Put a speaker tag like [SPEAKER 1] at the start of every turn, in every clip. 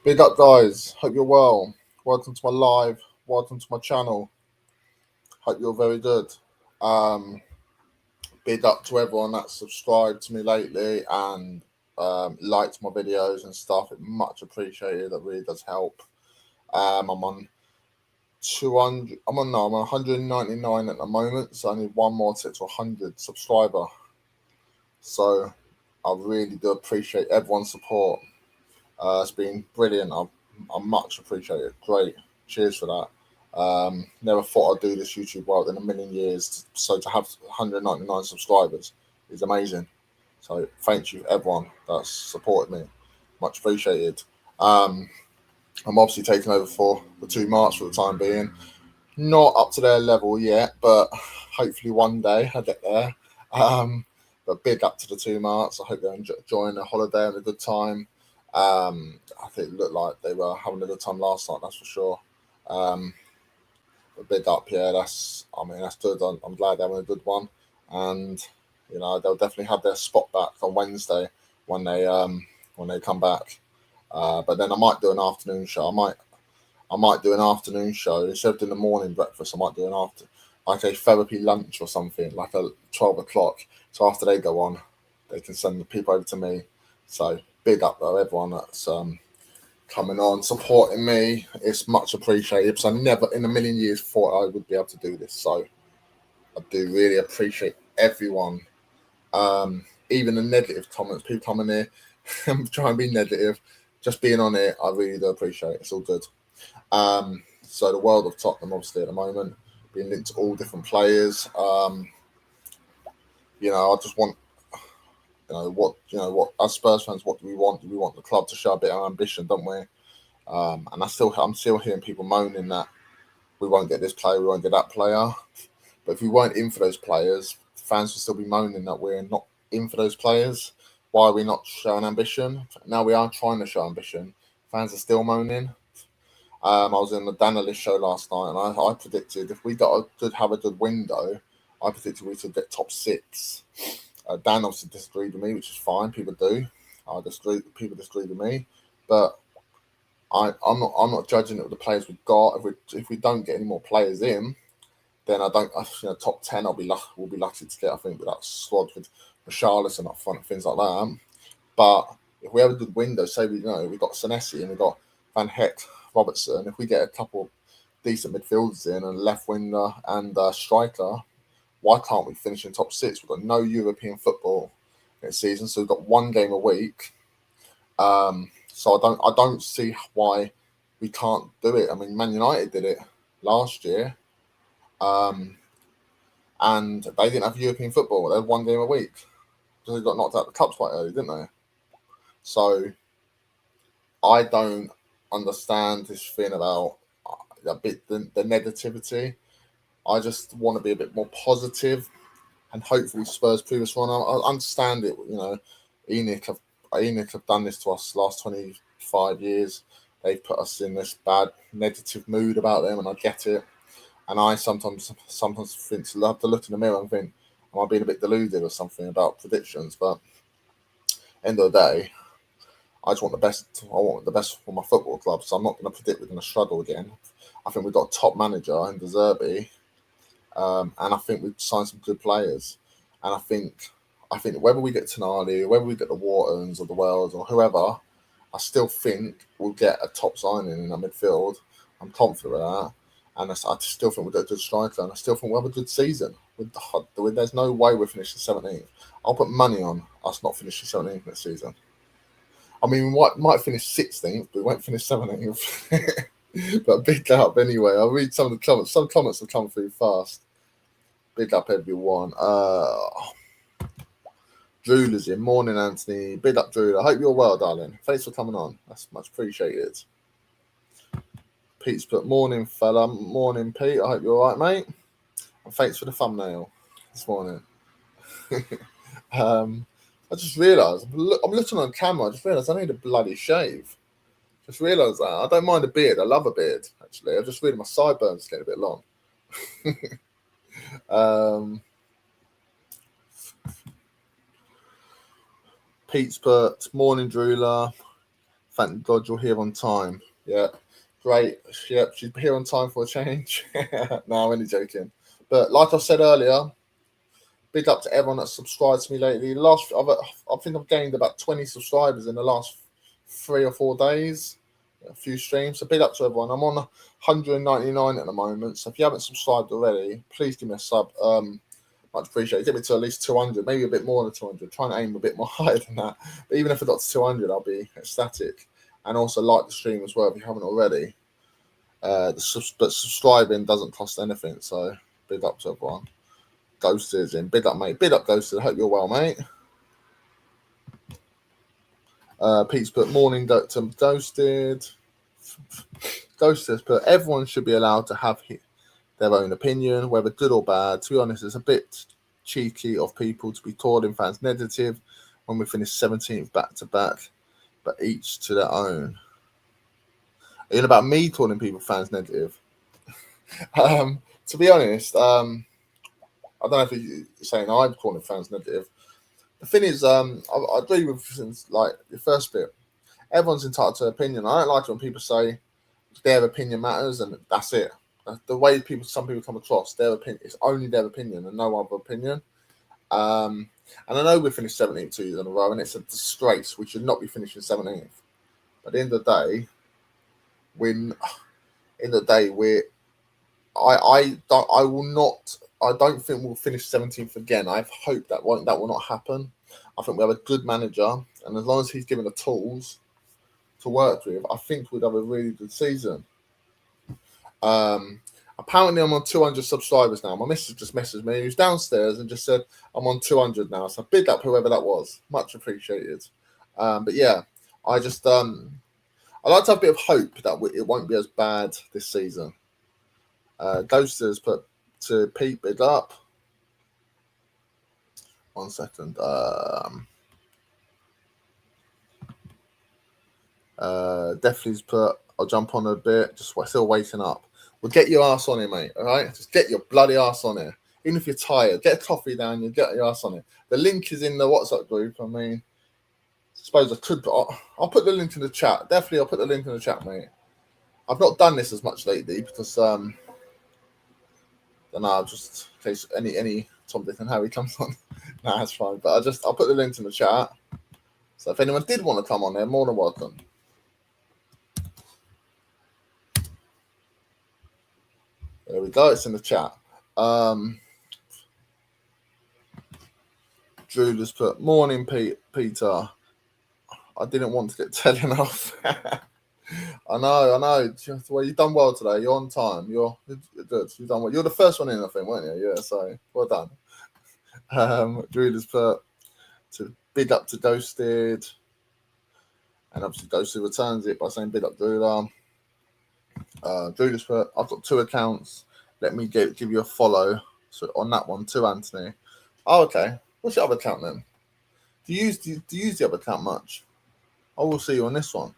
[SPEAKER 1] Big up, guys. Hope you're well. Welcome to my live. Welcome to my channel. Hope you're very good. Um, Big up to everyone that's subscribed to me lately and liked my videos and stuff. It much appreciated. That really does help. I'm on 200. I'm on 199 at the moment, so I need one more to get to 100 subscriber. So I really do appreciate everyone's support. It's been brilliant. I much appreciate it. Great. Cheers for that. Never thought I'd do this YouTube world in a million years. So to have 199 subscribers is amazing. So thank you everyone that's supported me. Much appreciated. Um, I'm obviously taking over for the two marks for the time being. Not up to their level yet, but hopefully one day I get there. But big up to the two marks. I hope they're enjoying the holiday and a good time. I think it looked like they were having a good time last night, that's for sure. Um, but big up, yeah, that's good. I'm glad they're having a good one. And, they'll definitely have their spot back on Wednesday when they come back. But then I might do an afternoon show. I might do an afternoon show instead of doing the morning breakfast. I might do an like a therapy lunch or something, like a 12 o'clock. So after they go on, they can send the people over to me. So big up though, everyone that's coming on, supporting me. It's much appreciated because I never in a million years thought I would be able to do this. So I do really appreciate everyone. Even the negative comments, people coming here and trying to be negative, just being on it, I really do appreciate it. It's all good. So the world of Tottenham, obviously, at the moment, being linked to all different players. I just want, what as Spurs fans, what do we want? Do we want the club to show a bit of ambition, don't we? And I'm still hearing people moaning that we won't get this player, we won't get that player. But if we weren't in for those players, fans would still be moaning that we're not in for those players. Why are we not showing ambition? Now we are trying to show ambition. Fans are still moaning. I was in the Danilist show last night, and I predicted if we have a good window, I predicted we should get top six. Dan obviously disagreed with me, which is fine. People do. People disagree with me, but I'm not judging it with the players we've got. If we don't get any more players in, then I don't. Top 10, we'll be lucky to get. I think with that squad with Richarlison up front and things like that. But if we have a good window, say we got Senesi and we got Van Heck, Robertson. If we get a couple decent midfielders in and left winger and striker, why can't we finish in top six? We've got no European football next season, so we've got one game a week. So I don't see why we can't do it. I mean, Man United did it last year, and they didn't have European football. They had one game a week. So they got knocked out of the cups quite early, didn't they? So I don't understand this thing about the negativity. I just want to be a bit more positive, and hopefully Spurs prove us wrong. I understand it. Enoch have done this to us the last 25 years. They've put us in this bad negative mood about them, and I get it. And I sometimes think I have to look in the mirror and think, am I being a bit deluded or something about predictions? But end of the day, I just want the best. I want the best for my football club, so I'm not going to predict we're going to struggle again. I think we've got a top manager in De Zerbi, and I think we've signed some good players. And I think whether we get Tonali, whether we get the Whartons or the Wells or whoever, I still think we'll get a top signing in our midfield. I'm confident of that, and I still think we'll get a good striker, and I still think we'll have a good season. There's no way we're finishing 17th. I'll put money on us not finishing 17th next season. I mean, we might finish 16th, but we won't finish 17th. But big up anyway. I'll read some of the comments. Some comments have come through fast. Big up everyone. Drew is in. Morning, Anthony. Big up, Drew. I hope you're well, darling. Thanks for coming on. That's much appreciated. Pete's put morning, fella. Morning, Pete. I hope you're all right, mate. And thanks for the thumbnail this morning. I just realised, I'm looking on camera, I just realised I need a bloody shave. Just realised that. I don't mind a beard. I love a beard, actually. I just realised my sideburns getting a bit long. Pete's put, morning, Drewler. Thank God you're here on time. Yeah, great. Yep, she's here on time for a change. No, I'm only joking. But like I said earlier, big up to everyone that subscribed to me lately. I think I've gained about 20 subscribers in the last 3 or 4 days. A few streams. So big up to everyone. I'm on 199 at the moment. So if you haven't subscribed already, please give me a sub. Much appreciated. Get me to at least 200, maybe a bit more than 200. Trying to aim a bit more higher than that. But even if I got to 200, I'll be ecstatic. And also like the stream as well if you haven't already. But subscribing doesn't cost anything. So big up to everyone. Ghosted in. Big up, mate. Big up, Ghosted. Hope you're well, mate. Pete's put morning to Ghosted. Ghosted put everyone should be allowed to have their own opinion, whether good or bad. To be honest, it's a bit cheeky of people to be calling fans negative when we finish 17th back to back, but each to their own. Are you about me calling people fans negative? To be honest, I don't know if you're saying I'm calling fans negative. The thing is, I agree with like the first bit. Everyone's entitled to opinion. I don't like it when people say their opinion matters and that's it. The way some people come across, their opinion, it's only their opinion and no other opinion. And I know we finished 17th 2 years in a row, and it's a disgrace. We should not be finishing 17th. But at the end of the day, I don't think we'll finish 17th again. I hope that will not happen. I think we have a good manager, and as long as he's given the tools to work with, I think we'd have a really good season. Apparently I'm on 200 subscribers now. My missus just messaged me. He was downstairs and just said I'm on 200 now. So big up whoever that was. Much appreciated. But yeah, I like to have a bit of hope that it won't be as bad this season. Ghosters put to Pete, big up. 1 second. Definitely's put, I'll jump on a bit, just still waiting up. Well, get your ass on it, mate, all right? Just get your bloody ass on it. Even if you're tired, get a coffee down, you get your ass on it. The link is in the WhatsApp group. I mean, I suppose I could, but I'll put the link in the chat. Definitely, I'll put the link in the chat, mate. I've not done this as much lately because, I don't know, just in case any Tom, Dick and Harry comes on. Nah, that's fine. But I'll put the link in the chat. So if anyone did want to come on there, more than welcome. There we go. It's in the chat. Drew just put, morning, Peter. I didn't want to get telling off. I know. Well, you've done well today. You're on time. You're good. You've done well. You're the first one in, I think, weren't you? Yeah, so well done. Drew just put to big up to Ghosted. And obviously Ghosted returns it by saying big up Drew. Drew just put, I've got 2 accounts. Let me give you a follow. So on that one too, Anthony. Oh, okay. What's your other account then? Do you use the other account much? I will see you on this one.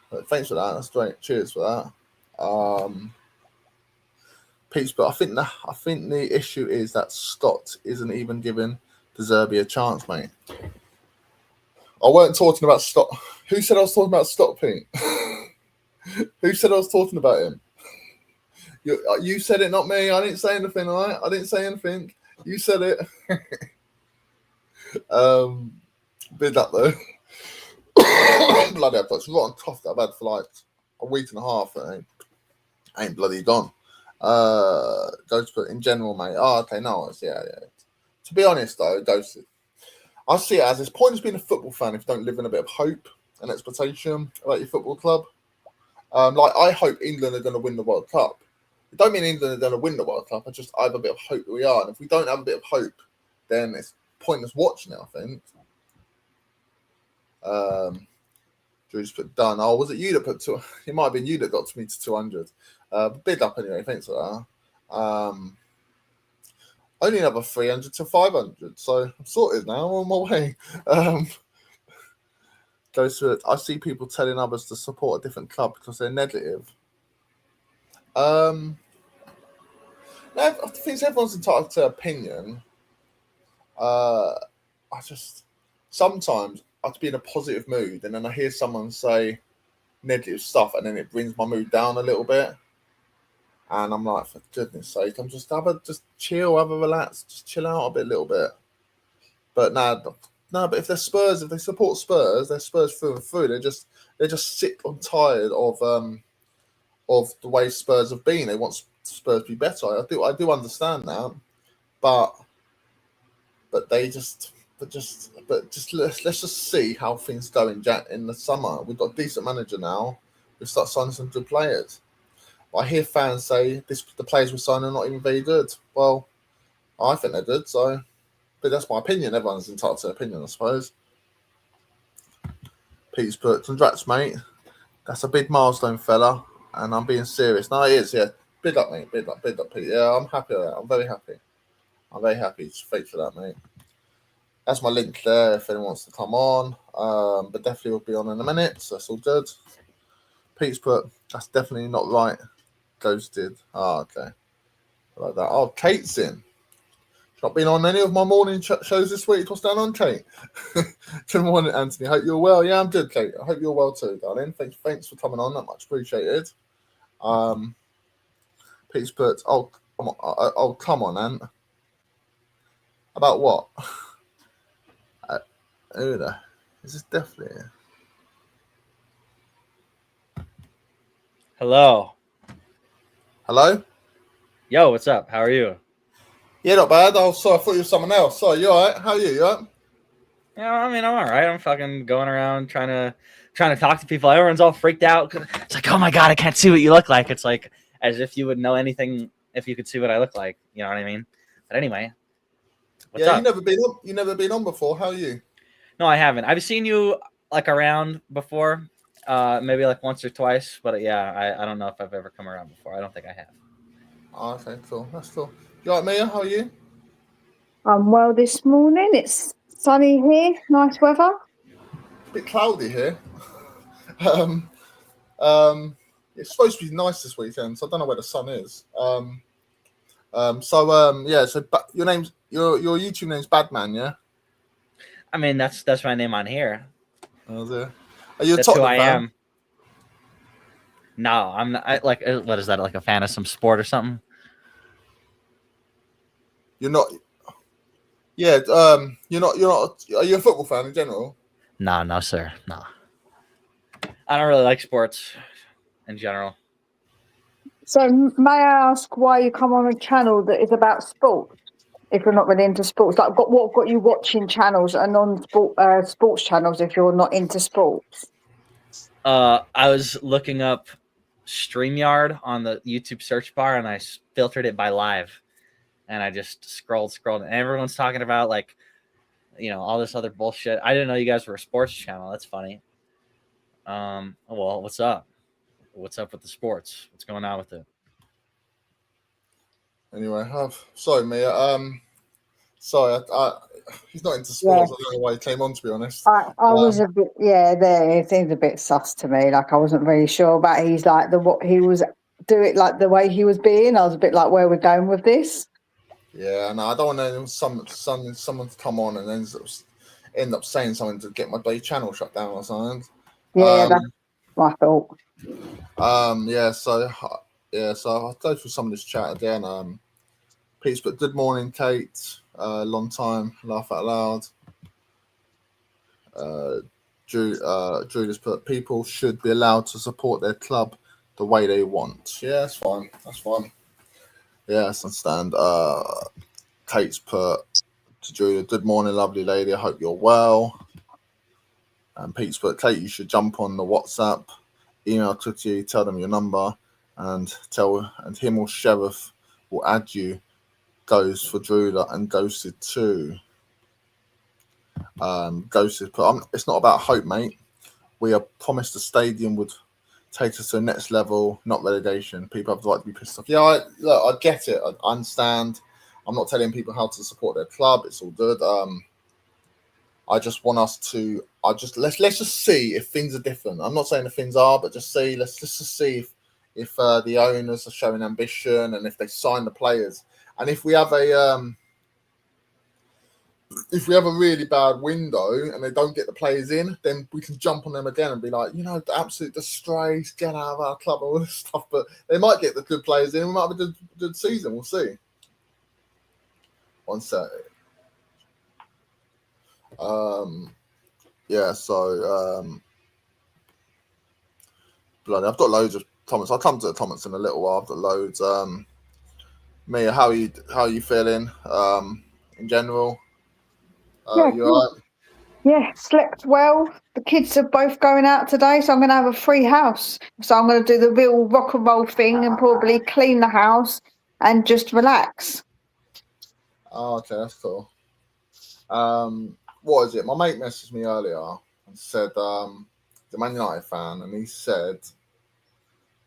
[SPEAKER 1] But thanks for that. That's great. Cheers for that. Pete's, but I think the issue is that Scott isn't even giving De Zerbi a chance, mate. I weren't talking about Scott. Who said I was talking about Scott, Pete? Who said I was talking about him? You said it, not me. I didn't say anything, all right? I didn't say anything. You said it. Bid that, though. Bloody hell, it's rotten cough that I've had for like a week and a half. It ain't bloody gone. Ghost put in general, mate. Oh, okay, no, yeah. To be honest, though, Ghost, I see it as it's pointless being a football fan if you don't live in a bit of hope and expectation about your football club. Like, I hope England are going to win the World Cup. It don't mean England are going to win the World Cup. I have a bit of hope that we are. And if we don't have a bit of hope, then it's pointless watching it, I think. Drew just put done. Oh, was it you that put two? It might have been you that got me to 200. Big up anyway. Thanks for that. Only another 300 to 500. So I'm sorted now. I'm on my way. Goes to it. I see people telling others to support a different club because they're negative. No, I think everyone's entitled to opinion. I just sometimes I have to be in a positive mood, and then I hear someone say negative stuff, and then it brings my mood down a little bit. And I'm like, for goodness sake, I'm just chill, have a relax, just chill out a little bit. But no, but if they're Spurs, if they support Spurs, they're Spurs through and through. They're just sick and tired of the way Spurs have been. They want Spurs to be better. I do understand that, but let's just see how things go in the summer. We've got a decent manager now. We start signing some good players. But I hear fans say the players we're signing are not even very good. Well, I think they're good, so but that's my opinion. Everyone's entitled to their opinion, I suppose. Pete's put, congrats, mate. That's a big milestone, fella. And I'm being serious. No, it is, yeah. Big up, mate. Big up, Pete. Yeah, I'm happy with that. I'm very happy. Thanks for that, mate. That's my link there if anyone wants to come on. But definitely will be on in a minute, so that's all good. Pete's put, that's definitely not right. Ghosted. Oh, okay. Like that. Oh, Kate's in. She's not been on any of my morning shows this week. What's going on, Kate? Good morning, Anthony. Hope you're well. Yeah, I'm good, Kate. I hope you're well too, darling. Thanks for coming on. That much appreciated. Pete's put, come on, Ant. About what? Is this definitely?
[SPEAKER 2] Hello.
[SPEAKER 3] Yo, what's up? How are you?
[SPEAKER 1] Yeah, not bad. Oh, sorry, I thought you were someone else. Sorry, you all right? How are you? You all right?
[SPEAKER 3] Yeah, I mean, I'm all right. I'm fucking going around trying to talk to people. Everyone's all freaked out. It's like, oh my God, I can't see what you look like. It's like as if you would know anything if you could see what I look like. You know what I mean? But anyway, what's up?
[SPEAKER 1] You never been on before. How are you?
[SPEAKER 3] No, I haven't. I've seen you like around before, maybe like once or twice. But yeah, I don't know if I've ever come around before. I don't think I have.
[SPEAKER 1] Oh, okay, cool. That's cool. You all right, Mia? How are you?
[SPEAKER 4] I'm well this morning. It's sunny here, nice weather.
[SPEAKER 1] A bit cloudy here. It's supposed to be nice this weekend, so I don't know where the sun is. So your YouTube name's Badman, yeah?
[SPEAKER 3] I mean, that's my name on here.
[SPEAKER 1] Oh, there. Are you a
[SPEAKER 3] That's
[SPEAKER 1] Tottenham
[SPEAKER 3] who I
[SPEAKER 1] fan?
[SPEAKER 3] am. No, I'm not. Like, what is that? Like a fan of some sport or something?
[SPEAKER 1] You're not. Yeah. You're not. Are you a football fan in general?
[SPEAKER 3] No, sir. No. I don't really like sports in general.
[SPEAKER 4] So may I ask why you come on a channel that is about sports? If you're not really into sports, like what got you watching channels and non-sport sports channels if you're not into sports?
[SPEAKER 3] I was looking up StreamYard on the YouTube search bar, and I filtered it by live, and I just scrolled, and everyone's talking about like, all this other bullshit. I didn't know you guys were a sports channel. That's funny. Well, what's up? What's up with the sports? What's going on with it?
[SPEAKER 1] Anyway, sorry, Mia. Sorry, he's not into sports. Yeah. I don't know why he came on, to be honest.
[SPEAKER 4] I was a bit, there. It seems a bit sus to me. Like I wasn't really sure, but he's like what he was doing, like the way he was being. I was a bit like, where we're going with this.
[SPEAKER 1] Yeah, no, I don't want someone to come on and then end up saying something to get my channel shut down or something.
[SPEAKER 4] Yeah, that's my thought.
[SPEAKER 1] So I'll go through some of this chat again. Pete's put, good morning, Kate. Long time, laugh out loud. Drew just put, people should be allowed to support their club the way they want. Yeah, that's fine. Yeah, I understand. Kate's put to Drew, good morning, lovely lady. I hope you're well. And Pete's put, Kate, you should jump on the WhatsApp, email Tutti, tell them your number, and him or Sheriff will add you. Goes for Drula and Ghosted too. Ghosted put, it's not about hope, mate. We are promised the stadium would take us to the next level, not relegation. People have the right to be pissed off. Yeah, I get it. I understand. I'm not telling people how to support their club. It's all good. I just want us to. Let's just see if things are different. I'm not saying the things are, but just see. Let's just see if the owners are showing ambition and if they sign the players, and if we have a if we have a really bad window and they don't get the players in, then we can jump on them again and be like, the absolute disgrace, get out of our club, all this stuff. But they might get the good players in. We might have a good season. We'll see. 1 sec. Bloody, I've got loads of comments. I'll come to the comments in a little while. I've got loads. Mia, how are you feeling? In general? You all right?
[SPEAKER 4] Yeah, slept well. The kids are both going out today, so I'm going to have a free house. So I'm going to do the real rock and roll thing and probably clean the house and just relax.
[SPEAKER 1] Oh, okay, that's cool. What is it? My mate messaged me earlier and said, the Man United fan, and he said,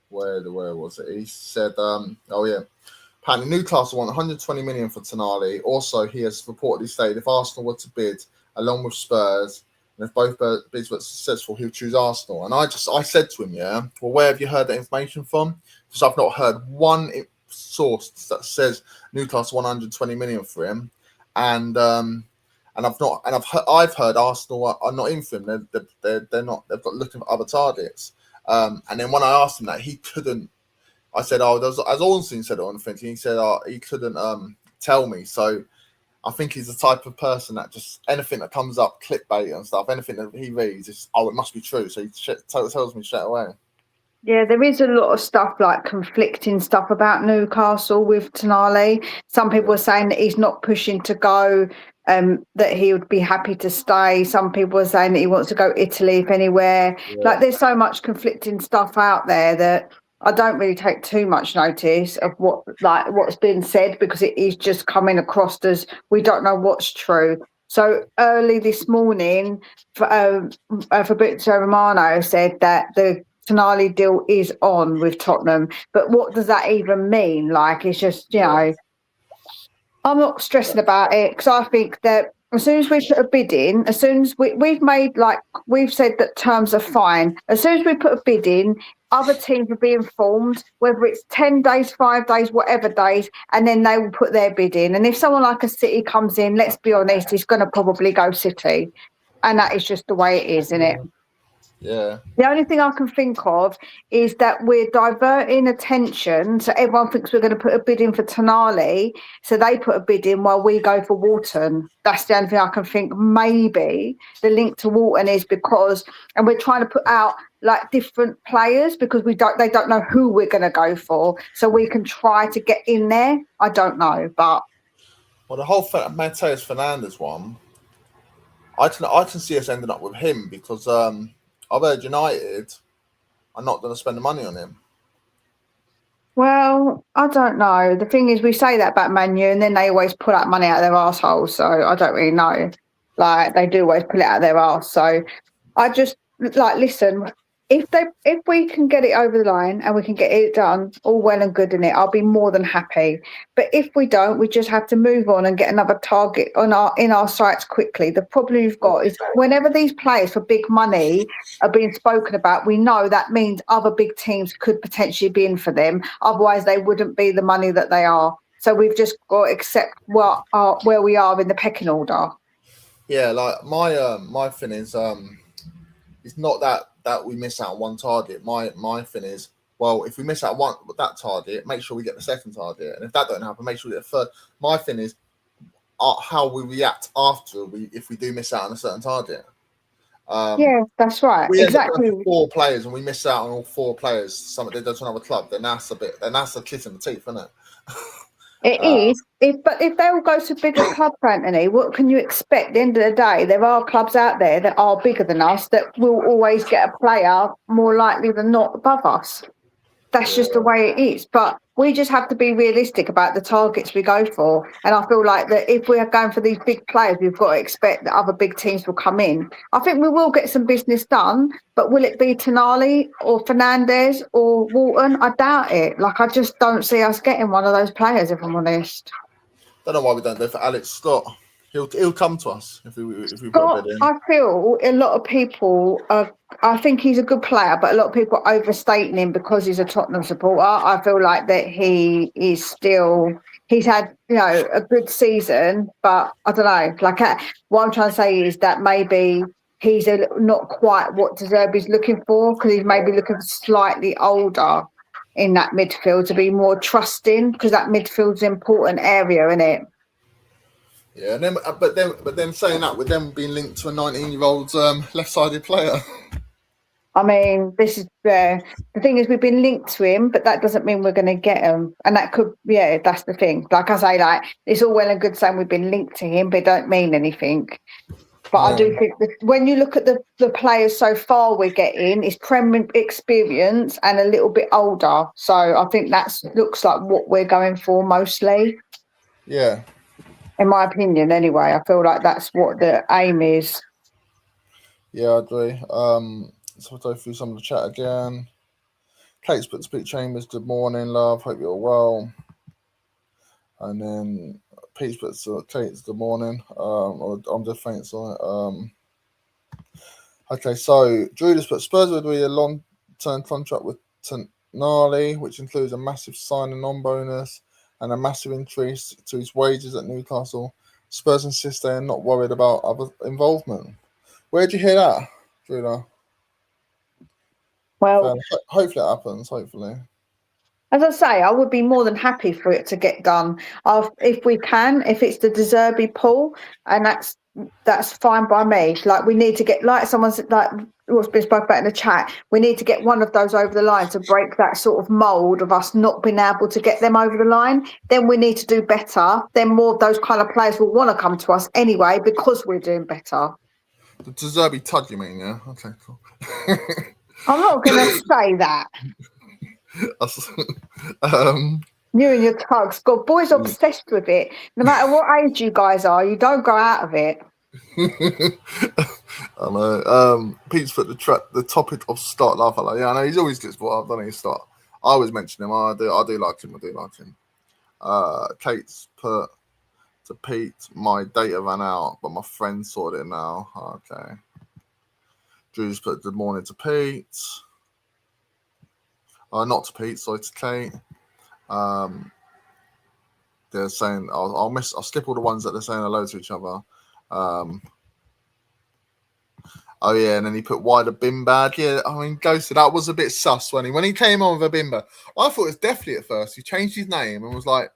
[SPEAKER 1] where was it? He said, apparently Newcastle want 120 million for Tonali. Also, he has reportedly stated if Arsenal were to bid along with Spurs, and if both bids were successful, he'll choose Arsenal. And I said to him, well, where have you heard that information from? Because I've not heard one source that says Newcastle 120 million for him, and I've heard Arsenal are not in for him. They're not. They've got looking for other targets. And then when I asked him that, he couldn't. I said, as Ornstein said on the thing, he said he couldn't tell me. So I think he's the type of person that just anything that comes up, clickbait and stuff, anything that he reads, it must be true. So he tells me straight away.
[SPEAKER 4] Yeah, there is a lot of stuff like conflicting stuff about Newcastle with Tonali. Some people are saying that he's not pushing to go, that he would be happy to stay. Some people are saying that he wants to go Italy, if anywhere. Yeah. Like there's so much conflicting stuff out there that I don't really take too much notice of what's been said, because it is just coming across as we don't know what's true. So early this morning, Fabrizio Romano said that the Tonali deal is on with Tottenham, but what does that even mean? Like, it's just, I'm not stressing about it, because I think that as soon as we put a bid in, as soon as we've said that terms are fine, as soon as we put a bid in, other teams will be informed, whether it's 10 days, 5 days, whatever days, and then they will put their bid in. And if someone like a City comes in, let's be honest, he's going to probably go City. And that is just the way it is, isn't it?
[SPEAKER 1] Yeah.
[SPEAKER 4] The only thing I can think of is that we're diverting attention. So everyone thinks we're going to put a bid in for Tonali. So they put a bid in while we go for Walton. That's the only thing I can think. Maybe the link to Walton is because, and we're trying to put out like different players because they don't know who we're going to go for. So we can try to get in there. I don't know, but.
[SPEAKER 1] Well, the whole Mateus Fernandes one, I can see us ending up with him because, I've heard United are not going to spend the money on him.
[SPEAKER 4] Well, I don't know. The thing is, we say that about Man U, and then they always pull out money out of their arseholes. So I don't really know. Like, they do always pull it out of their arse. So I just, listen, if we can get it over the line and we can get it done, all well and good in it, I'll be more than happy. But if we don't, we just have to move on and get another target in our sights quickly. The problem we've got is whenever these players for big money are being spoken about, we know that means other big teams could potentially be in for them. Otherwise, they wouldn't be the money that they are. So we've just got to accept where we are in the pecking order.
[SPEAKER 1] Yeah, like my thing is, it's not that we miss out on one target. My thing is, well, if we miss out on that target, make sure we get the second target, and if that don't happen, make sure we get the third. My thing is how we react after if we do miss out on a certain target.
[SPEAKER 4] Yeah, that's right.
[SPEAKER 1] We
[SPEAKER 4] exactly.
[SPEAKER 1] End up 4 players, and we miss out on all 4 players. Something they go to another club, then that's a kick in the teeth, isn't it?
[SPEAKER 4] It is. But if they all go to bigger clubs, Anthony, what can you expect? At the end of the day, there are clubs out there that are bigger than us that will always get a player more likely than not above us. That's just the way it is. But we just have to be realistic about the targets we go for. And I feel like that if we are going for these big players, we've got to expect that other big teams will come in. I think we will get some business done, but will it be Tonali or Fernandes or Walton? I doubt it. Like, I just don't see us getting one of those players, if I'm honest.
[SPEAKER 1] Don't know why we don't do it for Alex Scott. He'll come to us if we
[SPEAKER 4] Scott,
[SPEAKER 1] put a bid in.
[SPEAKER 4] I feel a lot of people I think he's a good player, but a lot of people are overstating him because he's a Tottenham supporter. I feel like that he he's had, a good season, but I don't know. Like, what I'm trying to say is that maybe he's not quite what De Zerbi's looking for, because he's maybe looking slightly older in that midfield to be more trusting, because that midfield's an important area, isn't it?
[SPEAKER 1] Yeah, and then, but then saying that, with them being linked to a 19-year-old left-sided player.
[SPEAKER 4] I mean, this is the thing is, we've been linked to him, but that doesn't mean we're going to get him. And that could, that's the thing. Like I say, like, it's all well and good saying we've been linked to him, but it don't mean anything. But I do think that when you look at the players so far we're getting, it's Prem experience and a little bit older. So I think that looks like what we're going for mostly.
[SPEAKER 1] Yeah.
[SPEAKER 4] In my opinion, anyway. I feel like that's what the aim is.
[SPEAKER 1] Yeah, I agree. So I'll go through some of the chat again. Kate's put Speak Chambers, good morning, love. Hope you're well. And then Pete's put Kate's good morning. I'm just thanks on it. Okay, so Drew just put Spurs would be a long-term contract with Tonali, which includes a massive signing on bonus and a massive increase to his wages at Newcastle. Spurs insist they are not worried about other involvement. Where'd you hear that, Drew?
[SPEAKER 4] Well,
[SPEAKER 1] hopefully it happens. Hopefully,
[SPEAKER 4] as I say, I would be more than happy for it to get done. If we can, if it's the De Zerbi pool, and that's fine by me. Like, we need to get, like someone said, like what's been spoken about in the chat, we need to get one of those over the line to break that sort of mould of us not being able to get them over the line. Then we need to do better. Then more of those kind of players will want to come to us anyway, because we're doing better.
[SPEAKER 1] The De Zerbi Tud, you mean? Yeah. Okay. Cool.
[SPEAKER 4] I'm not going to say that. You and your tugs. God, boys are obsessed with it. No matter what age you guys are, you don't go out of it.
[SPEAKER 1] I know. Pete's put the topic of start laugh. Like, yeah, I know, he's always gets brought up, doesn't he? Start. I always mention him. I do like him. Kate's put to Pete, my data ran out, but my friend sorted it now. Okay. Drew's put good morning to Pete. Not to Pete, sorry, to Kate. They're saying I'll skip all the ones that they're saying hello to each other. Oh yeah, and then he put why the bin bag. Yeah, I mean, Ghosted, that was a bit sus when he came on with a bin bag. I thought it was definitely at first. He changed his name and was like,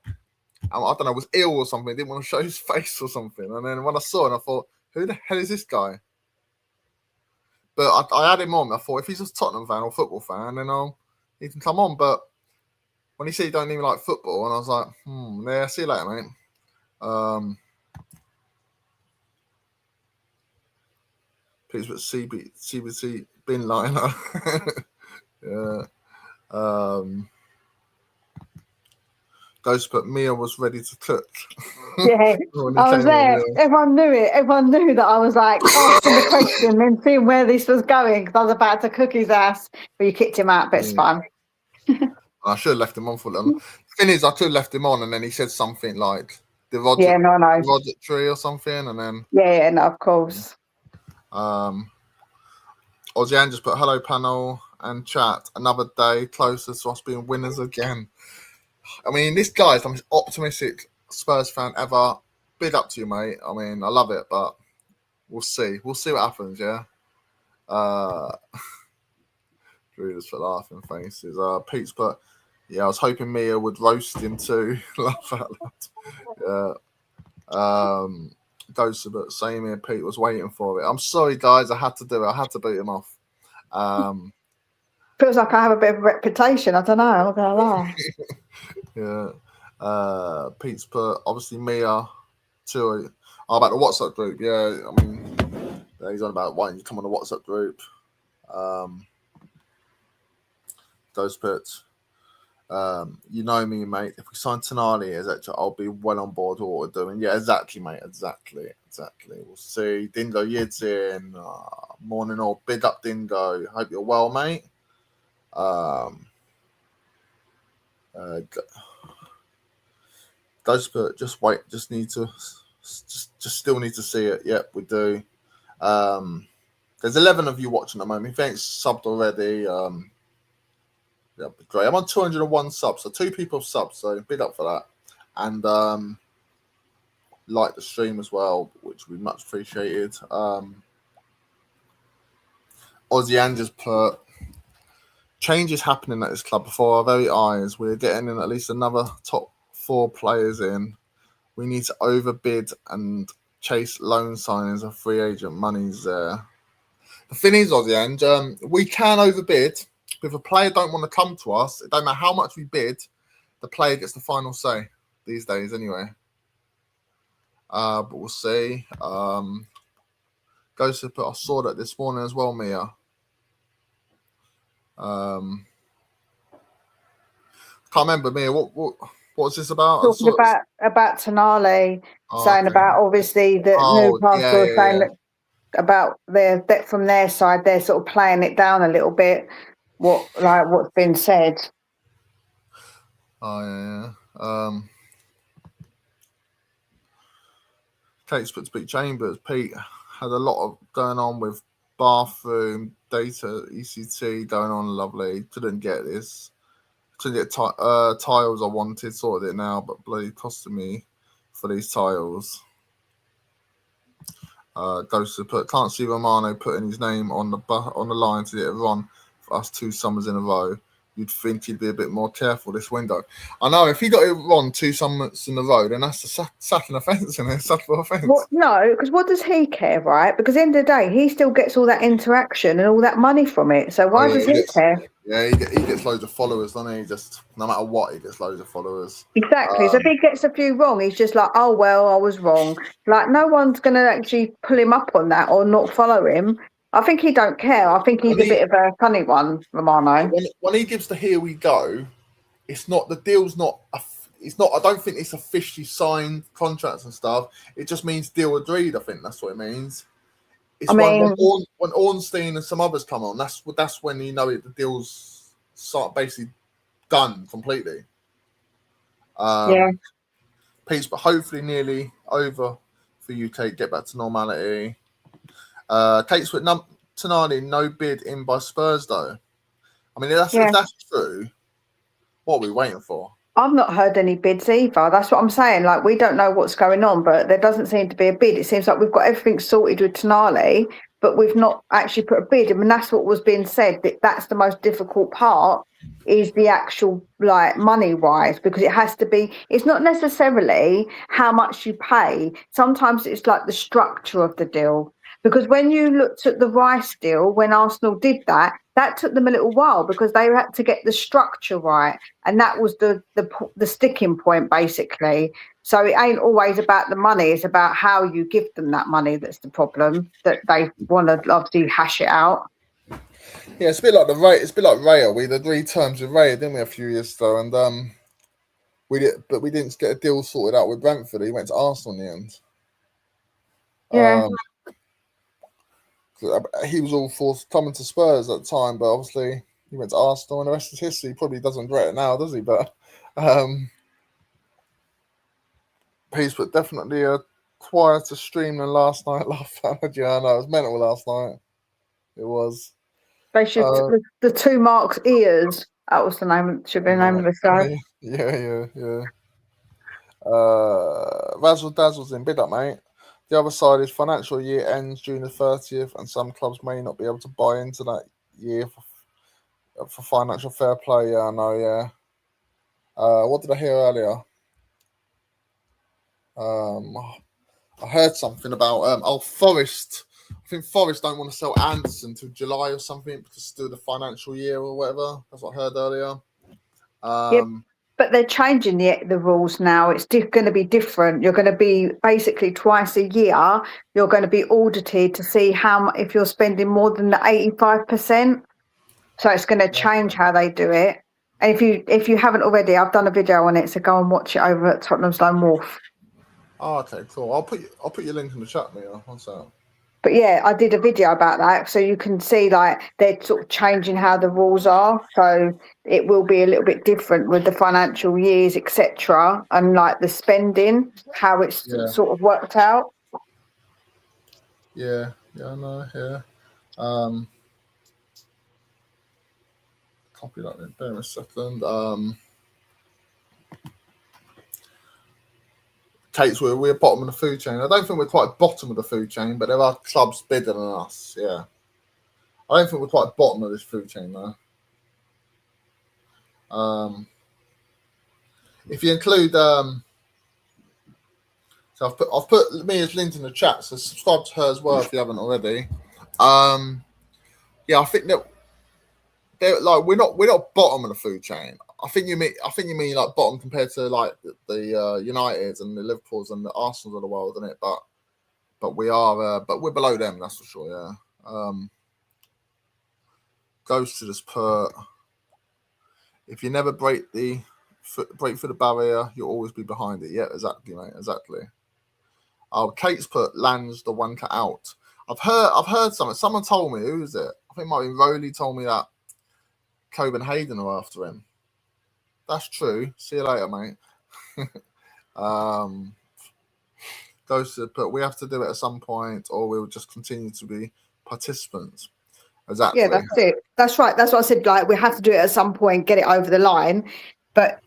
[SPEAKER 1] I don't know, was ill or something. Didn't want to show his face or something. And then when I saw it, I thought, who the hell is this guy? But I had him on. I thought, if he's a Tottenham fan or football fan, then he can come on. But when he said he don't even like football, and I was like, yeah, see you later, mate. Please put CBC bin liner. Yeah. Ghost put Mia was ready to cook.
[SPEAKER 4] Yeah, I was there. Everyone knew it. Everyone knew that I was like asking the question and seeing where this was going, because I was about to cook his ass. But you kicked him out, but it's fine.
[SPEAKER 1] I should have left him on for them. The thing is, I could have left him on, and then he said something like derogatory or something, and then
[SPEAKER 4] no, of course.
[SPEAKER 1] Ozzy just put hello panel and chat. Another day closer to us being winners again. I mean, this guy's the most optimistic Spurs fan ever. Big up to you, mate. I mean, I love it, but we'll see. We'll see what happens, yeah? Drew just put laughing faces. Pete's put, yeah, I was hoping Mia would roast him too. Laugh out loud. Yeah. Ghost, but same here. Pete was waiting for it. I'm sorry, guys. I had to do it. I had to beat him off.
[SPEAKER 4] Feels like I have a bit of a reputation. I don't know. I'm not going to lie.
[SPEAKER 1] Yeah. Pete's put, obviously, Mia too. About the WhatsApp group. Yeah. I mean, he's on about why don't you come on the WhatsApp group. Ghost put, you know me, mate. If we sign Tonali, I'll be well on board with what we're doing. Yeah, exactly, mate. Exactly. We'll see. Dingo Yidzin. Morning all. Big up, Dingo. Hope you're well, mate. Ghost put, just wait. Just still need to see it. Yep, we do. There's 11 of you watching at the moment. If you ain't subbed already, yeah, great. I'm on 201 subs, so 2 people have subbed, so big up for that. and like the stream as well, which we much appreciated. Aussie Ann just put changes happening at this club before our very eyes. We're getting in at least another top 4 players in. We need to overbid and chase loan signings and free agent monies there. The thing is, Aussie Ann, we can overbid. If a player don't want to come to us, it don't matter how much we bid, the player gets the final say these days anyway. But we'll see. Goes to put. I saw that this morning as well, Mia. Can't remember, Mia. What was this about?
[SPEAKER 4] Talking about Tonali, saying
[SPEAKER 1] Okay.
[SPEAKER 4] about obviously that Newcastle are saying that about their that from their side they're sort of playing it down a little bit. What's been said.
[SPEAKER 1] Oh yeah. Kate's put to Pete Chambers. Pete had a lot of going on with bathroom data ECT going on. Lovely. Couldn't get this. Couldn't get tiles I wanted. Sorted it now, but bloody costing me for these tiles. Goes to put. Can't see Romano putting his name on the line to get it run for us 2 summers in a row. You'd think he'd be a bit more careful this window. I know if he got it wrong 2 summers in a row, then that's a sacking offence and a sackable offence.
[SPEAKER 4] No, because what does he care, right? Because at the end of the day, he still gets all that interaction and all that money from it. So why does he care?
[SPEAKER 1] Yeah, he gets loads of followers, doesn't he? Just no matter what, he gets loads of followers.
[SPEAKER 4] Exactly. So if he gets a few wrong, he's just like, oh well, I was wrong. Like no one's going to actually pull him up on that or not follow him. I think he don't care. I think he's a bit of a funny one, Romano.
[SPEAKER 1] When he gives the here we go, it's not the deal's not. It's not. I don't think it's officially signed contracts and stuff. It just means deal agreed. I think that's what it means. It's when Ornstein and some others come on. That's when you know the deal's basically done completely.
[SPEAKER 4] Yeah.
[SPEAKER 1] Peace, but hopefully nearly over for you, Kate. Get back to normality. Kate's with Tonali, no bid in by Spurs though. I mean, if that's true, what are we waiting for?
[SPEAKER 4] I've not heard any bids either. That's what I'm saying. Like, we don't know what's going on, but there doesn't seem to be a bid. It seems like we've got everything sorted with Tonali, but we've not actually put a bid. I mean, that's what was being said, that's the most difficult part, is the actual, like, money-wise, because it has to be, it's not necessarily how much you pay. Sometimes it's like the structure of the deal. Because when you looked at the Rice deal, when Arsenal did that, that took them a little while because they had to get the structure right. And that was the sticking point, basically. So it ain't always about the money. It's about how you give them that money that's the problem, that they want to obviously hash it out.
[SPEAKER 1] Yeah, it's a bit like It's a bit like Raya. We had 3 terms with Raya, didn't we, a few years ago? And we didn't get a deal sorted out with Brentford. He went to Arsenal in the end.
[SPEAKER 4] Yeah.
[SPEAKER 1] He was all for coming to Spurs at the time, but obviously he went to Arsenal, and the rest is history. He probably doesn't regret it now, does he? But he's put definitely a quieter stream than last night. Yeah, I know, it was mental last night. It was.
[SPEAKER 4] They should the 2 Marks ears. That was the name. Should be the name of the show.
[SPEAKER 1] Yeah. Razzle Dazzle's in. Bid up, mate. The other side is financial year ends June the 30th, and some clubs may not be able to buy into that year for financial fair play. Yeah, I know, yeah. What did I hear earlier? I heard something about Forest. I think Forest don't want to sell Anderson till July or something because it's still the financial year or whatever. That's what I heard earlier.
[SPEAKER 4] But they're changing the rules now. It's going to be different. You're going to be basically twice a year. You're going to be audited to see if you're spending more than the 85%. So it's going to change how they do it. And if you haven't already, I've done a video on it. So go and watch it over at Tottenham's Lone Wolf.
[SPEAKER 1] Oh, okay, cool. I'll put your link in the chat, Mia. What's that?
[SPEAKER 4] But yeah, I did a video about that, so you can see like they're sort of changing how the rules are. So it will be a little bit different with the financial years, etc., and like the spending, how it's sort of worked out.
[SPEAKER 1] Yeah, I know. Yeah. Copy that in. Bear a second. Kate's, we're bottom of the food chain. I don't think we're quite bottom of the food chain, but there are clubs bigger than us. Yeah, I don't think we're quite bottom of this food chain though. If you include, so I've put Mia's link in the chat, so subscribe to her as well if you haven't already. Yeah, I think that like we're not bottom of the food chain. I think you mean like bottom compared to like the Uniteds and the Liverpools and the Arsenals of the world, isn't it? But we are, but we're below them, that's for sure. Yeah. Goes to this put. If you never break through the barrier, you'll always be behind it. Yeah, exactly, mate. Exactly. Kate's put lands the one cut out. I've heard something. Someone told me. Who is it? I think it might be Rowley told me that Copenhagen are after him. That's true. See you later, mate. Goes to put. We have to do it at some point, or we'll just continue to be participants. Exactly.
[SPEAKER 4] Yeah, that's it. That's right. That's what I said. Like, we have to do it at some point, get it over the line. But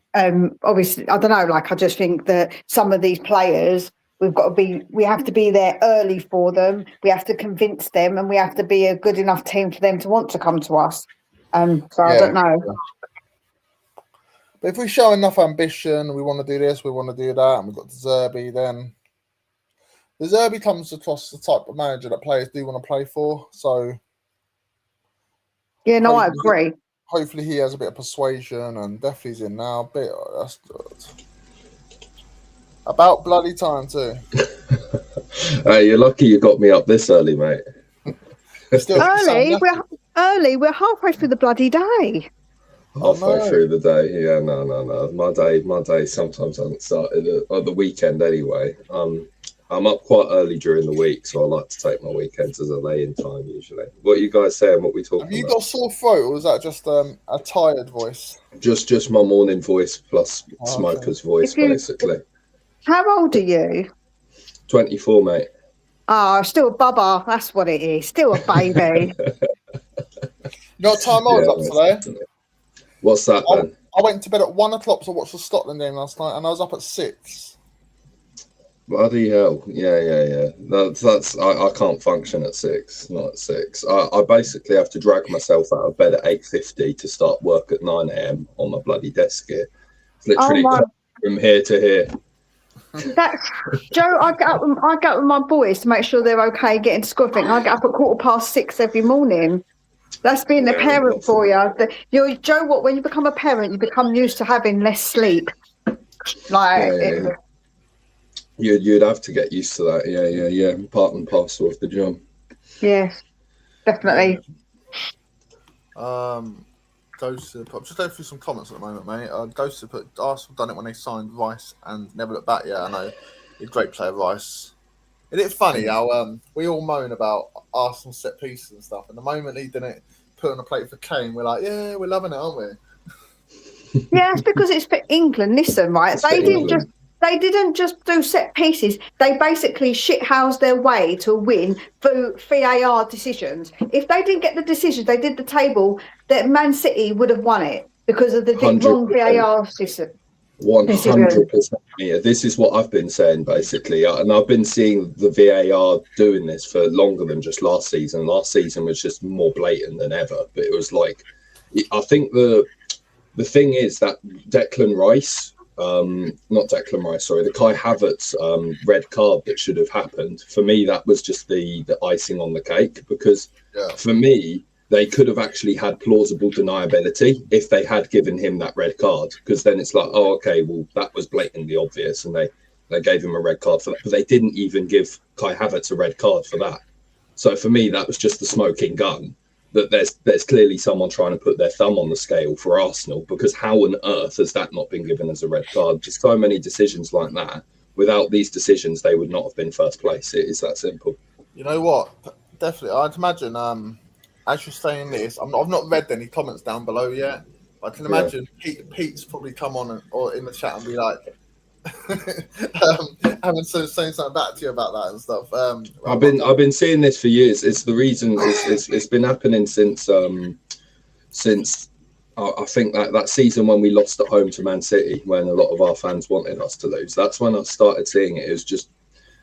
[SPEAKER 4] obviously, I don't know. Like, I just think that some of these players, we have to be there early for them. We have to convince them, and we have to be a good enough team for them to want to come to us. So yeah. I don't know.
[SPEAKER 1] Yeah. But if we show enough ambition, we want to do this, we want to do that, and we've got De Zerbi, then De Zerbi comes across the type of manager that players do want to play for. So
[SPEAKER 4] yeah, no, I agree.
[SPEAKER 1] Hopefully he has a bit of persuasion, and Definitely's in now. That's good. About bloody time too.
[SPEAKER 2] Hey, you're lucky you got me up this early, mate.
[SPEAKER 4] Early. We're halfway through the bloody day.
[SPEAKER 2] Halfway through the day, yeah, no. My day sometimes doesn't start at the weekend anyway. I'm up quite early during the week, so I like to take my weekends as a lay-in time usually. What are you guys saying? What we talking about?
[SPEAKER 1] Have you got a sore throat, or is that just a tired voice?
[SPEAKER 2] Just my morning voice plus smoker's voice, basically.
[SPEAKER 4] How old are you?
[SPEAKER 2] 24, mate.
[SPEAKER 4] Oh, still a bubba. That's what it is. Still a baby.
[SPEAKER 1] You know what time I was up today?
[SPEAKER 2] What's that, then?
[SPEAKER 1] I went to bed at 1 o'clock to watch the Scotland game last night, and I was up at 6.
[SPEAKER 2] Bloody hell. Yeah. That's I can't function at 6, not at 6. I basically have to drag myself out of bed at 8:50 to start work at 9 a.m. on my bloody desk here. It's literally from here to here.
[SPEAKER 4] That's Joe. I get up with my boys to make sure they're okay getting to school. I get up at 6:15 every morning. That's being a parent for you. Joe, what? When you become a parent, you become used to having less sleep.
[SPEAKER 2] You'd have to get used to that. Yeah. Part and parcel of the job.
[SPEAKER 4] Yes, definitely.
[SPEAKER 1] Goes to put, just go through some comments at the moment, mate. Goes to put Arsenal done it when they signed Rice and never looked back. Yeah, I know. He's a great player, Rice. Isn't it funny how we all moan about Arsenal set pieces and stuff, and the moment he didn't put on a plate for Kane, we're like, yeah, we're loving it, aren't we?
[SPEAKER 4] Yeah, it's because it's for England. Listen, right? They didn't just do set pieces. They basically shithoused their way to win through VAR decisions. If they didn't get the decisions, they did the table, that Man City would have won it because of the wrong VAR system.
[SPEAKER 2] 100%. Yeah, this is what I've been saying basically, and I've been seeing the VAR doing this for longer than just last season. Last season was just more blatant than ever, but it was like, I think the thing is that Declan Rice. The Kai Havertz red card that should have happened. For me, that was just the icing on the cake, because for me, they could have actually had plausible deniability if they had given him that red card, because then it's like, oh, okay, well, that was blatantly obvious, and they gave him a red card for that. But they didn't even give Kai Havertz a red card for that. So for me, that was just the smoking gun. That there's clearly someone trying to put their thumb on the scale for Arsenal, because how on earth has that not been given as a red card? Just so many decisions like that. Without these decisions, they would not have been first place. It is that simple.
[SPEAKER 1] You know what? Definitely. I'd imagine, as you're saying this, I've not read any comments down below yet. I can imagine Pete's probably come on or in the chat and be like, having saying something back to you about that and stuff.
[SPEAKER 2] I've been seeing this for years. It's the reason it's been happening since I think that season when we lost at home to Man City, when a lot of our fans wanted us to lose, that's when I started seeing it. It was just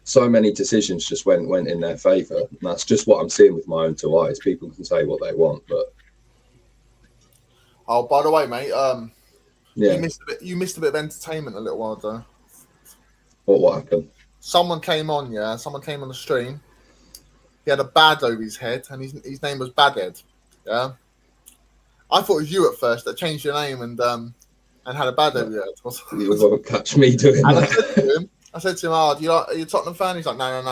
[SPEAKER 2] so many decisions just went in their favour. And that's just what I'm seeing with my own two eyes. People can say what they want, but
[SPEAKER 1] oh, by the way, mate,
[SPEAKER 2] yeah,
[SPEAKER 1] you missed a bit of entertainment a little while ago.
[SPEAKER 2] what happened?
[SPEAKER 1] Someone came on the stream. He had a bad over his head, and his name was Badhead. Yeah, I thought it was you at first that changed your name and had a bad over your head.
[SPEAKER 2] You won't catch me doing
[SPEAKER 1] and
[SPEAKER 2] that.
[SPEAKER 1] I said to him, "Oh, are you a Tottenham fan?" He's like, "No,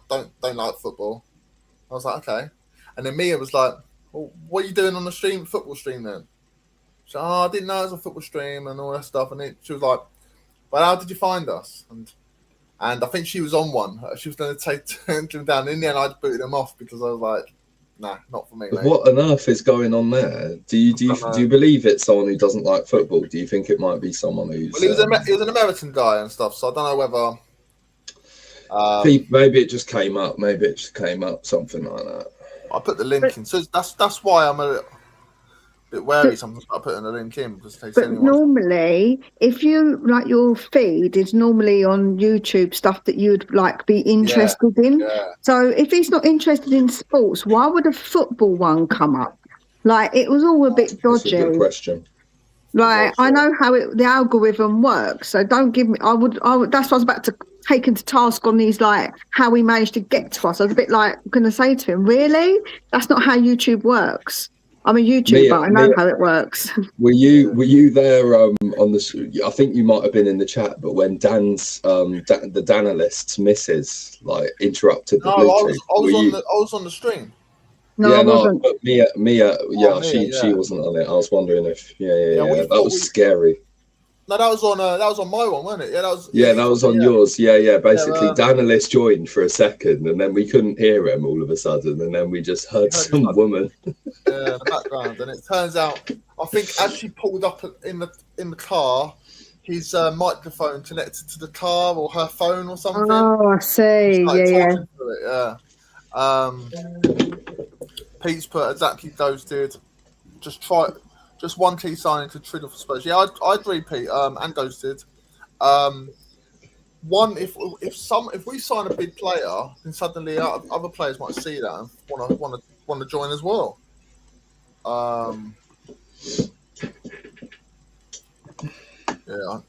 [SPEAKER 1] don't like football." I was like, "Okay," and then Mia was like, "Well, what are you doing on the football stream then?" She said, "Oh, I didn't know it was a football stream and all that stuff," and she was like, "But how did you find us?" And I think she was on one. She was going to turn him down. In the end, I booted him off because I was like, "Nah, not for me, mate."
[SPEAKER 2] What on earth is going on there? Do you believe it's someone who doesn't like football? Do you think it might be someone who's?
[SPEAKER 1] Well, he was an American guy and stuff, so I don't know whether.
[SPEAKER 2] Maybe it just came up. Something like that.
[SPEAKER 1] I put the link in, so that's why I'm a bit wary sometimes about putting the link in because
[SPEAKER 4] normally, if you like your feed is normally on YouTube stuff that you'd like be interested in.
[SPEAKER 1] Yeah.
[SPEAKER 4] So if he's not interested in sports, why would a football one come up? Like it was all a bit dodgy.
[SPEAKER 2] That's a good question.
[SPEAKER 4] Like I know how the algorithm works, so don't give me. I would. That's what I was about to take into task on these, like how he managed to get to us. I was a bit like going to say to him, really? That's not how YouTube works. I'm a YouTuber. I know how it works.
[SPEAKER 2] Were you there on the? I think you might have been in the chat, but when Dan's the Danalist's missus like interrupted the Bluetooth.
[SPEAKER 1] I was on the stream.
[SPEAKER 4] No, I wasn't.
[SPEAKER 2] But Mia, she wasn't on it. I was wondering if, that was scary.
[SPEAKER 1] No, that was on my one, wasn't it? Yeah,
[SPEAKER 2] that was on yours. Yeah. Basically, Danalist joined for a second, and then we couldn't hear him all of a sudden, and then we just heard some woman.
[SPEAKER 1] In the background, and it turns out, I think as she pulled up in the car, his microphone connected to the car or her phone or something.
[SPEAKER 4] Oh, I see.
[SPEAKER 1] Pete's put exactly those did. Just one key signing to Triddle for Spurs. Yeah, I agree, Pete. And ghosted. One, if we sign a big player, then suddenly other players might see that and want to join as well. Yeah,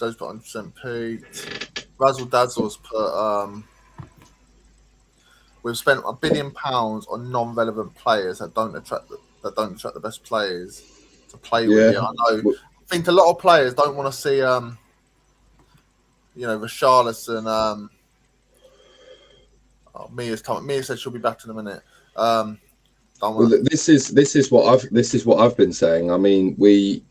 [SPEAKER 1] those put 100% Pete. Razzle Dazzle's put. We've spent £1 billion on non-relevant players that don't attract the best players to play with. Yeah, I know. I think a lot of players don't want to see, Richarlison. Mia said she'll be back in a minute.
[SPEAKER 2] This is what I've been saying. I mean, we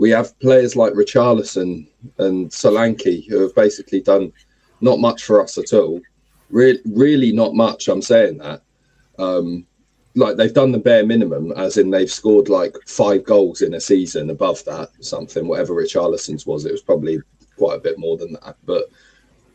[SPEAKER 2] have players like Richarlison and Solanke who have basically done not much for us at all. Really not much. I'm saying that. Like they've done the bare minimum, as in they've scored like 5 goals in a season. Above that, something whatever Richarlison's was, it was probably quite a bit more than that. But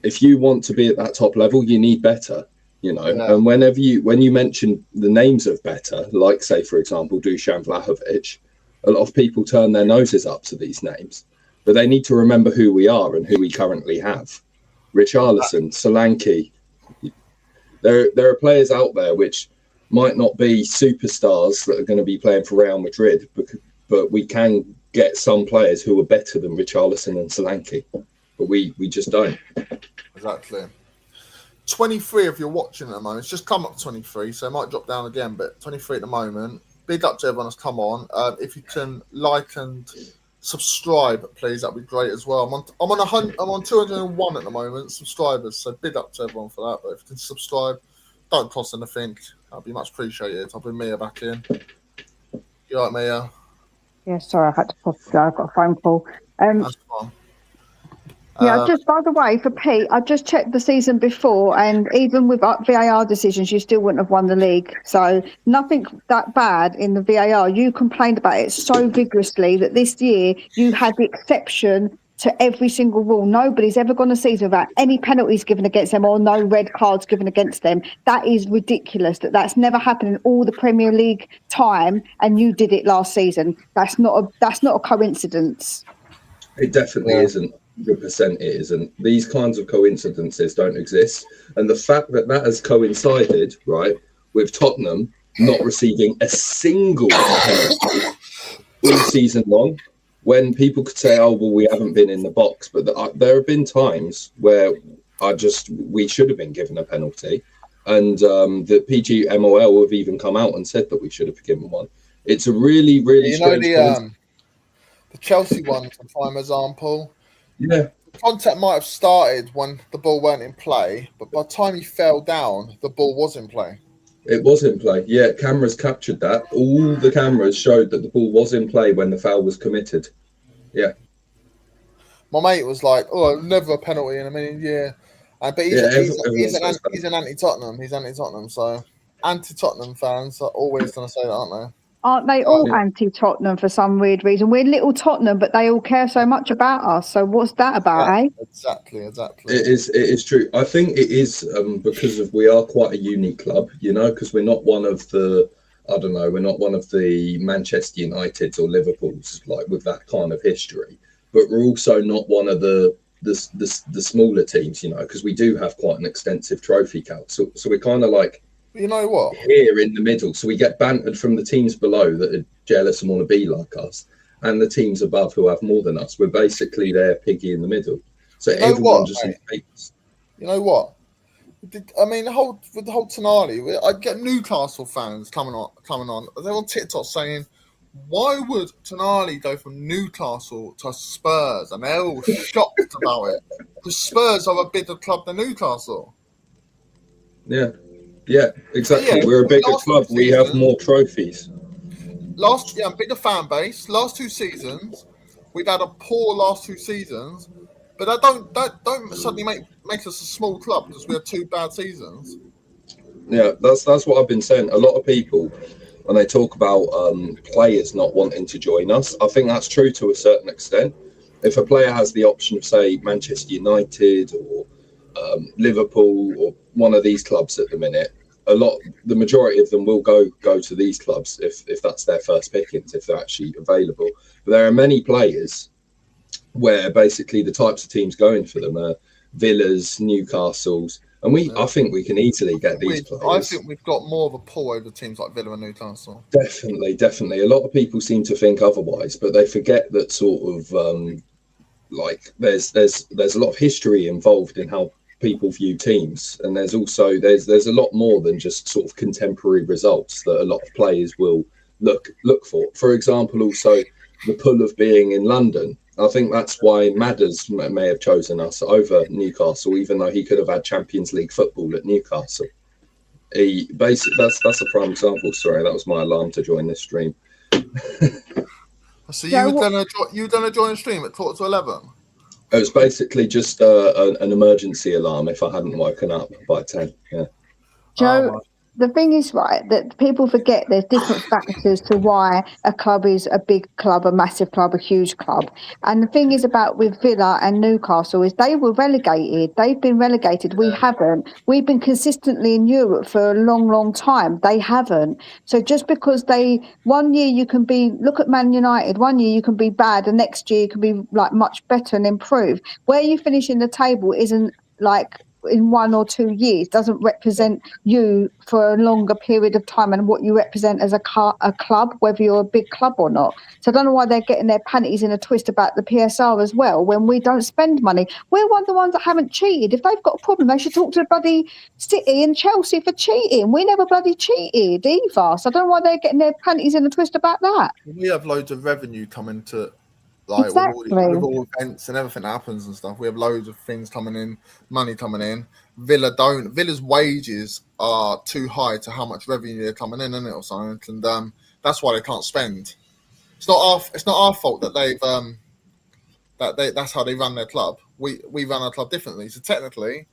[SPEAKER 2] if you want to be at that top level, you need better. And when you mention the names of better, like say for example Dusan Vlahovic, a lot of people turn their noses up to these names, but they need to remember who we are and who we currently have. Richarlison, Solanke. There are players out there which might not be superstars that are going to be playing for Real Madrid, but we can get some players who are better than Richarlison and Solanke, but we just don't.
[SPEAKER 1] Exactly. 23 if you're watching at the moment. It's just come up 23, so it might drop down again, but 23 at the moment. Big up to everyone that's come on. If you can like and subscribe, please, that'd be great as well. I'm on 201 at the moment subscribers, so big up to everyone for that. But if you can subscribe, don't cost anything. That'd be much appreciated. I'll bring Mia back in. You all right, Mia?
[SPEAKER 4] Yeah, sorry, I had to pop. I've got a phone call.
[SPEAKER 1] That's fine.
[SPEAKER 4] Yeah, just by the way, for Pete, I just checked the season before, and even with VAR decisions, you still wouldn't have won the league. So nothing that bad in the VAR. You complained about it so vigorously that this year you had the exception to every single rule. Nobody's ever gone a season without any penalties given against them or no red cards given against them. That is ridiculous. That's never happened in all the Premier League time, and you did it last season. That's not a coincidence.
[SPEAKER 2] It definitely isn't. 100% it isn't. These kinds of coincidences don't exist, and the fact that has coincided, right, with Tottenham not receiving a single penalty all season long. When people could say, "Oh, well, we haven't been in the box," but there have been times where we should have been given a penalty, and the PGMOL have even come out and said that we should have given one. It's a really, really strange.
[SPEAKER 1] The Chelsea one, for prime example.
[SPEAKER 2] Yeah,
[SPEAKER 1] contact might have started when the ball weren't in play, but by the time he fell down, the ball was in play.
[SPEAKER 2] It was in play. Yeah, cameras captured that. All the cameras showed that the ball was in play when the foul was committed. Yeah.
[SPEAKER 1] My mate was like, "Oh, never a penalty in a million year." But he's an anti-Tottenham. He's anti-Tottenham. So anti-Tottenham fans are always going to say that, aren't they?
[SPEAKER 4] Aren't they all anti-Tottenham for some weird reason? We're little Tottenham, but they all care so much about us. So what's that about, eh?
[SPEAKER 1] Exactly.
[SPEAKER 2] It is true. I think it is because we are quite a unique club, because we're not one of the, we're not one of the Manchester Uniteds or Liverpools, like with that kind of history. But we're also not one of the smaller teams, because we do have quite an extensive trophy count. So we're kind of like,
[SPEAKER 1] you know what?
[SPEAKER 2] Here in the middle. So we get bantered from the teams below that are jealous and want to be like us, and the teams above who have more than us. We're basically their piggy in the middle. So everyone just hates.
[SPEAKER 1] You know what? The whole Tonali, I get Newcastle fans coming on. They're on TikTok saying, "Why would Tonali go from Newcastle to Spurs?" And they're all shocked about it. Because Spurs are a bigger club than Newcastle.
[SPEAKER 2] Yeah, exactly. We're a bigger club. We have more trophies.
[SPEAKER 1] Bigger fan base. Last 2 seasons, we've had a poor last 2 seasons, but that don't suddenly make us a small club because we had 2 bad seasons.
[SPEAKER 2] Yeah, that's what I've been saying. A lot of people, when they talk about players not wanting to join us, I think that's true to a certain extent. If a player has the option of, say, Manchester United or Liverpool or one of these clubs at the minute, the majority of them will go to these clubs if that's their first pickings, if they're actually available. But there are many players where basically the types of teams going for them are Villas, Newcastles, and I think we can easily get these players.
[SPEAKER 1] I think we've got more of a pull over teams like Villa and Newcastle.
[SPEAKER 2] Definitely. A lot of people seem to think otherwise, but they forget that sort of there's a lot of history involved in how people view teams, and there's a lot more than just sort of contemporary results that a lot of players will look for. For example, also the pull of being in London. I think that's why Madders may have chosen us over Newcastle, even though he could have had Champions League football at Newcastle. That's a prime example. Sorry, that was my alarm to join this stream.
[SPEAKER 1] So you were gonna join a stream at 11?
[SPEAKER 2] It was basically just an emergency alarm if I hadn't woken up by 10. Yeah.
[SPEAKER 4] Joe, the thing is, right, that people forget there's different factors to why a club is a big club, a massive club, a huge club. And the thing is about with Villa and Newcastle is they were relegated. They've been relegated. We haven't. We've been consistently in Europe for a long, long time. They haven't. So just because one year you can look at Man United, one year you can be bad, the next year you can be like much better and improve. Where you finish in the table isn't like in 1 or 2 years, doesn't represent you for a longer period of time and what you represent as a club, whether you're a big club or not. So I don't know why they're getting their panties in a twist about the PSR as well when we don't spend money. We're one of the ones that haven't cheated. If they've got a problem, they should talk to the bloody City and Chelsea for cheating. We never bloody cheated either. So I don't know why they're getting their panties in a twist about that.
[SPEAKER 1] We have loads of revenue coming to Like
[SPEAKER 4] exactly.
[SPEAKER 1] with all events and everything that happens and stuff, we have loads of things coming in, money coming in. Villa's wages are too high to how much revenue they're coming in, isn't it, or something? And that's why they can't spend. It's not our fault that they've that's how they run their club. We run our club differently. So technically,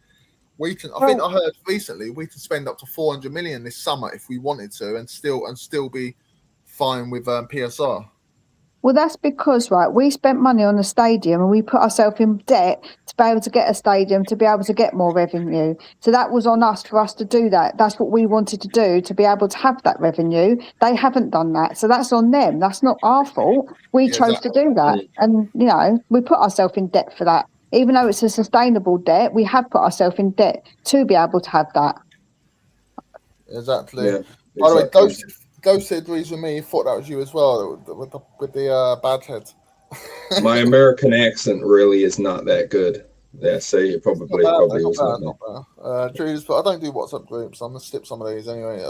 [SPEAKER 1] we can. I think I heard recently we can spend up to 400 million this summer if we wanted to, and still be fine with PSR.
[SPEAKER 4] Well, that's because, right, we spent money on the stadium and we put ourselves in debt to be able to get a stadium, to be able to get more revenue. So that was on us for us to do that. That's what we wanted to do, to be able to have that revenue. They haven't done that. So that's on them. That's not our fault. We chose to do that. And, you know, we put ourselves in debt for that. Even though it's a sustainable debt, we have put ourselves in debt to be able to have that.
[SPEAKER 1] Exactly.
[SPEAKER 2] Yeah,
[SPEAKER 1] By the way,
[SPEAKER 2] exactly.
[SPEAKER 1] Ghost agrees with me. He thought that was you as well with the bad head.
[SPEAKER 2] My American accent really is not that good. Yeah, so it probably was
[SPEAKER 1] not bad. Drew's, but I don't do WhatsApp groups. I'm gonna skip some of these anyway.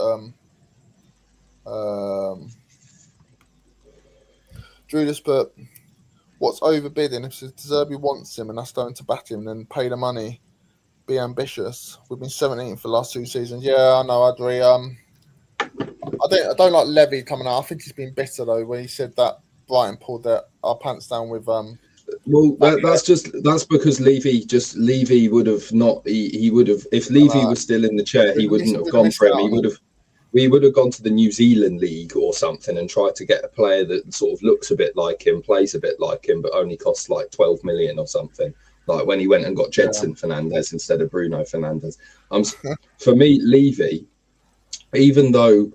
[SPEAKER 1] Drew just put, what's overbidding? If Zerbi wants him and us going to bat him, then pay the money. Be ambitious. We've been 17th for the last 2 seasons. Yeah, I know, I agree. I don't like Levy coming out. I think he's been bitter though, when he said that Brighton pulled our pants down with
[SPEAKER 2] Well, that's because Levy would have not. He would have, if Levy was still in the chair, he wouldn't have gone for him. We would have gone to the New Zealand League or something and tried to get a player that sort of looks a bit like him, plays a bit like him, but only costs like 12 million or something. Like when he went and got Jedson Fernandez instead of Bruno Fernandez. For me, Levy, even though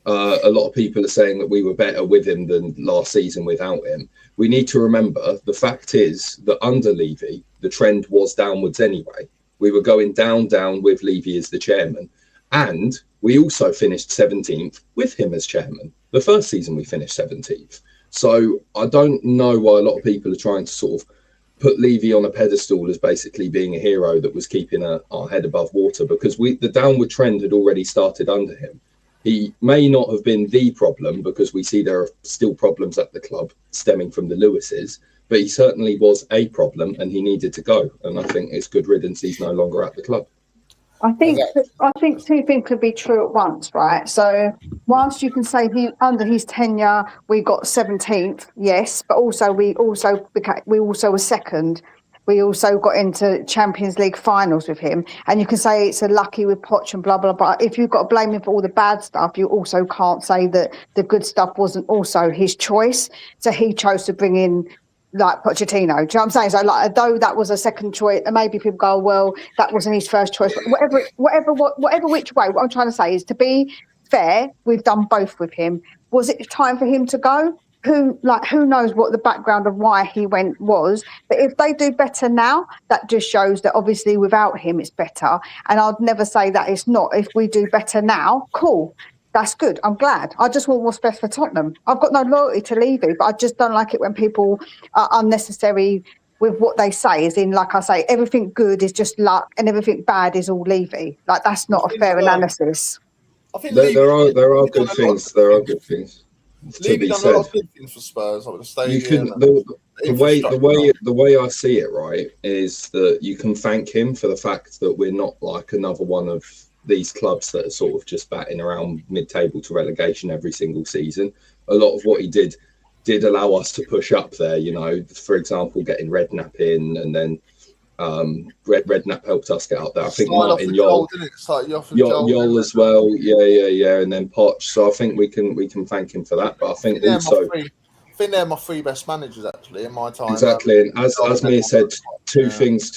[SPEAKER 2] a lot of people are saying that we were better with him than last season without him, we need to remember the fact is that under Levy, the trend was downwards anyway. We were going down with Levy as the chairman. And we also finished 17th with him as chairman. The first season we finished 17th. So I don't know why a lot of people are trying to sort of put Levy on a pedestal as basically being a hero that was keeping our head above water, because the downward trend had already started under him. He may not have been the problem, because we see there are still problems at the club stemming from the Lewises, but he certainly was a problem and he needed to go. And I think it's good riddance. He's no longer at the club.
[SPEAKER 4] I think 2 things could be true at once, right? So whilst you can say under his tenure we got 17th, yes, but also we also were second. We also got into Champions League finals with him, and you can say it's a lucky with Poch and blah blah blah. If you've got to blame him for all the bad stuff, you also can't say that the good stuff wasn't also his choice. So he chose to bring in like Pochettino. Do you know what I'm saying? So like, though that was a second choice, and maybe people go, well, that wasn't his first choice. But whatever which way, what I'm trying to say is, to be fair, we've done both with him. Was it time for him to go? Who knows what the background of why he went was. But if they do better now, that just shows that obviously without him it's better. And I'd never say that it's not. If we do better now, cool. That's good. I'm glad. I just want what's best for Tottenham. I've got no loyalty to Levy, but I just don't like it when people are unnecessary with what they say. As in, like I say, everything good is just luck and everything bad is all Levy. Like, that's not a fair analysis.
[SPEAKER 1] I think
[SPEAKER 2] there are good things. There are good things.
[SPEAKER 1] Levy done a lot of good things for Spurs, like the stadium.
[SPEAKER 2] The way I see it, right, is that you can thank him for the fact that we're not like another one of these clubs that are sort of just batting around mid-table to relegation every single season. A lot of what he did allow us to push up there, you know, for example, getting Redknapp in, and then Redknapp helped us get up there. I think Martin Yol as well. Yeah. And then Poch. So I think we can thank him for that. But I think also,
[SPEAKER 1] I think they're my 3 best managers actually in my time.
[SPEAKER 2] Exactly, and as Mia said, two things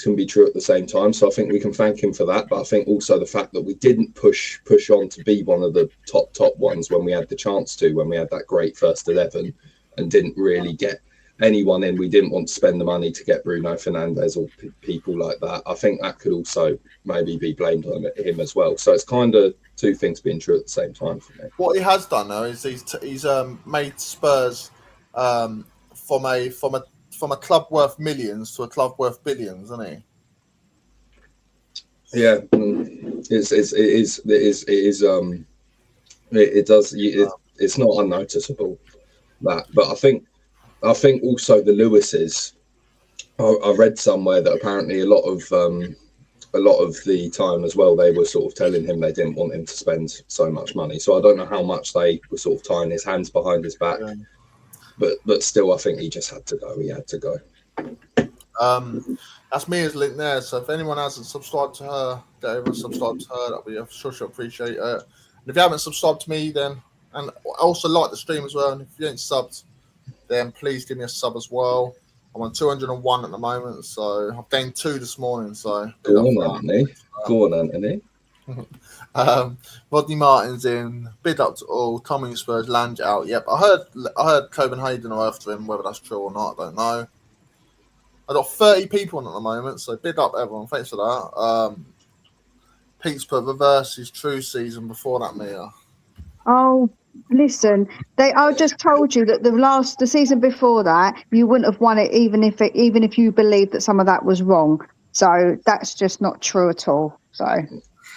[SPEAKER 2] can be true at the same time. So I think we can thank him for that. But I think also the fact that we didn't push on to be one of the top ones when we had the chance to, when we had that great first 11, and didn't really get anyone in. We didn't want to spend the money to get Bruno Fernandes or people like that. I think that could also maybe be blamed on him as well. So it's kind of 2 things being true at the same time for me.
[SPEAKER 1] What he has done though is he's made Spurs from a club worth millions to a club worth billions, isn't he?
[SPEAKER 2] Yeah, it's not unnoticeable that, but I think also the Lewises. I read somewhere that apparently a lot of the time as well, they were sort of telling him they didn't want him to spend so much money. So I don't know how much they were sort of tying his hands behind his back, but still, I think he just had to go. He had to go.
[SPEAKER 1] That's Mia's link there. So if anyone hasn't subscribed to her, get over and subscribe to her. That'll be sure she'll appreciate it. And if you haven't subscribed to me, then and also like the stream as well. And if you ain't subbed, then please give me a sub as well. I'm on 201 at the moment, so I've gained 2 this morning. So
[SPEAKER 2] go on, Anthony. Go on, Anthony.
[SPEAKER 1] Rodney Martin's in. Big up to all. Tommy Spurs, Lange out. Yep, I heard Copenhagen are after him. Whether that's true or not, I don't know. I got 30 people on at the moment, so big up everyone. Thanks for that. Pete's put reverse his true season before that, Mia.
[SPEAKER 4] Oh, listen, I just told you that the season before that, you wouldn't have won it even if you believed that some of that was wrong. So that's just not true at all. So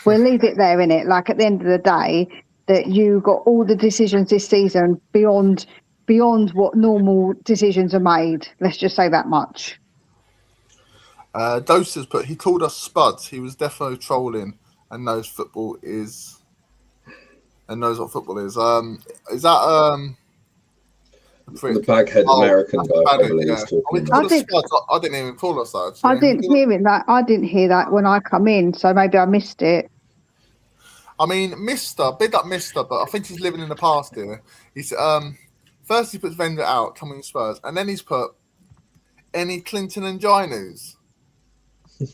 [SPEAKER 4] we'll leave it there, innit? Like at the end of the day, that you got all the decisions this season beyond what normal decisions are made. Let's just say that much.
[SPEAKER 1] Dose has put, he called us spuds. He was definitely trolling and knows football is. And knows what football is. Is that
[SPEAKER 2] the baghead American guy? Probably
[SPEAKER 1] yeah.
[SPEAKER 2] is talking
[SPEAKER 1] I didn't even call us that. Actually.
[SPEAKER 4] I didn't hear that when I come in, so maybe I missed it.
[SPEAKER 1] I mean, big up Mister, but I think he's living in the past here. He's first he puts Vendor out, coming Spurs, and then he's put any Clinton and Jai news. I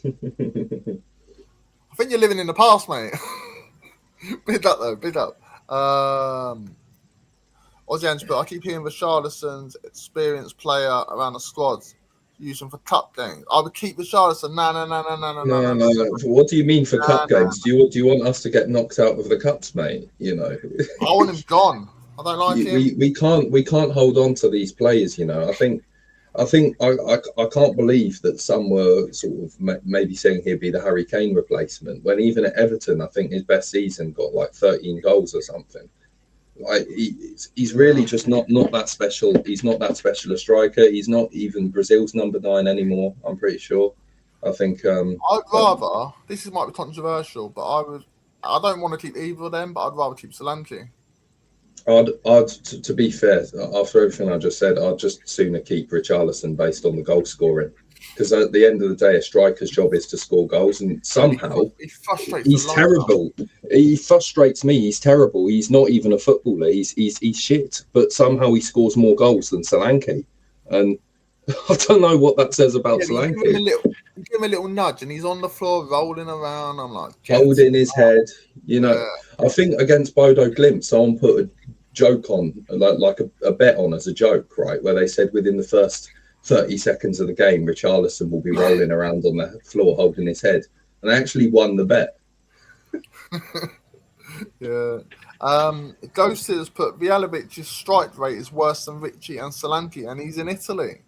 [SPEAKER 1] think you're living in the past, mate. Big up though, big up. Ozzy, but I keep hearing Richarlison's experienced player around the squads. Use him for cup games. I would keep Richarlison. No.
[SPEAKER 2] What do you mean for cup games? Do you want us to get knocked out of the cups, mate? You know,
[SPEAKER 1] I want him gone. I don't like him.
[SPEAKER 2] We can't hold on to these players. You know, I can't believe that some were sort of maybe saying he'd be the Harry Kane replacement when even at Everton, I think his best season got like 13 goals or something. Like he's really just not that special. He's not that special a striker. He's not even Brazil's number 9 anymore. I'm pretty sure. I think.
[SPEAKER 1] I'd rather. This might be controversial, but I don't want to keep either of them, but I'd rather keep Solanke.
[SPEAKER 2] To be fair, after everything I just said, I'd just sooner keep Richarlison based on the goal scoring. Because at the end of the day, a striker's job is to score goals, and somehow he's terrible. He frustrates me. He's terrible. He's not even a footballer. He's shit. But somehow he scores more goals than Solanke, and I don't know what that says about Solanke.
[SPEAKER 1] Give him a little nudge, and he's on the floor rolling around. I'm like
[SPEAKER 2] holding his head. You know, yeah. I think against Bodo Glimt, someone put a joke on, like a bet on as a joke, right? Where they said within the first 30 seconds of the game, Richarlison will be rolling around on the floor holding his head, and I actually won the bet.
[SPEAKER 1] Yeah. Ghost has put Vyalovic's strike rate is worse than Richie and Solanke, and he's in Italy.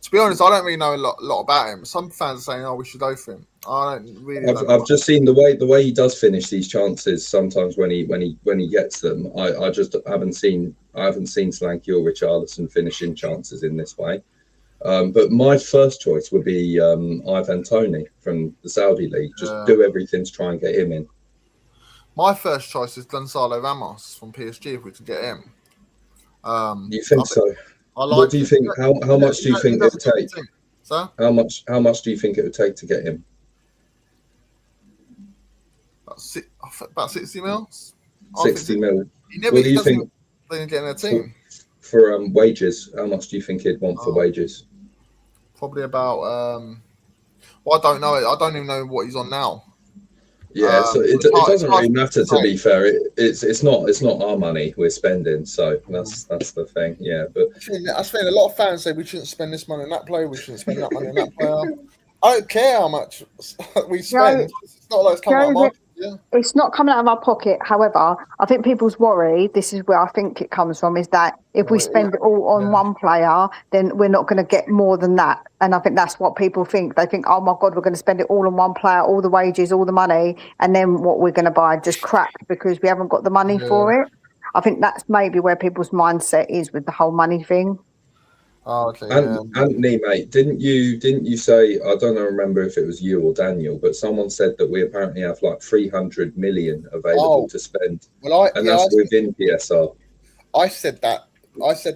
[SPEAKER 1] To be honest, I don't really know a lot about him. Some fans are saying, "Oh, we should go for him." I don't really.
[SPEAKER 2] I've just seen the way he does finish these chances. Sometimes when he gets them, I just haven't seen Solanke or Richarlison finishing chances in this way. But my first choice would be Ivan Toney from the Saudi league. Just do everything to try and get him in.
[SPEAKER 1] My first choice is Gonzalo Ramos from PSG. If we could get him,
[SPEAKER 2] you think so? What do you think? How much do you think it would take?
[SPEAKER 1] So?
[SPEAKER 2] How much do you think it would take to get him?
[SPEAKER 1] About 60 mil.
[SPEAKER 2] 60 mil. What do you think?
[SPEAKER 1] Getting a team
[SPEAKER 2] for wages. How much do you think he'd want for wages?
[SPEAKER 1] Probably about. Well, I don't know. I don't even know what he's on now.
[SPEAKER 2] Yeah, so it doesn't really matter. To be fair, it's not our money we're spending, so that's the thing. Yeah, but
[SPEAKER 1] I think a lot of fans say we shouldn't spend this money on that player. We shouldn't spend that money on that player. I don't care how much we spend. It's not like it's coming out of my. Yeah.
[SPEAKER 4] It's not coming out of our pocket. However, I think people's worry, this is where I think it comes from, is that if we spend it all on one player, then we're not going to get more than that. And I think that's what people think. They think, oh my God, we're going to spend it all on one player, all the wages, all the money, and then what we're going to buy just crap because we haven't got the money for it. I think that's maybe where people's mindset is with the whole money thing.
[SPEAKER 1] Oh, okay.
[SPEAKER 2] Anthony, mate, didn't you say, I don't remember if it was you or Daniel, but someone said that we apparently have like 300 million available to spend, that's within PSR.
[SPEAKER 1] I said that,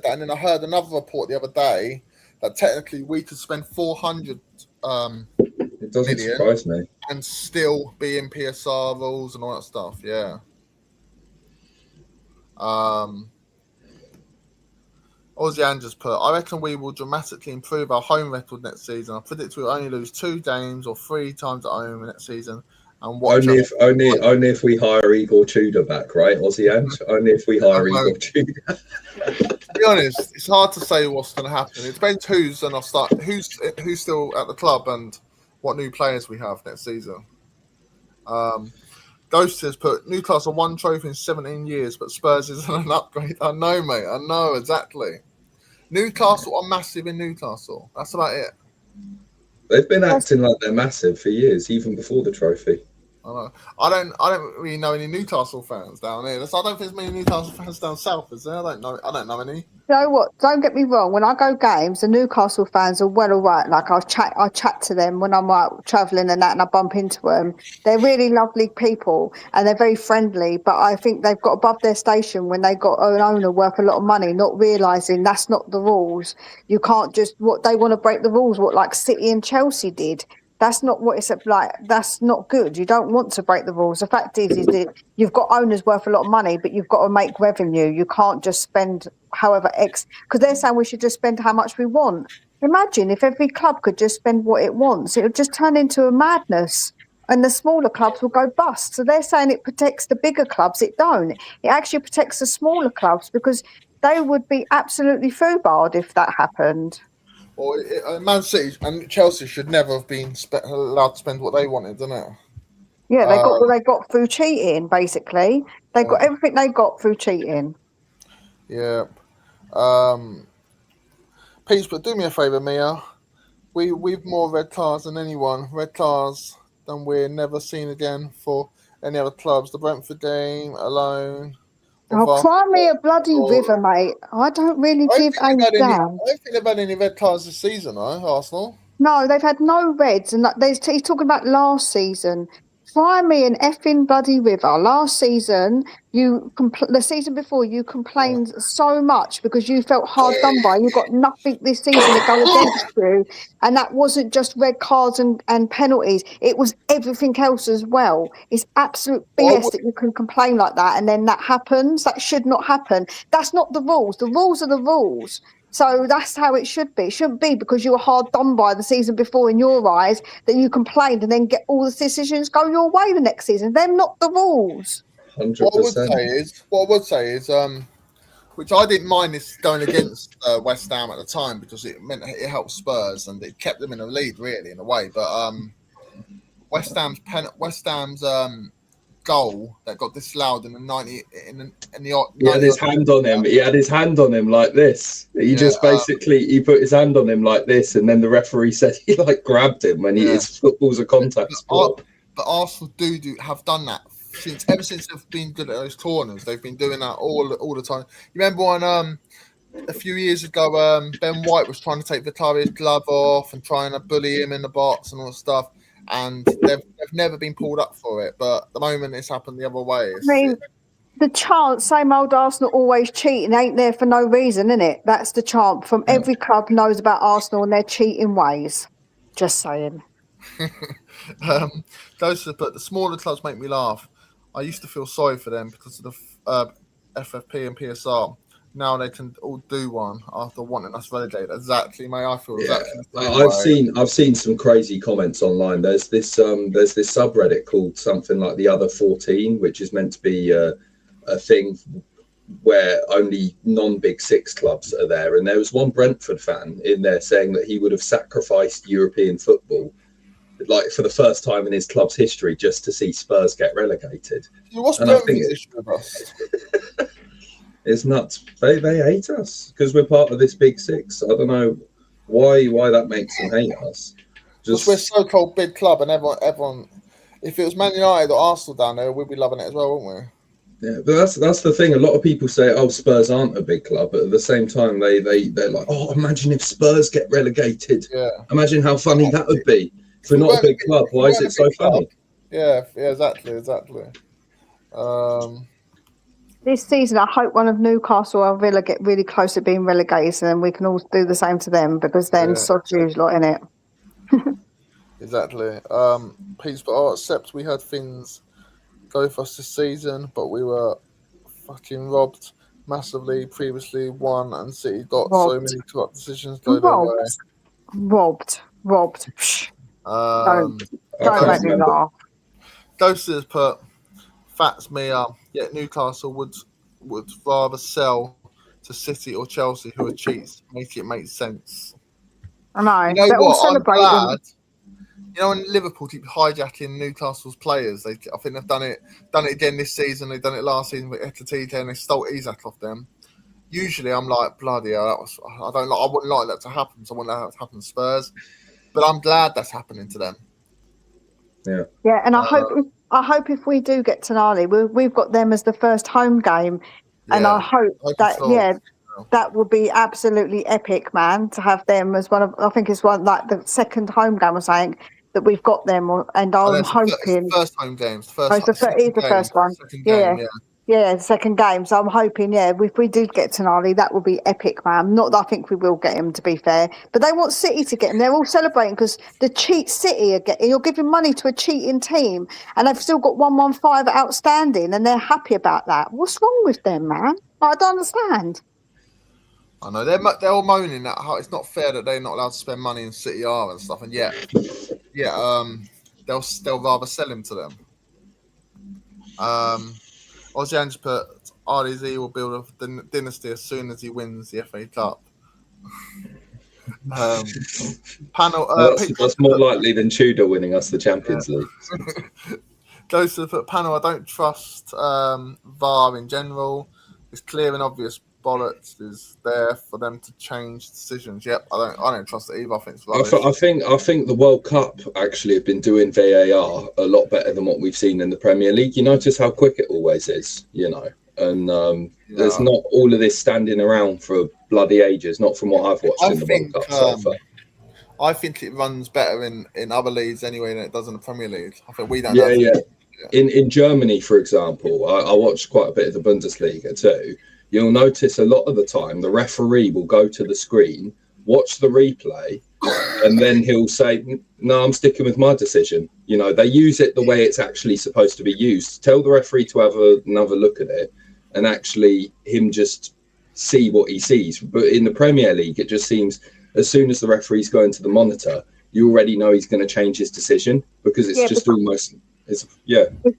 [SPEAKER 1] and then I heard another report the other day that technically we could spend 400
[SPEAKER 2] it doesn't million surprise me,
[SPEAKER 1] and still be in PSR rules and all that stuff. Yeah. Aussie Andrews put, I reckon we will dramatically improve our home record next season. I predict we'll only lose 2 games or 3 times at home next season. And watch
[SPEAKER 2] only if we hire Igor Tudor back, right, Aussie Ange? Only if we hire Igor Tudor.
[SPEAKER 1] To be honest, it's hard to say what's going to happen. It depends who's still at the club and what new players we have next season. Ghost has put Newcastle 1 trophy in 17 years, but Spurs isn't an upgrade. I know, mate. I know exactly. Newcastle are massive in Newcastle. That's about it.
[SPEAKER 2] They've been acting like they're massive for years, even before the trophy.
[SPEAKER 1] I know. I don't really know any Newcastle fans down here. I don't think there's many Newcastle fans down south, is there? I don't know any.
[SPEAKER 4] You know what? Don't get me wrong. When I go games, the Newcastle fans are well alright. Like I chat to them when I'm out travelling and that, and I bump into them. They're really lovely people and they're very friendly. But I think they've got above their station when they got an owner worth a lot of money, not realising that's not the rules. You can't just they want to break the rules. What like City and Chelsea did. That's not what it's like. That's not good. You don't want to break the rules. The fact is that you've got owners worth a lot of money, but you've got to make revenue. You can't just spend however X, because they're saying we should just spend how much we want. Imagine if every club could just spend what it wants. It would just turn into a madness and the smaller clubs will go bust. So they're saying it protects the bigger clubs. It don't. It actually protects the smaller clubs because they would be absolutely foobarred if that happened.
[SPEAKER 1] Or Man City and Chelsea should never have been allowed to spend what they wanted, didn't it?
[SPEAKER 4] Yeah, they got what they got through cheating. Basically, they got everything they got through cheating.
[SPEAKER 1] Yeah. Peace, but do me a favour, Mia. We've more red cards than anyone. Red cards than we're never seen again for any other clubs. The Brentford game alone.
[SPEAKER 4] Oh, cry me a bloody river, mate. I don't really give a damn.
[SPEAKER 1] I don't think they've had any red cards this season, Arsenal.
[SPEAKER 4] No, they've had no reds. And he's talking about last season. Cry me an effing bloody river. Last season, the season before, you complained so much because you felt hard done by. You got nothing this season to go against you. And that wasn't just red cards and penalties. It was everything else as well. It's absolute BS that you can complain like that and then that happens. That should not happen. That's not the rules. The rules are the rules. So that's how it should be. It shouldn't be because you were hard done by the season before in your eyes that you complained and then get all the decisions go your way the next season. They're not the rules.
[SPEAKER 2] 100%.
[SPEAKER 1] What I would say is, which I didn't mind this going against West Ham at the time because it meant it helped Spurs and it kept them in the lead really in a way. But West Ham's goal that got disallowed in the 90 in the
[SPEAKER 2] he had his hand on him. He had his hand on him like this. He just basically he put his hand on him like this, and then the referee said he like grabbed him when his football's a contact sport.
[SPEAKER 1] But Arsenal have done that ever since they've been good at those corners. They've been doing that all the time. You remember when a few years ago Ben White was trying to take Vitaria's glove off and trying to bully him in the box and all that stuff. And they've never been pulled up for it, but the moment it's happened the other way.
[SPEAKER 4] The chant, same old Arsenal always cheating, ain't there for no reason, innit? That's the chant from every club knows about Arsenal and their cheating ways. Just saying.
[SPEAKER 1] Those but the smaller clubs make me laugh. I used to feel sorry for them because of the FFP and PSR. Now they can all do one after wanting us relegated. Exactly, mate. I feel exactly the same way.
[SPEAKER 2] I've seen some crazy comments online. There's this subreddit called something like the Other 14, which is meant to be a thing where only non-Big Six clubs are there. And there was one Brentford fan in there saying that he would have sacrificed European football, like for the first time in his club's history, just to see Spurs get relegated.
[SPEAKER 1] What's Brentford's issue with us?
[SPEAKER 2] It's nuts. They hate us because we're part of this Big Six. I don't know why that makes them hate us.
[SPEAKER 1] Just we're so-called big club, and everyone. If it was Man United or Arsenal down there, we'd be loving it as well, wouldn't we?
[SPEAKER 2] Yeah, but that's the thing. A lot of people say, "Oh, Spurs aren't a big club," but at the same time, they're like, "Oh, imagine if Spurs get relegated. Yeah. Imagine how funny that would be. If we're not a big club, why is it so funny?"
[SPEAKER 1] Yeah, exactly.
[SPEAKER 4] This season, I hope one of Newcastle or Villa get really close to being relegated, and we can all do the same to them because then sod you's lot in it.
[SPEAKER 1] Exactly. Peace, but I accept we had things go for us this season, but we were fucking robbed. massively previously won, and City got so
[SPEAKER 4] Robbed.
[SPEAKER 1] many corrupt decisions go their way.
[SPEAKER 4] Robbed. Psh,
[SPEAKER 1] Um,
[SPEAKER 2] I
[SPEAKER 4] don't
[SPEAKER 2] can't
[SPEAKER 4] make me
[SPEAKER 2] remember.
[SPEAKER 4] laugh.
[SPEAKER 1] Ghost has put Fats me up. Yet Newcastle would rather sell to City or Chelsea, who are cheats. Make it make sense.
[SPEAKER 4] I know.
[SPEAKER 1] You know
[SPEAKER 4] They're all
[SPEAKER 1] what? I'm
[SPEAKER 4] celebrating.
[SPEAKER 1] glad. You know, when Liverpool keep hijacking Newcastle's players, I think they've done it again this season. They've done it last season with Etatita, and they stole Isak off them. Usually, I'm like, bloody hell, I wouldn't like that to happen. So I wouldn't like that to happen to Spurs, but I'm glad that's happening to them.
[SPEAKER 4] Yeah, and I hope if we do get Tonali, we've got them as the first home game, and I hope that that will be absolutely epic, man, to have them as one of. I think it's one like the second home game or something that we've got them, and I'm hoping
[SPEAKER 1] it's the first home game. It's
[SPEAKER 4] the first one.
[SPEAKER 1] Second game,
[SPEAKER 4] yeah, the second game. So I'm hoping, if we do get Tonali, that will be epic, man. Not that I think we will get him, to be fair, but they want City to get him. They're all celebrating because the cheat City are getting. You're giving money to a cheating team, and they've still got 115 outstanding, and they're happy about that. What's wrong with them, man? I don't understand.
[SPEAKER 1] I know they're all moaning that how it's not fair that they're not allowed to spend money in City are and stuff, and they'll rather sell him to them. Ozzy Ange put RDZ will build a dynasty as soon as he wins the FA Cup. Panel.
[SPEAKER 2] That's more likely than Tudor winning us the Champions League.
[SPEAKER 1] Goes to the foot panel. I don't trust VAR in general. It's clear and obvious bollocks is there for them to change decisions. Yep, I don't trust it either. I think it's rubbish.
[SPEAKER 2] I think the World Cup actually have been doing VAR a lot better than what we've seen in the Premier League. You notice how quick it always is, and there's not all of this standing around for bloody ages. Not from what I've watched in the World Cup so far.
[SPEAKER 1] I think it runs better in other leagues anyway than it does in the Premier League. I think we don't.
[SPEAKER 2] In Germany, for example, I watched quite a bit of the Bundesliga too. You'll notice a lot of the time the referee will go to the screen, watch the replay, and then he'll say, "No, I'm sticking with my decision." They use it the way it's actually supposed to be used. Tell the referee to have another look at it, and actually him just see what he sees. But in the Premier League, it just seems as soon as the referee's going to the monitor, you already know he's going to change his decision because it's just almost. It's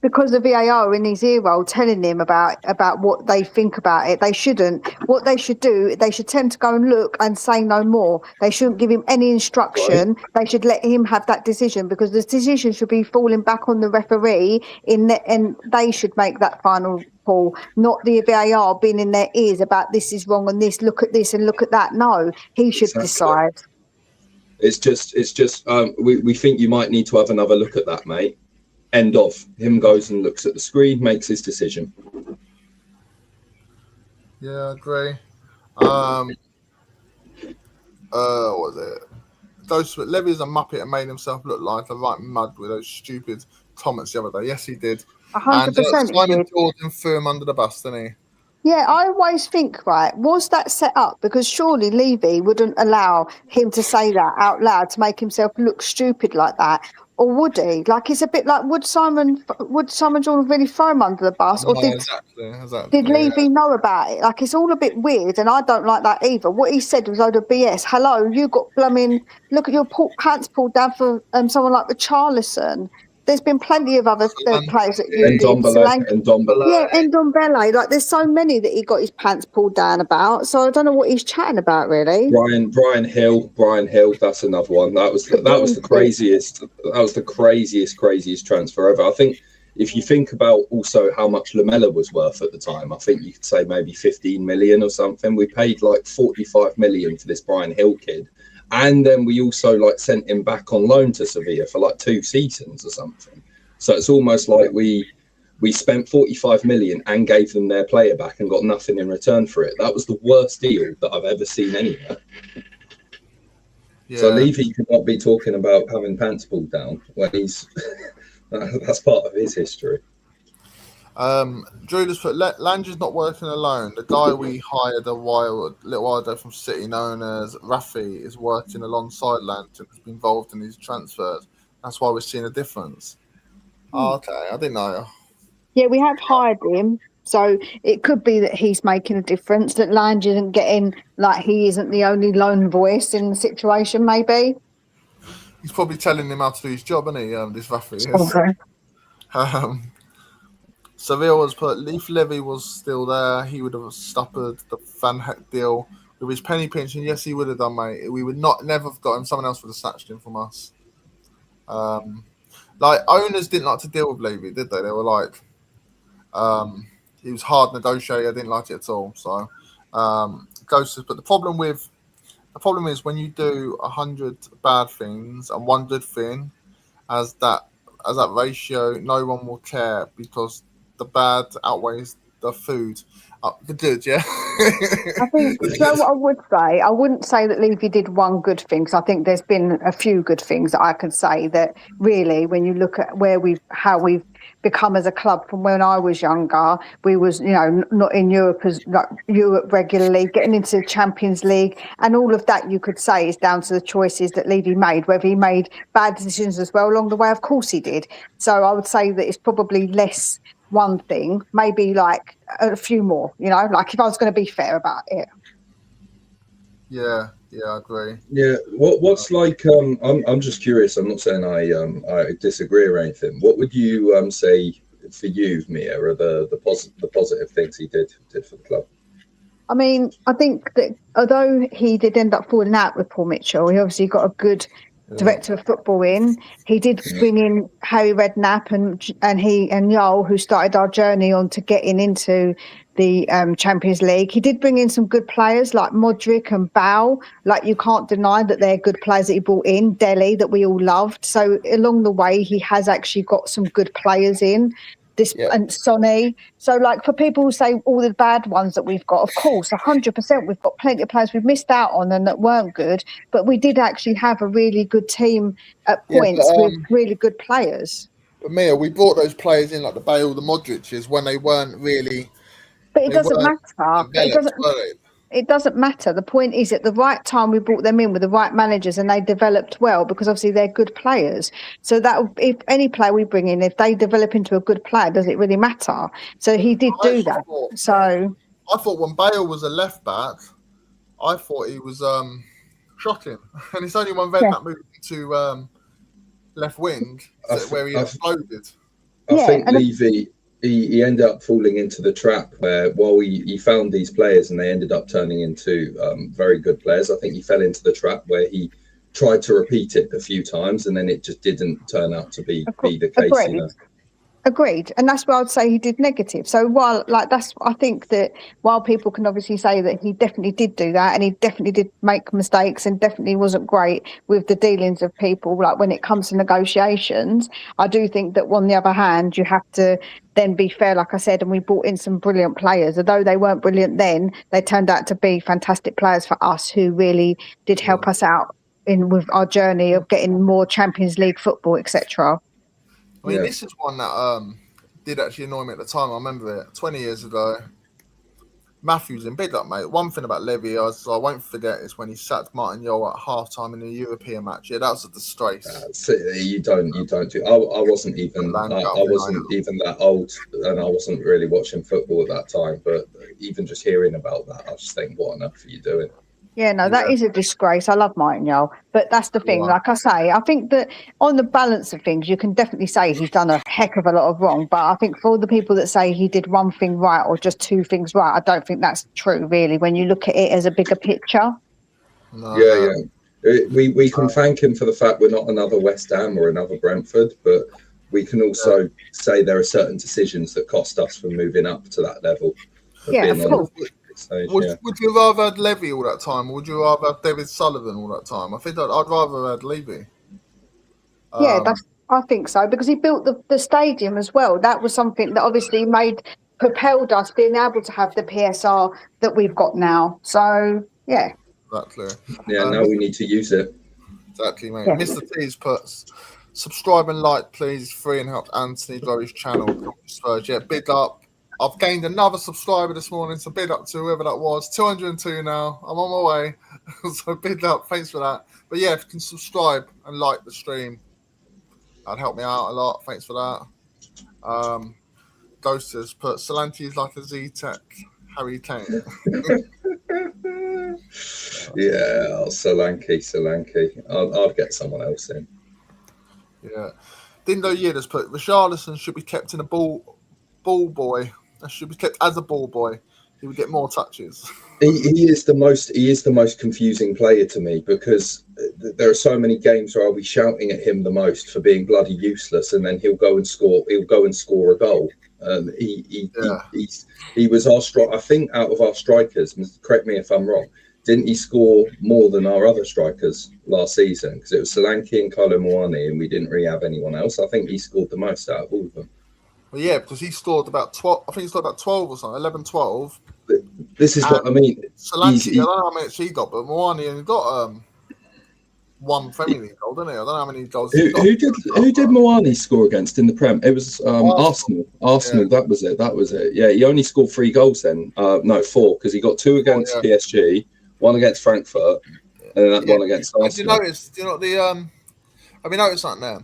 [SPEAKER 2] because the VAR in his ear roll telling him about what they think about it. They shouldn't. What they should do, they should tell him to go and look and say no more. They shouldn't give him any instruction. Right. They should let him have that decision because the decision should be falling back on the referee and they should make that final call, not the VAR being in their ears about this is wrong and this, look at this and look at that. No, he should decide. It's just we think you might need to have another look at that, mate. End of. Him goes and looks at the screen, makes his decision.
[SPEAKER 1] Yeah, I agree. What was it? Levy's a muppet and made himself look like a right mud with those stupid comments the other day. Yes, he did.
[SPEAKER 4] 100%.
[SPEAKER 1] And Simon Jordan threw him under the bus, didn't he?
[SPEAKER 4] Yeah, I always think, right, was that set up? Because surely Levy wouldn't allow him to say that out loud to make himself look stupid like that. Or would he? Like, it's a bit like, would Simon Jordan really throw him under the bus? Or did Levy know about it? Like, it's all a bit weird, and I don't like that either. What he said was load of BS. Hello, you got look at your pants pulled down for someone like the Richarlison. There's been plenty of other players that you did.
[SPEAKER 2] Ndombele.
[SPEAKER 4] Yeah, Ndombele. Like, there's so many that he got his pants pulled down about. So I don't know what he's chatting about, really.
[SPEAKER 2] Brian Hill. That's another one. That was the craziest. That was the craziest transfer ever. I think if you think about also how much Lamela was worth at the time, I think you could say maybe 15 million or something. We paid like 45 million for this Brian Hill kid. And then we also sent him back on loan to Sevilla for 2 seasons or something. So it's almost like we spent 45 million and gave them their player back and got nothing in return for it. That was the worst deal that I've ever seen anywhere. Yeah. So Levy could not be talking about having pants pulled down when he's that's part of his history.
[SPEAKER 1] Drew just put Lange's not working alone. The guy we hired a little while ago from City, known as Rafi, is working alongside Lange and has been involved in his transfers. That's why we're seeing a difference. Okay, I didn't know.
[SPEAKER 4] Yeah, we have hired him, So it could be that he's making a difference, that Lange isn't getting, like, he isn't the only lone voice in the situation, maybe.
[SPEAKER 1] He's probably telling him how to do his job, isn't he? This Rafa is.
[SPEAKER 4] Okay.
[SPEAKER 1] Seville was put. Leaf Levy was still there. He would have stoppered the Van Heck deal with his penny pinching. Yes, he would have done, mate. We would never have got him. Someone else would have snatched him from us. Like, owners didn't like to deal with Levy, did they? They were like, he was hard negotiator. I didn't like it at all. So, Ghosts. But the problem is when you do 100 bad things and one good thing, as that ratio, no one will care because the bad outweighs the food. The good, yeah.
[SPEAKER 4] I think, you know what I would say? I wouldn't say that Levy did one good thing, because I think there's been a few good things that I could say that really, when you look at how we've become as a club from when I was younger, we was, not in Europe Europe regularly, getting into the Champions League, and all of that you could say is down to the choices that Levy made. Whether he made bad decisions as well along the way, of course he did. So I would say that it's probably less one thing, maybe like a few more, like if I was going to be fair about it.
[SPEAKER 1] Yeah, I agree.
[SPEAKER 2] Yeah, what's like? I'm just curious. I'm not saying I disagree or anything. What would you say for you, Mia, are the positive things he did for the club?
[SPEAKER 4] I mean, I think that although he did end up falling out with Paul Mitchell, he obviously got a good director of football in. He did bring in Harry Redknapp and he and Joel, who started our journey on to getting into the Champions League. He did bring in some good players like Modric and Bow. Like, you can't deny that they're good players that he brought in. Dele, that we all loved. So along the way, he has actually got some good players in. And Sonny. So, like, for people who say all the bad ones that we've got, of course, 100%, we've got plenty of players we've missed out on and that weren't good. But we did actually have a really good team at points with really good players.
[SPEAKER 1] But Mia, we brought those players in, like the Bale, the Modric's, when they weren't really.
[SPEAKER 4] But it doesn't matter. It doesn't matter. The point is, at the right time, we brought them in with the right managers and they developed well, because obviously they're good players. So that if any player we bring in, if they develop into a good player, does it really matter? So he did do that.
[SPEAKER 1] I thought when Bale was a left back, I thought he was shocking. And it's only when Redknapp moved to left wing where he exploded.
[SPEAKER 2] I think Levy, he ended up falling into the trap where, while he found these players and they ended up turning into very good players, I think he fell into the trap where he tried to repeat it a few times and then it just didn't turn out to be the case.
[SPEAKER 4] Agreed. And that's where I'd say he did negative. So I think that while people can obviously say that he definitely did do that and he definitely did make mistakes and definitely wasn't great with the dealings of people, like when it comes to negotiations, I do think that on the other hand, you have to then be fair, like I said, and we brought in some brilliant players. Although they weren't brilliant then, they turned out to be fantastic players for us who really did help us out with our journey of getting more Champions League football, etc.
[SPEAKER 1] I mean, this is one that did actually annoy me at the time. I remember it 20 years ago. Matthews in big up, mate. One thing about Levy I won't forget is when he sacked Martin Jol at half-time in a European match. Yeah, that was a disgrace.
[SPEAKER 2] You don't do. I wasn't even that old, and I wasn't really watching football at that time. But even just hearing about that, I just think, what on earth are you doing?
[SPEAKER 4] Yeah, no, that is a disgrace. I love Martin Jol, but that's the thing. Like I say, I think that on the balance of things, you can definitely say he's done a heck of a lot of wrong. But I think for all the people that say he did one thing right or just two things right, I don't think that's true, really, when you look at it as a bigger picture.
[SPEAKER 2] We can thank him for the fact we're not another West Ham or another Brentford, but we can also say there are certain decisions that cost us from moving up to that level.
[SPEAKER 4] Of course.
[SPEAKER 1] Would you rather had Levy all that time, or would you rather have David Sullivan all that time? I think I'd rather have had Levy.
[SPEAKER 4] I think so, because he built the stadium as well. That was something that obviously propelled us being able to have the PSR that we've got now. So yeah,
[SPEAKER 1] exactly.
[SPEAKER 2] Yeah, now we need to use it.
[SPEAKER 1] Exactly, mate. Yeah. Mr. T's puts subscribe and like, please. Free and help Anthony grow his channel. Spurs, yeah, big up. I've gained another subscriber this morning, so big up to whoever that was. 202 now. I'm on my way. So big up. Thanks for that. But yeah, if you can subscribe and like the stream, that'd help me out a lot. Thanks for that. Doses put Solanke is like a Z-Tech Harry Kane.
[SPEAKER 2] Yeah, Solanke. I'd get someone else in.
[SPEAKER 1] Yeah. Dindo Yidas put Richarlison should be kept in a ball boy. Should be kept as a ball boy. He would get more touches.
[SPEAKER 2] He is the most confusing player to me, because there are so many games where I'll be shouting at him the most for being bloody useless, and then he'll go and score a goal. He was our I think out of our strikers, correct me if I'm wrong, didn't he score more than our other strikers last season? Because it was Solanke and Kolo Muani, and we didn't really have anyone else. I think he scored the most out of all of them.
[SPEAKER 1] Well, yeah, because he scored about 12. I think he scored about 12 or something, 11, 12.
[SPEAKER 2] This is what I mean.
[SPEAKER 1] Solanke, I don't know how many he got, but Muani only got one Premier League goal, didn't he? I don't know how many goals he got.
[SPEAKER 2] Who did Muani score against in the Prem? It was Arsenal. Yeah. That was it. Yeah, he only scored 3 goals then. No, 4, because he got 2 against PSG, 1 against Frankfurt, and then one against Arsenal.
[SPEAKER 1] Do you know have you noticed that now?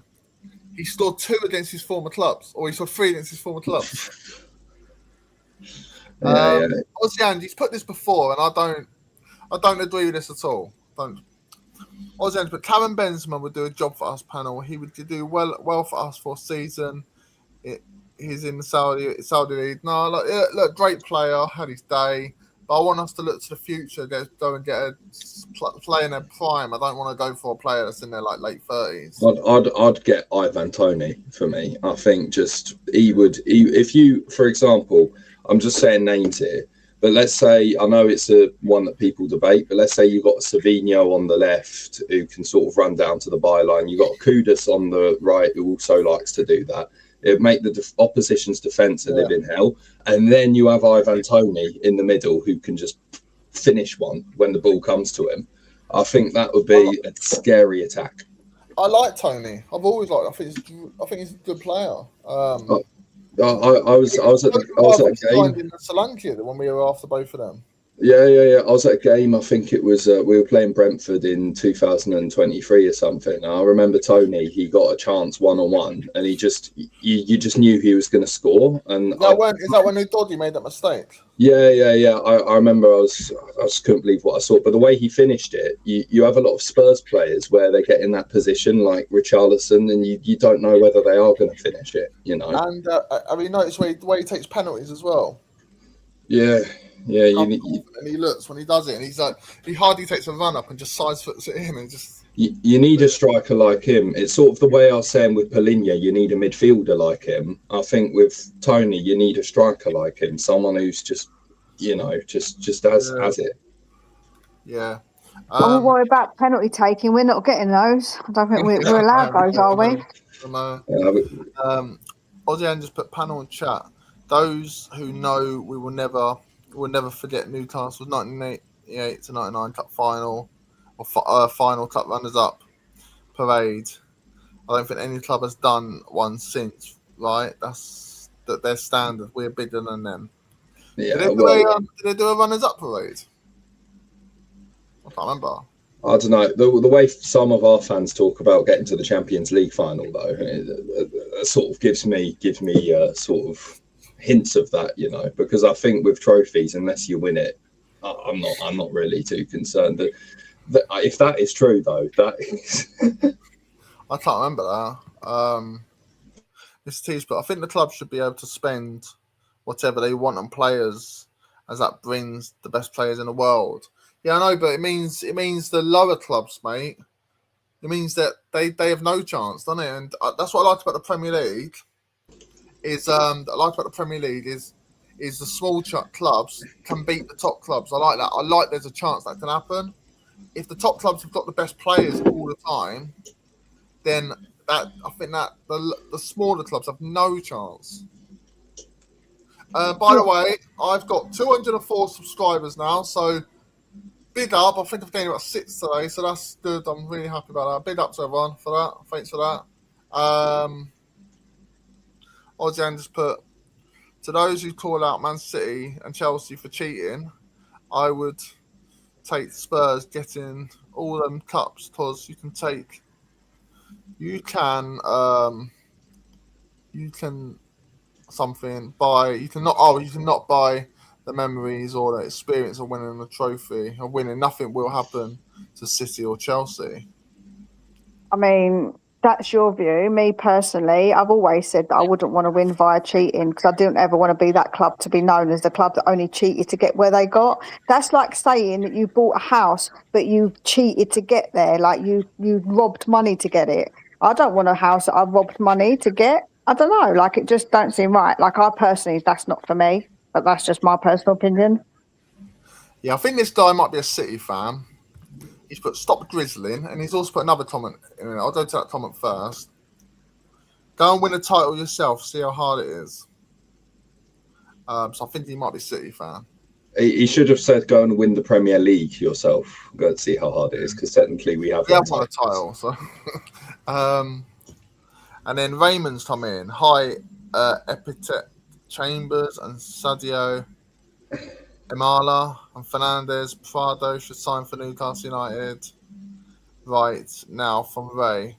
[SPEAKER 1] He scored 2 against his former clubs, or he scored 3 against his former clubs. Obviously, Andy's put this before, and I don't agree with this at all. But Karen Benzema would do a job for us panel. He would do well for us for a season. He's in the Saudi League. No, look, great player, had his day. But I want us to look to the future, go and get a play in their prime. I don't want to go for a player that's in their like late 30s.
[SPEAKER 2] I'd get Ivan Toney for me. I think just if you, for example, I'm just saying names here, but let's say, I know it's one that people debate, but let's say you've got Savinho on the left who can sort of run down to the byline. You've got Kudus on the right who also likes to do that. It make the opposition's defence a living hell. And then you have Ivan Toney in the middle who can just finish one when the ball comes to him. I think that would be a scary attack.
[SPEAKER 1] I like Toney. I've always liked him. I think he's a good player.
[SPEAKER 2] I was at a game
[SPEAKER 1] in Solanke when we were after both of them.
[SPEAKER 2] Yeah. I was at a game. I think it was we were playing Brentford in 2023 or something. I remember Toney. He got a chance 1-on-1, and he just you just knew he was going to score. And
[SPEAKER 1] is that when Udodi made that mistake?
[SPEAKER 2] Yeah. I remember. I just couldn't believe what I saw. But the way he finished it, you have a lot of Spurs players where they get in that position, like Richarlison, and you don't know whether they are going to finish it. You know.
[SPEAKER 1] And notice the way he takes penalties as well.
[SPEAKER 2] Yeah.
[SPEAKER 1] And he looks when he does it, and he's like, he hardly takes a run up and just side foots it in, and just.
[SPEAKER 2] You need a striker like him. It's sort of the way I was saying with Paulinho, you need a midfielder like him. I think with Toney, you need a striker like him, someone who's just has it.
[SPEAKER 1] Yeah.
[SPEAKER 4] I'm worried about penalty taking. We're not getting those. I don't think we're allowed those, are we?
[SPEAKER 1] No. Ozzy just put panel in chat. Those who know we will never forget Newcastle's 1988 to 99 cup final or final cup runners-up parade. I don't think any club has done one since, right? That's their standard. We're bigger than them.
[SPEAKER 2] Yeah,
[SPEAKER 1] did they do a runners-up parade? I can't remember.
[SPEAKER 2] I don't know. The way some of our fans talk about getting to the Champions League final, though, it sort of gives me sort of hints of that, you know, because I think with trophies, unless you win it, I'm not really too concerned. That if that is true, though, that is.
[SPEAKER 1] I can't remember that. Mr. T's, but I think the club should be able to spend whatever they want on players, as that brings the best players in the world. Yeah, I know, but it means the lower clubs, mate. It means that they have no chance, doesn't it? And that's what I liked about the Premier League. Is the small clubs can beat the top clubs. I like that. I like there's a chance that can happen. If the top clubs have got the best players all the time, then I think that the smaller clubs have no chance. By the way, I've got 204 subscribers now, so big up. I think I've gained about 6 today, so that's good. I'm really happy about that. Big up to everyone for that. Thanks for that. Ozzy just put, to those who call out Man City and Chelsea for cheating, I would take Spurs getting all them cups, because you can something. You cannot buy the memories or the experience of winning the trophy. Of winning, nothing will happen to City or Chelsea.
[SPEAKER 4] I mean, that's your view. Me personally, I've always said that I wouldn't want to win via cheating because I didn't ever want to be that club to be known as the club that only cheated to get where they got. That's like saying that you bought a house but you cheated to get there, like you robbed money to get it. I don't want a house that I robbed money to get. I don't know, like it just don't seem right. Like I personally, that's not for me, but that's just my personal opinion.
[SPEAKER 1] Yeah, I think this guy might be a City fan. He's put stop drizzling, and he's also put another comment in it. I'll go to that comment first. Go and win a title yourself. See how hard it is. So I think he might be a City fan.
[SPEAKER 2] He should have said, "Go and win the Premier League yourself." Go and see how hard it is, because technically we have
[SPEAKER 1] won a title. So, and then Raymond's come in. Hi, Epithet Chambers and Sadio Imala and Fernandez Prado should sign for Newcastle United. Right now from Ray.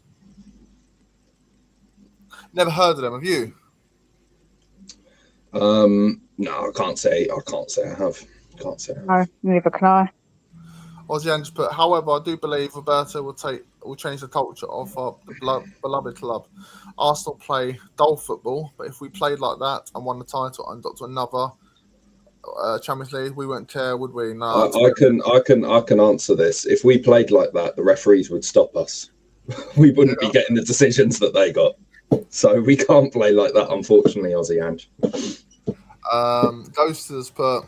[SPEAKER 1] Never heard of them, have you?
[SPEAKER 2] No, I can't say I have.
[SPEAKER 4] No, neither can I.
[SPEAKER 1] Ozzy just put, however, I do believe Roberto will change the culture of our beloved club. Arsenal play dull football, but if we played like that and won the title and got to another Champions League, we wouldn't care, would we? No.
[SPEAKER 2] I can answer this. If we played like that, the referees would stop us. We wouldn't be getting the decisions that they got. So we can't play like that, unfortunately, Ozzy Ange.
[SPEAKER 1] Ghosters put,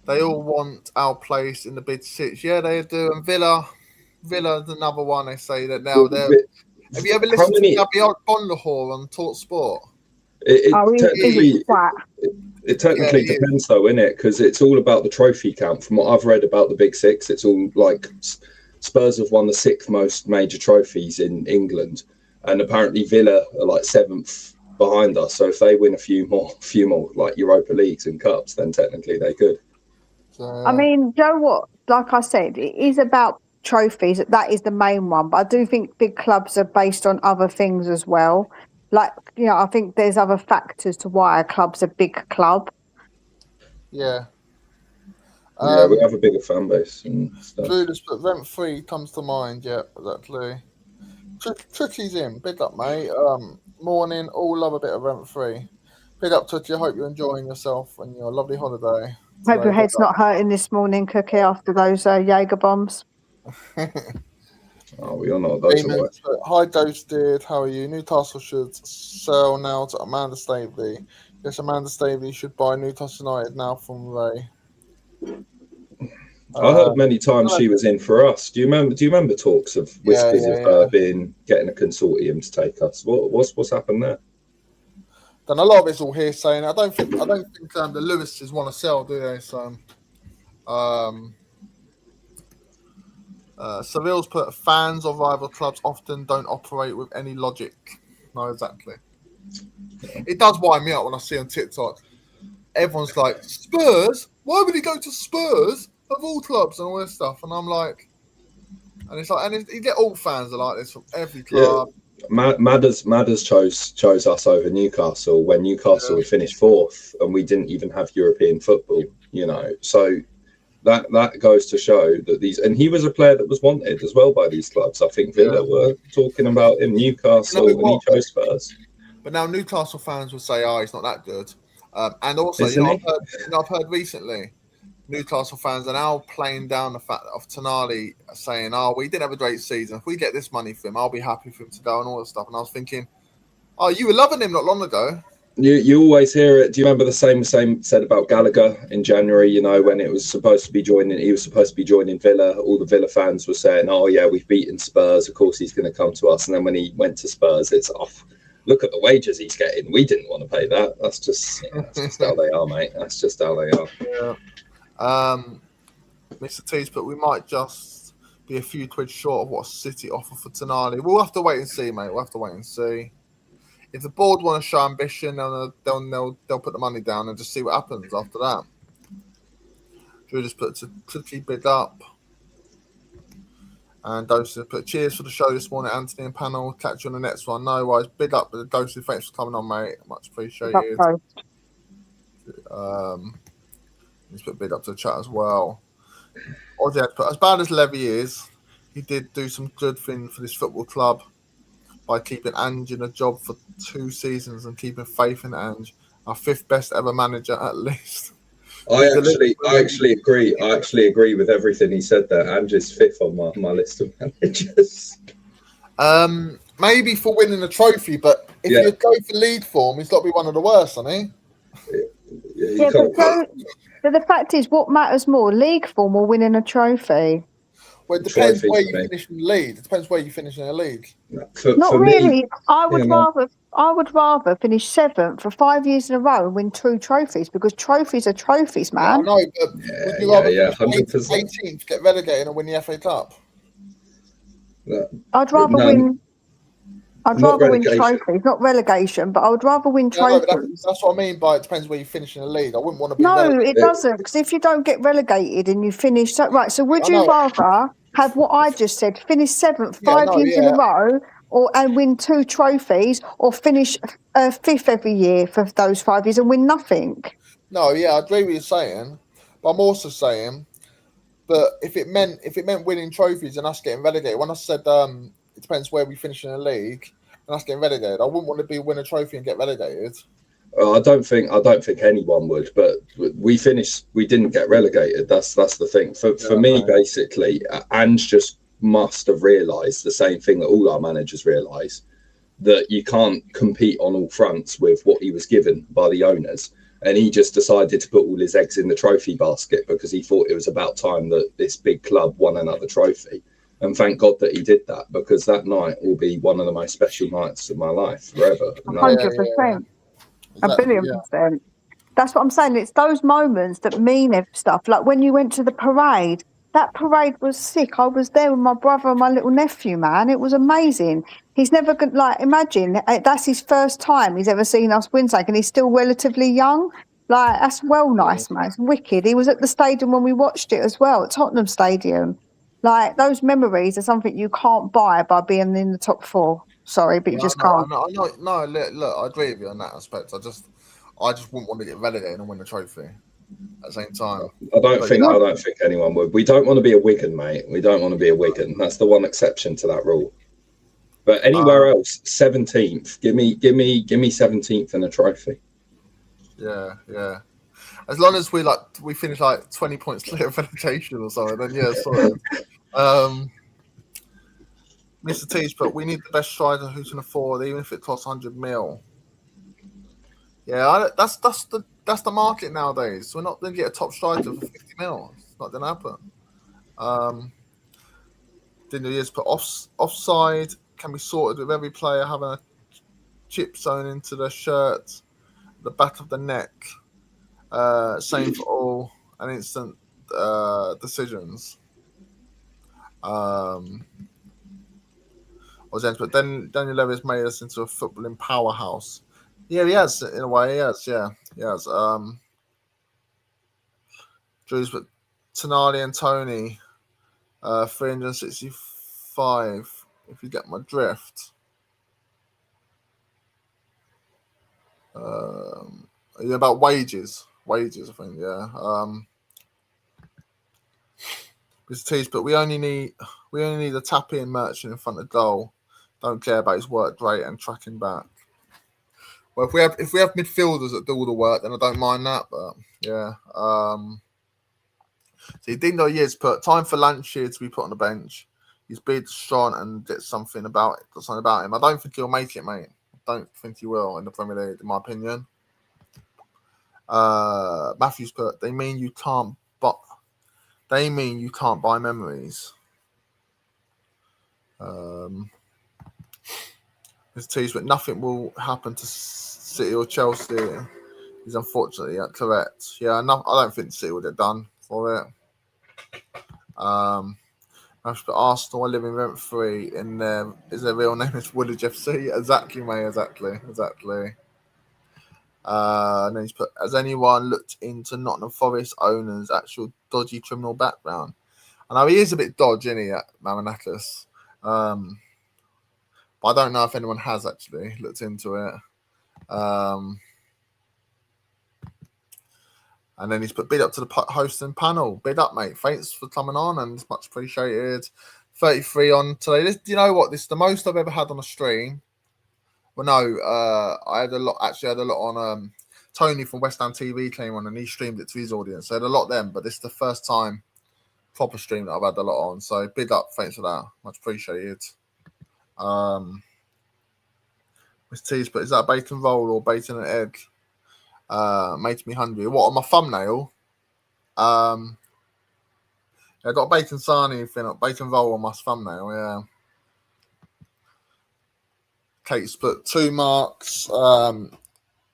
[SPEAKER 1] they all want our place in the big six. Yeah, they do. And Villa's another one. They say that now they're. Have you ever listened to Gabriel Bonlahor on Talk Sport?
[SPEAKER 2] It technically depends, though, innit? Because it's all about the trophy count. From what I've read about the Big Six, it's all like Spurs have won the 6th most major trophies in England, and apparently Villa are like 7th behind us. So if they win a few more like Europa Leagues and Cups, then technically they could.
[SPEAKER 4] I mean, Joe, what? Like I said, it is about trophies. That is the main one. But I do think big clubs are based on other things as well. Like, you know, I think there's other factors to why a club's a big club.
[SPEAKER 1] Yeah.
[SPEAKER 2] Yeah, we have a bigger fan base and stuff.
[SPEAKER 1] Judas, but rent free comes to mind. Yeah, exactly. Tootie's in. Big up, mate. Morning. All love a bit of rent free. Big up, Tootie. I hope you're enjoying yourself and your lovely holiday.
[SPEAKER 4] Hope your head's not hurting this morning, Cookie, after those Jaeger bombs.
[SPEAKER 2] Oh, we all know those are worth.
[SPEAKER 1] Hi, Ghosted. How are you? Newcastle should sell now to Amanda Staveley. Yes, Amanda Staveley should buy Newcastle United now from Ray.
[SPEAKER 2] I heard many times she was in for us. Do you remember talks of whispers of her getting a consortium to take us? What's happened there?
[SPEAKER 1] Then a lot of it's all hearsay. I don't think the Lewises want to sell, do they? So, Seville's put, fans of rival clubs often don't operate with any logic. No, exactly. It does wind me up when I see on TikTok. Everyone's like, Spurs? Why would he go to Spurs of all clubs and all this stuff? And I'm like, and it's like, and you get all fans are like this from every club.
[SPEAKER 2] Yeah. Madders chose us over Newcastle when Newcastle had finished 4th and we didn't even have European football, you know. So that goes to show that and he was a player that was wanted as well by these clubs. I think Villa were talking about him, Newcastle, and he chose Spurs.
[SPEAKER 1] But now Newcastle fans will say, "Oh, he's not that good," and also, I've heard recently. Newcastle fans are now playing down the fact of Tonali saying, "Oh, we didn't have a great season. If we get this money for him, I'll be happy for him to go," and all that stuff. And I was thinking, "Oh, you were loving him not long ago."
[SPEAKER 2] You always hear it. Do you remember the same said about Gallagher in January? You know, when he was supposed to be joining Villa. All the Villa fans were saying, "Oh yeah, we've beaten Spurs. Of course he's going to come to us." And then when he went to Spurs, it's off. Look at the wages he's getting. We didn't want to pay that. That's just how they are, mate. That's just how they are.
[SPEAKER 1] Yeah. Mr. T's, but we might just be a few quid short of what City offer for Tonali. We'll have to wait and see, mate. We'll have to wait and see. If the board want to show ambition, they'll put the money down and just see what happens after that. Should we just put to keep it up? And Dosey put cheers for the show this morning, Anthony and panel. Catch you on the next one. No worries. Big up to Dosey. Thanks for coming on, mate. Much appreciated. He's put big up to the chat as well. Ozzy put, as bad as Levy is, he did do some good thing for this football club by keeping Ange in a job for 2 seasons and keeping faith in Ange. Our 5th best ever manager, at least.
[SPEAKER 2] I actually agree. I actually agree with everything he said there. Ange's 5th on my list of managers.
[SPEAKER 1] Maybe for winning a trophy, but if you go for league form, he's got to be one of the worst, hasn't he?
[SPEAKER 4] But the fact is, what matters more, league form or winning a trophy?
[SPEAKER 1] Well, it depends where you finish in the league. It depends where you finish in the league.
[SPEAKER 4] Not really. Me, I would rather finish 7th for 5 years in a row and win 2 trophies, because trophies are trophies, man.
[SPEAKER 1] Yeah, I know, but would you rather 18th, get relegated and win the FA Cup?
[SPEAKER 4] I'd rather win. I'd rather win trophies, not relegation, but I would rather win trophies.
[SPEAKER 1] No, that's what I mean by it depends where you finish in the league. I wouldn't want to be
[SPEAKER 4] relegated. It doesn't, because if you don't get relegated and you finish... So would you rather have what I just said, finish 7th 5 years in a row and win 2 trophies, or finish 5th every year for those 5 years and win nothing?
[SPEAKER 1] No, I agree with you saying, but I'm also saying, but if it meant winning trophies and us getting relegated, when I said it depends where we finish in the league and us getting relegated, I wouldn't want to win a trophy and get relegated.
[SPEAKER 2] I don't think anyone would, but we didn't get relegated. That's the thing. For me, basically, Ange just must have realised the same thing that all our managers realise, that you can't compete on all fronts with what he was given by the owners. And he just decided to put all his eggs in the trophy basket because he thought it was about time that this big club won another trophy. And thank God that he did that, because that night will be one of the most special nights of my life forever.
[SPEAKER 4] 100%. A billion percent. That's what I'm saying. It's those moments that mean stuff. Like when you went to the parade, that parade was sick. I was there with my brother and my little nephew, man. It was amazing. He's never going to, imagine, that's his first time he's ever seen us win something, and he's still relatively young. That's nice, man. It's wicked. He was at the stadium when we watched it as well, at Tottenham Stadium. Those memories are something you can't buy by being in the top 4. Sorry, but you just can't.
[SPEAKER 1] No, look, I agree with you on that aspect. I just wouldn't want to get relegated and win the trophy at the same time.
[SPEAKER 2] I don't think anyone would. We don't want to be a Wigan, mate. We don't want to be a Wigan. That's the one exception to that rule. But anywhere else, 17th. Give me 17th and a trophy.
[SPEAKER 1] Yeah. As long as we finish 20 points clear of relegation or something, then sort of. Mr. T's, but we need the best striker who can afford, even if it costs 100 mil. Yeah, that's the market nowadays. We're not going to get a top striker for 50 mil. It's not going to happen. Didn't years put offside can be sorted with every player having a chip sewn into their shirt, the back of the neck. Same for all and instant decisions. But then Daniel Levy's made us into a footballing powerhouse. Yeah, he has, in a way. He has. Drew's, but Tonali and Tony, 365, if you get my drift. About wages, I think, yeah. Mr. T's, but we only need a tap-in merchant in front of goal. Don't care about his work rate and tracking back. Well, if we have midfielders that do all the work, then I don't mind that. But yeah, see, Dino Years put time for Lancia to be put on the bench. He's big, strong, and get something about him. I don't think he'll make it, mate. I don't think he will in the Premier League, in my opinion. Matthews put, they mean you can't buy memories. His teams, but nothing will happen to City or Chelsea. He's unfortunately correct. Yeah, I don't think City would have done for it. Arsenal are living rent free in their real name is Woolwich FC. Exactly, mate. Exactly. And then he's put, has anyone looked into Nottingham Forest owners' actual dodgy criminal background? I know he is a bit dodgy, isn't he, at Mamanakis? But I don't know if anyone has actually looked into it. And then he's put big up to the hosting panel. Big up, mate. Thanks for coming on, and it's much appreciated. 33 on today. Do you know what? This is the most I've ever had on a stream. Well, no, I had a lot. Actually, I had a lot on. Tony from West Ham TV came on, and he streamed it to his audience. So I had a lot then, but this is the first time proper stream that I've had a lot on. So big up, thanks for that. Much appreciated. Miss T's, but is that a bacon roll or bacon and egg? Makes me hungry. What, on my thumbnail? I got a bacon sarnie thing, bacon roll on my thumbnail. Yeah. Kate's put 2 marks.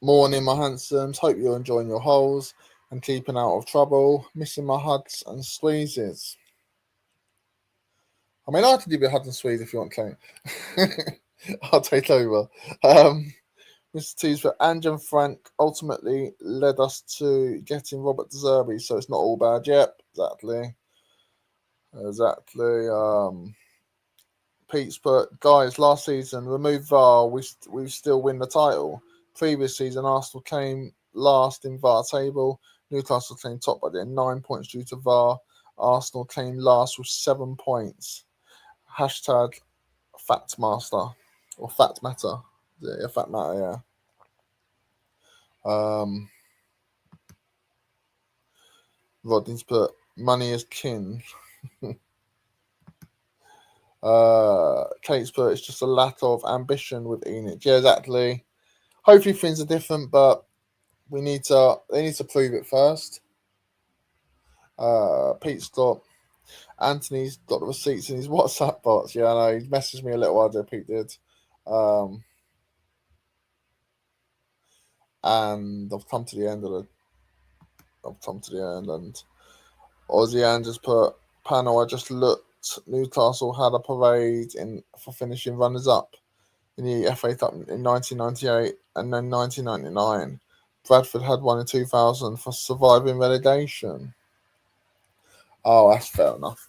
[SPEAKER 1] Morning, my handsomes. Hope you're enjoying your holes and keeping out of trouble. Missing my hugs and squeezes. I mean, I can give you a hug and squeeze if you want, Kate. I'll take over. Mr. T's for Ange and Frank ultimately led us to getting Robert De Zerbi, so it's not all bad. Yep, exactly. Pete's put, guys, last season, remove VAR, we still win the title. Previous season, Arsenal came last in VAR table. Newcastle came top by then, 9 points due to VAR. Arsenal came last with 7 points. Hashtag Fact Master or Fact Matter. Yeah, Fact Matter, yeah. Rodney's put money is kin. Kate's put it's just a lack of ambition with Enid. Yeah, exactly. Hopefully things are different, but they need to prove it first. Pete's got Anthony's got the receipts in his WhatsApp box. Yeah, I know he messaged me a little while ago. Pete did. And I've come to the end, and Aussie Ann just put panel. I just looked. Newcastle had a parade for finishing runners up in the FA Cup in 1998 and then 1999. Bradford had one in 2000 for surviving relegation. Oh, that's fair enough.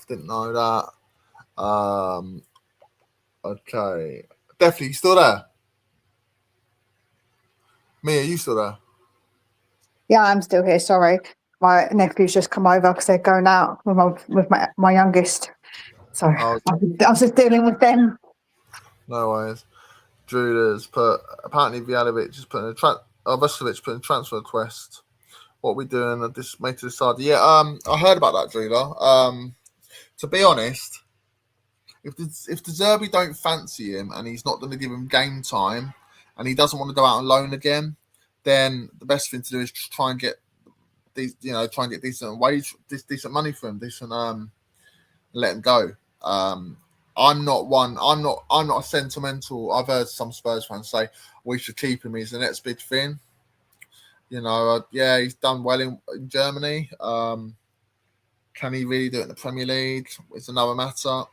[SPEAKER 1] Didn't know that. Okay. Definitely, you still there? Mia, you still there?
[SPEAKER 4] Yeah, I'm still here. Sorry. My nephew's just come over because they're going out with my youngest. So I was just dealing with them.
[SPEAKER 1] No worries. Drew's put, apparently Vjalovic is putting Vuskovic putting a transfer request. What are we doing at this made to decide? Yeah, I heard about that, Drewler. To be honest, if De Zerbi don't fancy him and he's not going to give him game time and he doesn't want to go out on loan again, then the best thing to do is just try and get decent wage, decent money for him, let him go. I'm not a sentimental. I've heard some Spurs fans say we should keep him. He's the next big thing. He's done well in Germany. Can he really do it in the Premier League? It's another matter.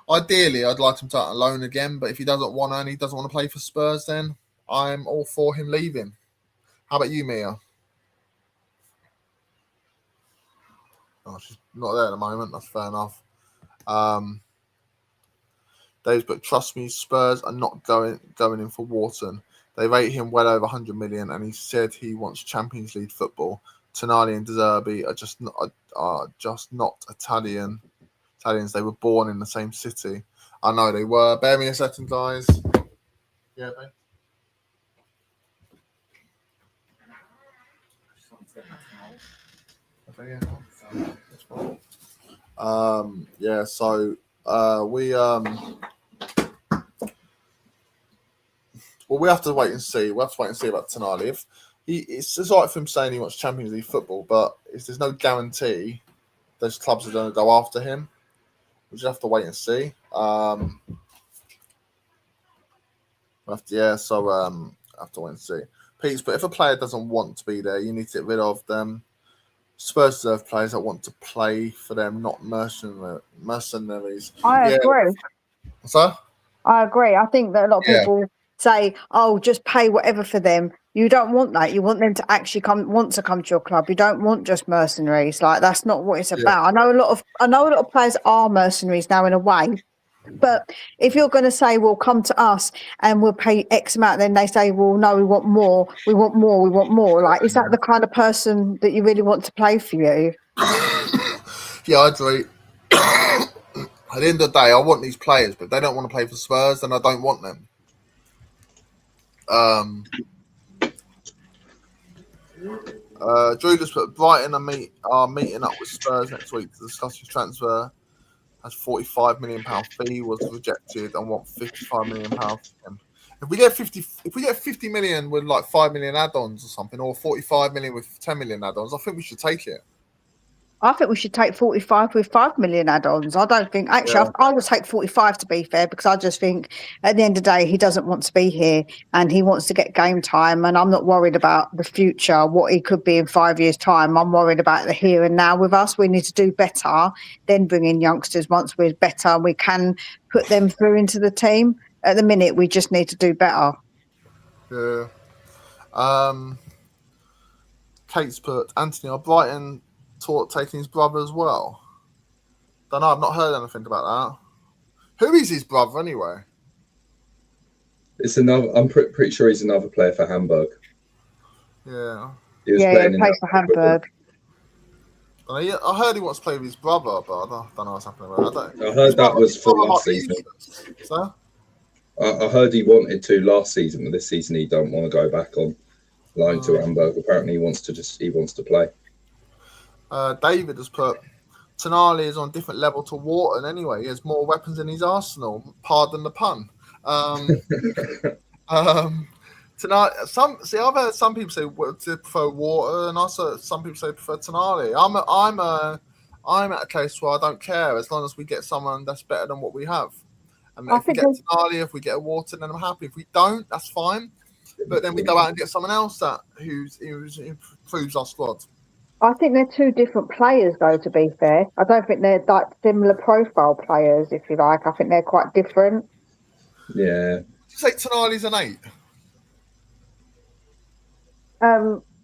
[SPEAKER 1] Ideally, I'd like him to out on loan again, but if he doesn't want to and he doesn't want to play for Spurs, then I'm all for him leaving. How about you, Mia? Oh, she's not there at the moment. That's fair enough. Dave's but trust me, Spurs are not going in for Wharton. They rate him well over 100 million, and he said he wants Champions League football. Tonali and De Zerbi are just not Italians. They were born in the same city. I know they were. Bear me a second, guys. Yeah, mate. We have to wait and see. We'll have to wait and see about Tonali. It's all right for him saying he wants Champions League football, but if there's no guarantee those clubs are going to go after him, we just have to wait and see. I have to wait and see. Pete, but if a player doesn't want to be there, you need to get rid of them. Spurs deserve players that want to play for them, not mercenaries.
[SPEAKER 4] I agree.
[SPEAKER 1] What's that?
[SPEAKER 4] I agree. I think that a lot of people say, oh, just pay whatever for them. You don't want that. You want them to actually want to come to your club. You don't want just mercenaries. Like, that's not what it's about. I know a lot of players are mercenaries now in a way. But if you're going to say, well, come to us and we'll pay X amount, then they say, well, no, we want more. We want more. We want more. Like, is that the kind of person that you really want to play for you?
[SPEAKER 1] Yeah, I agree. At the end of the day, I want these players, but if they don't want to play for Spurs, then I don't want them. Drew just put Brighton are meeting up with Spurs next week to discuss his transfer. As £45 million fee was rejected and want £55 million from him. If we get 50 million with like 5 million add-ons or something, or 45 million with 10 million add-ons, I think we should take it.
[SPEAKER 4] I think we should take 45 with 5 million add-ons. I don't think, actually, I would take 45 to be fair, because I just think at the end of the day, he doesn't want to be here and he wants to get game time. And I'm not worried about the future, what he could be in 5 years' time. I'm worried about the here and now with us. We need to do better, then bring in youngsters once we're better and we can put them through into the team. At the minute, we just need to do better.
[SPEAKER 1] Yeah. Kate's put, Anthony, are Brighton taking his brother as well? Don't know, I've not heard anything about that. Who is his brother anyway?
[SPEAKER 2] It's another. I'm pretty sure he's another player for Hamburg.
[SPEAKER 1] Yeah.
[SPEAKER 2] He was
[SPEAKER 4] playing for Hamburg.
[SPEAKER 1] I heard he wants to play with his brother, but I don't know what's happening with that.
[SPEAKER 2] I heard that was for last season.
[SPEAKER 1] So?
[SPEAKER 2] I heard he wanted to last season, but this season he don't want to go back on loan to Hamburg. Apparently, he wants to play.
[SPEAKER 1] David has put, Tonali is on a different level to Wharton anyway. He has more weapons in his arsenal. Pardon the pun. Tonight, I've heard some people say to prefer Wharton, and also some people say prefer Tonali. I'm at a case where I don't care as long as we get someone that's better than what we have. And if we get Tonali, if we get a Wharton, then I'm happy. If we don't, that's fine. But then we go out and get someone else who improves our squad.
[SPEAKER 4] I think they're two different players, though, to be fair. I don't think they're like similar profile players, if you like. I think they're quite different.
[SPEAKER 2] Yeah.
[SPEAKER 1] Did you say Tonali's an 8?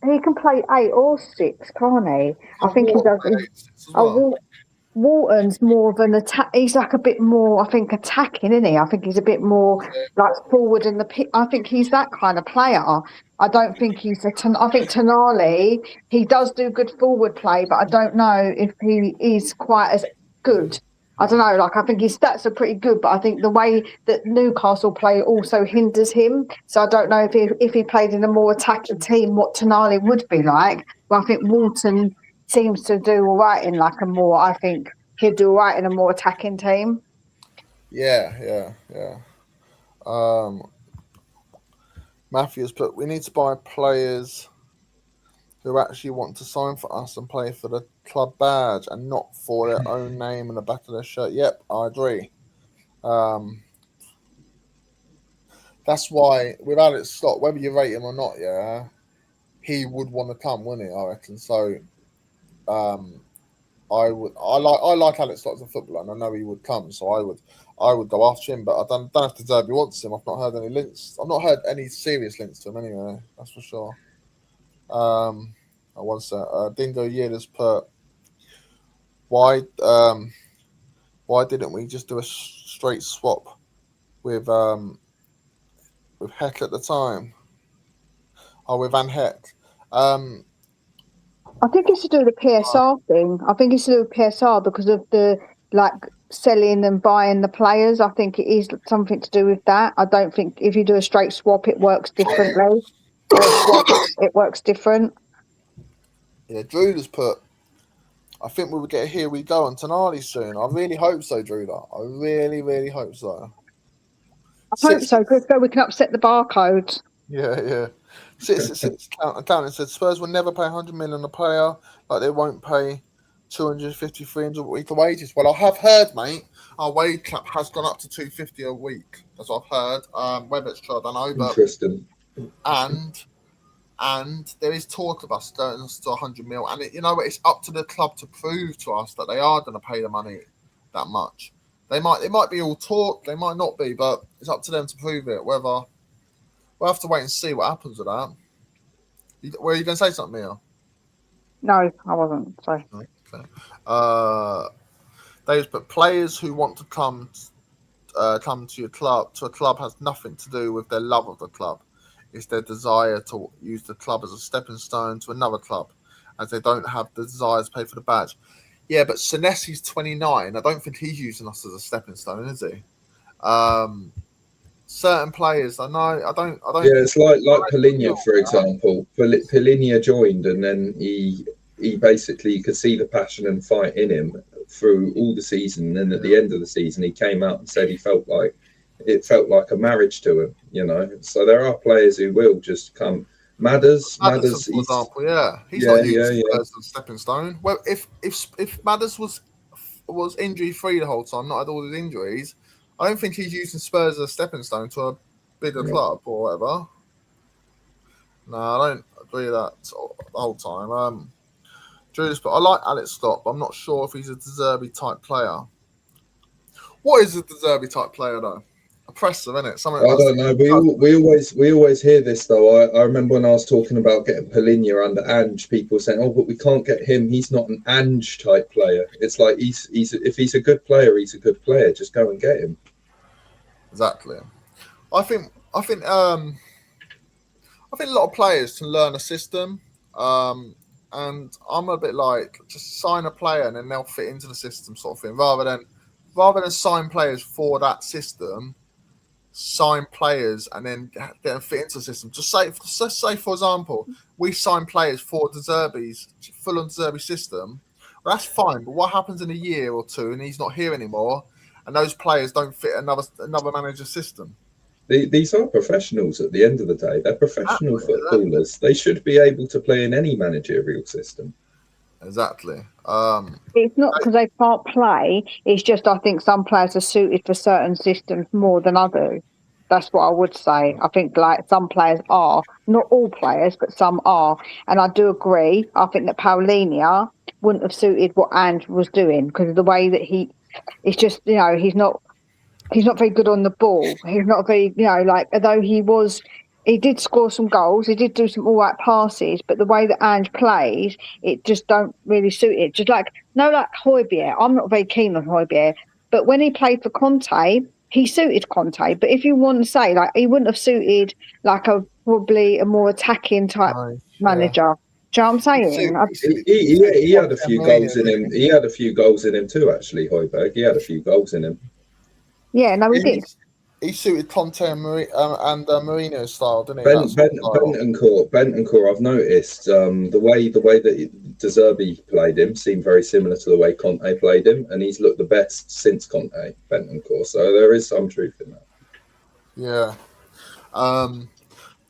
[SPEAKER 4] He can play 8 or 6, can't he? I think he does. Wharton's more of an attack. He's like a bit more, I think, attacking, isn't he? I think he's a bit more like forward in the pitch. I think he's that kind of player. I don't think I think Tonali, he does do good forward play, but I don't know if he is quite as good. I don't know, like I think his stats are pretty good, but I think the way that Newcastle play also hinders him. So I don't know if he played in a more attacking team, what Tonali would be like. But I think Wharton seems to do all right in like a more, I think he'd do all right in a more attacking team.
[SPEAKER 1] Yeah. Matthews put, we need to buy players who actually want to sign for us and play for the club badge and not for their own name and the back of their shirt. Yep, I agree. That's why with Alex Scott, whether you rate him or not, he would want to come, wouldn't he? I reckon. So I like Alex Scott as a footballer, and I know he would come, so I would go after him, but I don't know if the Derby wants him. I've not heard any links. I've not heard any serious links to him anyway. That's for sure. Dingo Year's put, why didn't we just do a straight swap with Heck at the time? Oh, with Van Heck.
[SPEAKER 4] I think it's to do with the PSR thing. I think it's to do with PSR because of the selling and buying the players. I think it is something to do with that. I don't think if you do a straight swap, it works differently. It works different.
[SPEAKER 1] Yeah, Drew has put, I think we will get a Here We Go on Tonali soon. I really hope so, Drew. I really, really hope so.
[SPEAKER 4] I hope so, because we can upset the barcode.
[SPEAKER 1] Yeah. Accountant said Spurs will never pay 100 million a player, like they won't pay 250, 300 weekly wages. Well, I have heard, mate, our wage cap has gone up to 250 a week. That's what I've heard. Whether it's true, I don't know. But,
[SPEAKER 2] interesting.
[SPEAKER 1] And there is talk of us going to 100 mil. And it's up to the club to prove to us that they are going to pay the money that much. It might be all talk, they might not be, but it's up to them to prove it. Whether We'll have to wait and see what happens with that. Were you going to say something, Mia?
[SPEAKER 4] No, I wasn't. Sorry.
[SPEAKER 1] Okay. Dave's but players who want to come to a club has nothing to do with their love of the club. It's their desire to use the club as a stepping stone to another club, as they don't have the desire to pay for the badge. Yeah, but Senesi's 29. I don't think he's using us as a stepping stone, is he? Certain players, I know. I don't.
[SPEAKER 2] Yeah, it's like Polinia, for example. Polinia joined, and then he basically, you could see the passion and fight in him through all the season. And then at the end of the season, he came out and said it felt like a marriage to him. You know, so there are players who will just come. Madders,
[SPEAKER 1] for example, he's not used as a stepping stone. Well, if Madders was injury free the whole time, not had all his injuries, I don't think he's using Spurs as a stepping stone to a bigger club or whatever. No, I don't agree with that the whole time. Julius, but I like Alex Scott, but I'm not sure if he's a De Zerbi type player. What is a De Zerbi type player though? Oppressive, isn't it?
[SPEAKER 2] I don't know. We always hear this though. I remember when I was talking about getting Polinia under Ange, people saying, "Oh, but we can't get him. He's not an Ange type player." It's like if he's a good player, he's a good player. Just go and get him.
[SPEAKER 1] Exactly. I think a lot of players can learn a system, and I'm a bit like just sign a player and then they'll fit into the system sort of thing, rather than sign players for that system. Sign players and then get them fit into the system. Just say for example, we sign players for De Zerbi's full on De Zerbi system. Well, that's fine, but what happens in a year or two and he's not here anymore, and those players don't fit another manager's system?
[SPEAKER 2] These are professionals at the end of the day. They're professional footballers. They should be able to play in any managerial system.
[SPEAKER 1] Exactly.
[SPEAKER 4] It's not because they can't play. It's just I think some players are suited for certain systems more than others. That's what I would say. I think like some players are, not all players, but some are. And I do agree. I think that Paulinia wouldn't have suited what Ange was doing because of the way that it's just, he's not very good on the ball. He's not very, although he did score some goals, he did do some all right passes, but the way that Ange plays, it just don't really suit it. Just like Højbjerg. I'm not very keen on Højbjerg, but when he played for Conte, he suited Conte. But if you want to say, he wouldn't have suited probably a more attacking type manager. Do you know what I'm saying?
[SPEAKER 2] He had a few goals in him. He had a few goals in him too, actually, Højbjerg. He had a few goals in him.
[SPEAKER 4] Yeah, no, he did.
[SPEAKER 1] He suited Conte and Mourinho's style, didn't he?
[SPEAKER 2] Bentancur, I've noticed the way that De Zerbi played him seemed very similar to the way Conte played him, and he's looked the best since Conte, Bentancur. So there is some truth in that.
[SPEAKER 1] Yeah.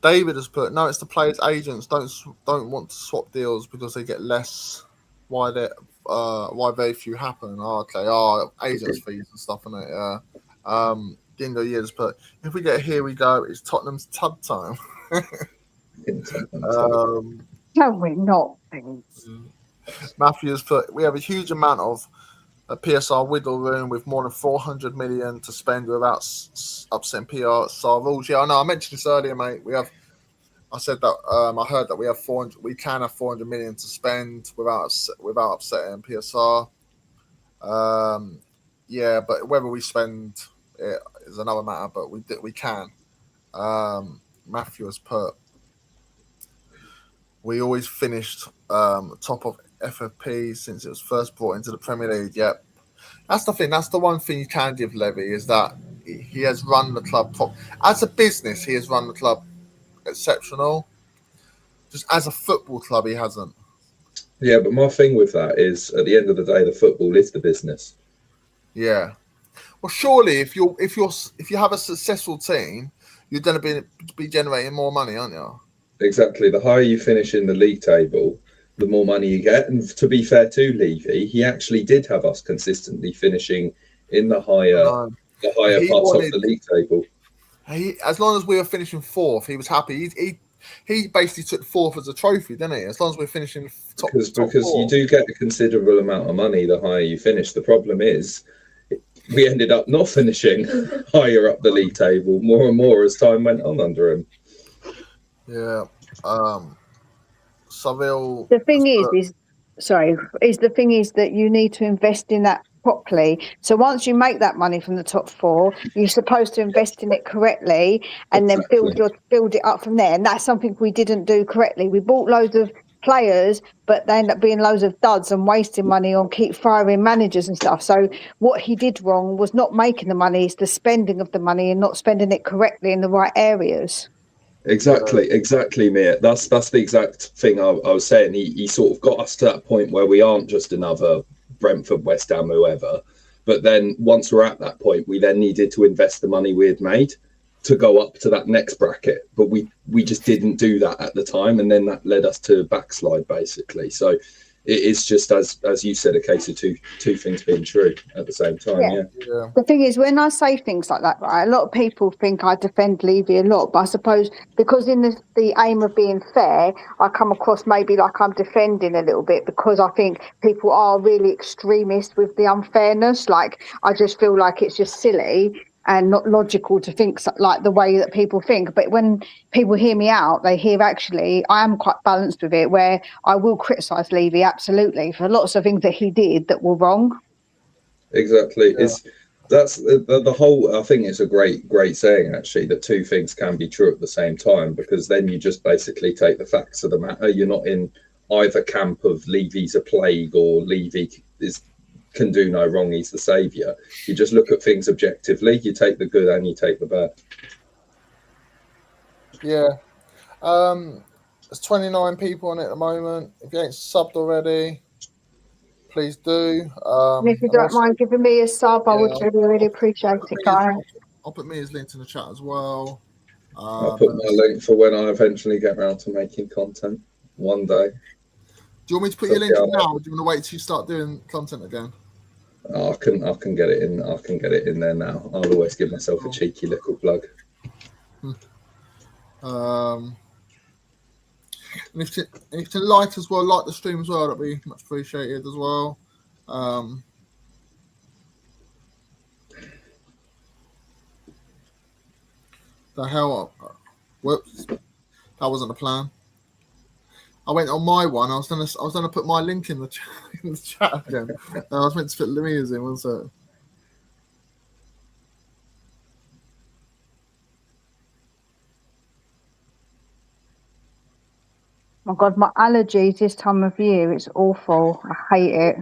[SPEAKER 1] David has put, no, it's the players' agents don't want to swap deals because they get less. Why very few happen? Agents fees and stuff, isn't it? Yeah. Dingo years, but if we get Here We Go, it's Tottenham's tub time.
[SPEAKER 4] No, we're not.
[SPEAKER 1] Matthews put, we have a huge amount of PSR wiggle room with more than 400 million to spend without upsetting PSR rules. Yeah, I know. I mentioned this earlier, mate. I said that I heard that we have 400. We can have 400 million to spend without upsetting PSR. Yeah, but whether we spend it is another matter. But we can. Matthew has put, we always finished top of FFP since it was first brought into the Premier League. Yep, that's the thing. That's the one thing you can give Levy, is that he has run the club as a business. He has run the club exceptional. Just as a football club, he hasn't.
[SPEAKER 2] Yeah, but my thing with that is, at the end of the day, the football is the business.
[SPEAKER 1] Yeah. Well, surely if you have a successful team, you're going to be generating more money, aren't you?
[SPEAKER 2] Exactly. The higher you finish in the league table, the more money you get. And to be fair to Levy, he actually did have us consistently finishing in the higher parts of the league table.
[SPEAKER 1] As long as we were finishing fourth, he was happy. He basically took fourth as a trophy, didn't he? As long as we're finishing top
[SPEAKER 2] because
[SPEAKER 1] four.
[SPEAKER 2] You do get a considerable amount of money the higher you finish. The problem is, we ended up not finishing higher up the league table more and more as time went on under him.
[SPEAKER 1] Yeah. Seville.
[SPEAKER 4] The thing is that you need to invest in that properly. So once you make that money from the top four, you're supposed to invest in it correctly and then
[SPEAKER 2] Exactly.
[SPEAKER 4] build it up from there. And that's something we didn't do correctly. We bought loads of players, but they end up being loads of duds and wasting money on keep firing managers and stuff. So what he did wrong was not making the money, it's the spending of the money and not spending it correctly in the right areas.
[SPEAKER 2] Exactly, mate. That's the exact thing I was saying. He sort of got us to that point where we aren't just another Brentford, West Ham, whoever. But then once we're at that point, we then needed to invest the money we had made to go up to that next bracket. But we just didn't do that at the time, and then that led us to backslide basically. So it is just as you said, a case of two things being true at the same time. Yeah.
[SPEAKER 4] The thing is, when I say things like that, right, a lot of people think I defend Levy a lot, but I suppose because in the aim of being fair, I come across maybe like I'm defending a little bit because I think people are really extremist with the unfairness. Like, I just feel like it's just silly and not logical to think like the way that people think. But when people hear me out, they hear actually I am quite balanced with it, where I will criticise Levy absolutely for lots of things that he did that were wrong.
[SPEAKER 2] Exactly. That's the whole. I think it's a great saying actually, that two things can be true at the same time, because then you just basically take the facts of the matter. You're not in either camp of Levy's a plague or Levy can do no wrong, he's the saviour. You just look at things objectively. You take the good and you take the bad.
[SPEAKER 1] Yeah. There's 29 people on it at the moment. If you ain't subbed already, please do.
[SPEAKER 4] And if you don't mind giving me a sub, I would really appreciate it, guys.
[SPEAKER 1] I'll put Mia's link in the chat as well.
[SPEAKER 2] I'll put my link for when I eventually get around to making content one day.
[SPEAKER 1] Do you want me to put your link in now, or do you want to wait till you start doing content again?
[SPEAKER 2] I can get it in. I can get it in there now. I'll always give myself a cheeky little plug.
[SPEAKER 1] And if you can like as well, like the stream as well, that'd be much appreciated as well. The hell, whoops, that wasn't the plan. I went on my one. I was gonna put my link in the chat again. I was meant to put Louisa's in, wasn't it?
[SPEAKER 4] Oh my God, my allergies this time of year, it's awful. I hate it.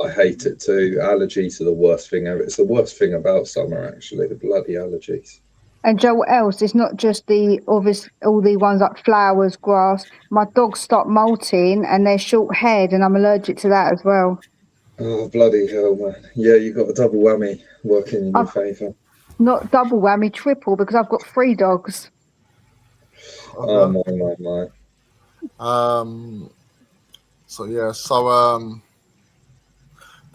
[SPEAKER 2] I hate it too. Allergies are the worst thing ever. It's the worst thing about summer, actually, the bloody allergies.
[SPEAKER 4] And Joe, what else? It's not just the obvious, all the ones like flowers, grass. My dogs start molting and they're short-haired, and I'm allergic to that as well.
[SPEAKER 2] Oh, bloody hell, man. Yeah, you got a double whammy working in your favour.
[SPEAKER 4] Not double whammy, triple, because I've got 3 dogs.
[SPEAKER 2] Oh, my.